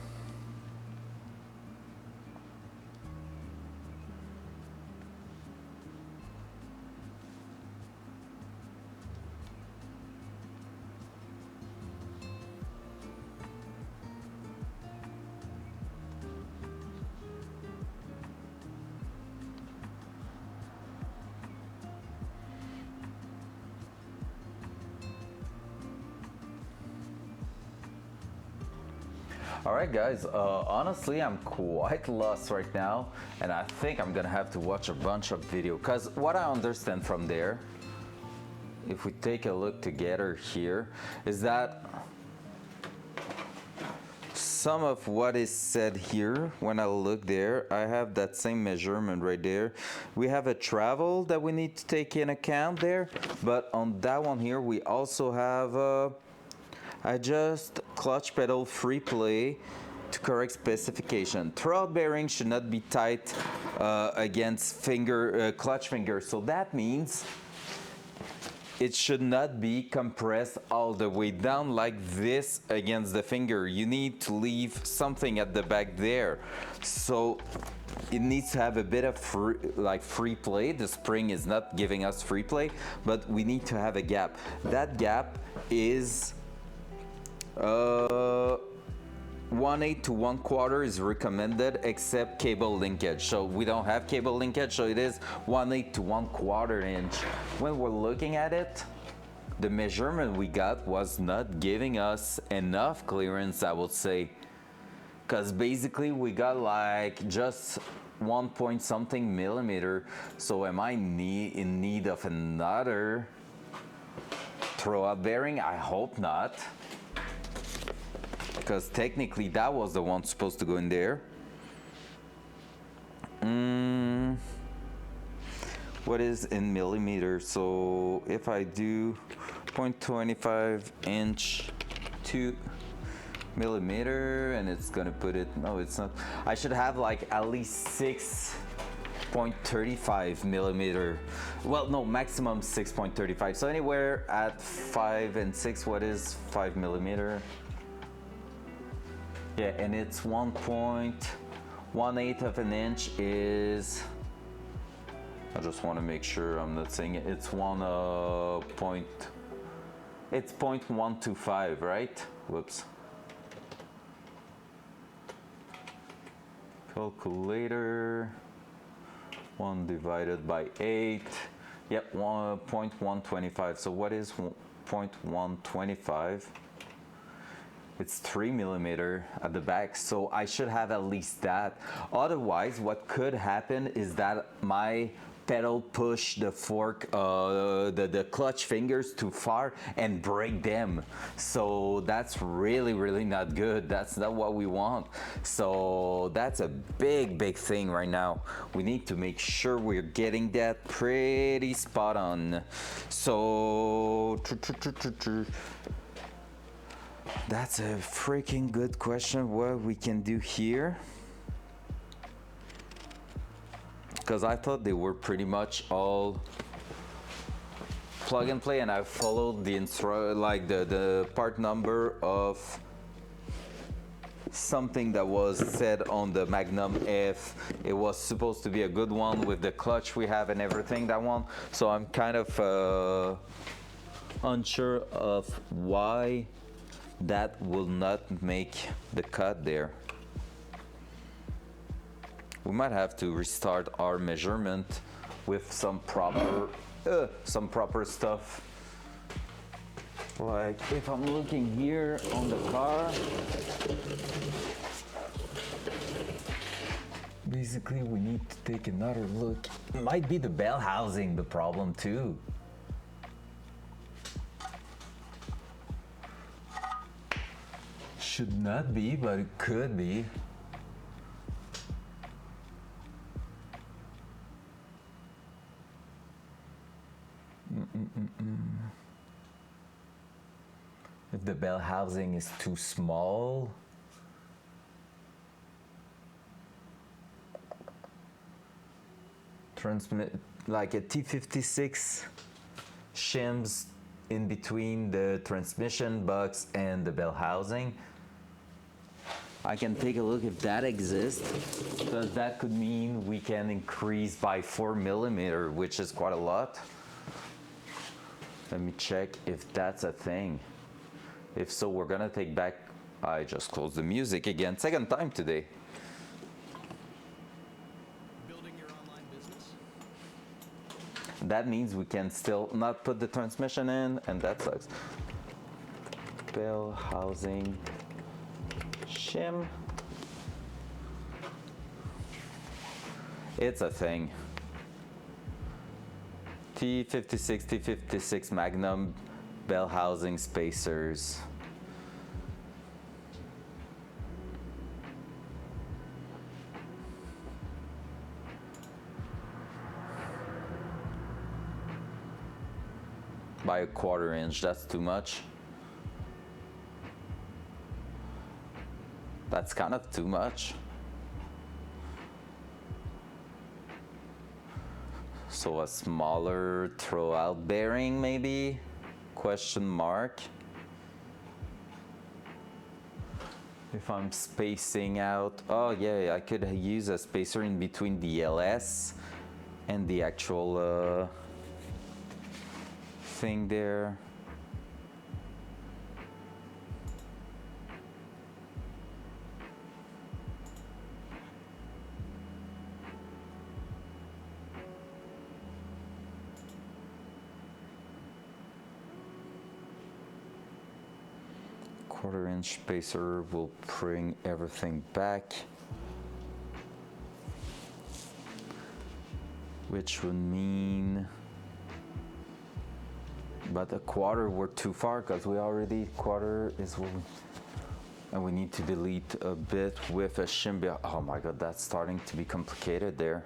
Alright guys, honestly I'm quite lost right now, and I think I'm gonna have to watch a bunch of video, because what I understand from there, if we take a look together here, is that some of what is said here, when I look there, I have that same measurement right there. We have a travel that we need to take in account there, but on that one here we also have adjust clutch pedal free play to correct specification. Throttle bearing should not be tight against clutch finger. So that means it should not be compressed all the way down like this against the finger. You need to leave something at the back there. So it needs to have a bit of free play. The spring is not giving us free play, but we need to have a gap. That gap is 1/8 to 1/4 is recommended, except cable linkage. So we don't have cable linkage, so it is 1/8 to 1/4 inch. When we're looking at it, the measurement we got was not giving us enough clearance, I would say, because basically we got like just 1 point something millimeter. So am I in need of another throwout bearing? I hope not, because technically that was the one supposed to go in there. What is in millimeters? So if I do 0.25 inch 2 millimeter, and it's gonna put it, no it's not, I should have like at least 6.35 millimeter. Well, no, maximum 6.35. So anywhere at 5 and 6, what is 5 millimeter? Yeah, and it's 1.18 of an inch is, I just want to make sure I'm not saying it, it's 0.125, right? Whoops. Calculator, 1 divided by 8, yep, 1.125. So what is 0.125? It's 3 millimeter at the back, so I should have at least that. Otherwise, what could happen is that my pedal push the fork, the clutch fingers too far and break them. So that's really not good. That's not what we want. So that's a big thing right now. We need to make sure we're getting that pretty spot on. So that's a freaking good question, what we can do here. Because I thought they were pretty much all plug and play, and I followed the the part number of something that was said on the Magnum, if it was supposed to be a good one with the clutch we have and everything, that one. So I'm kind of unsure of why that will not make the cut there. We might have to restart our measurement with some proper stuff. Like if I'm looking here on the car, basically we need to take another look. It might be the bell housing the problem too. Should not be, but it could be. If the bell housing is too small, transmit like a T56 shims in between the transmission box and the bell housing. I can take a look if that exists, because that could mean we can increase by 4 millimeter, which is quite a lot. Let me check if that's a thing. If so, we're gonna take back, I just closed the music again, second time today. Building your online business? That means we can still not put the transmission in, and that sucks. Bell housing shim. It's a thing. T56 Magnum bell housing spacers. By a 1/4 inch, that's too much. That's kind of too much. So a smaller throwout bearing maybe? Question mark. If I'm spacing out, oh yeah, I could use a spacer in between the LS and the actual thing there. Quarter-inch spacer will bring everything back, which would mean, but a 1/4 we're too far because we already 1/4 is what we, and we need to delete a bit with a shim. Oh my god, that's starting to be complicated there.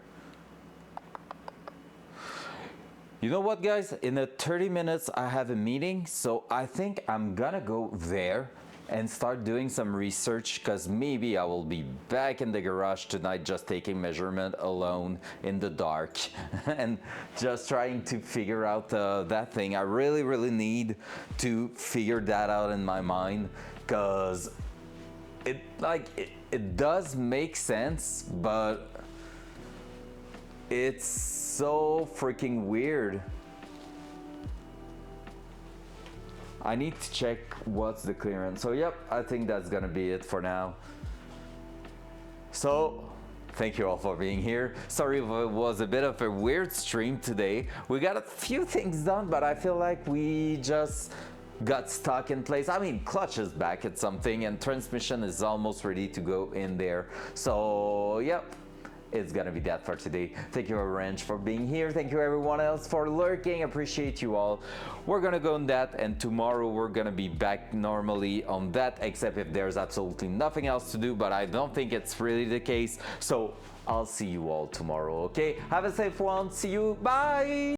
You know what, guys? In 30 minutes I have a meeting, so I think I'm gonna go there and start doing some research, because maybe I will be back in the garage tonight just taking measurement alone in the dark and just trying to figure out that thing. I really need to figure that out in my mind, because it does make sense, but it's so freaking weird. I need to check what's the clearance. So yep, I think that's gonna be it for now. So thank you all for being here. Sorry if it was a bit of a weird stream today. We got a few things done, but I feel like we just got stuck in place. I mean, clutch is back at something and transmission is almost ready to go in there. So yep, it's gonna be that for today. Thank you, Orange, for being here. Thank you, everyone else, for lurking. Appreciate you all. We're gonna go on that, and tomorrow we're gonna be back normally on that, except if there's absolutely nothing else to do, but I don't think it's really the case. So I'll see you all tomorrow, okay? Have a safe one. See you. Bye.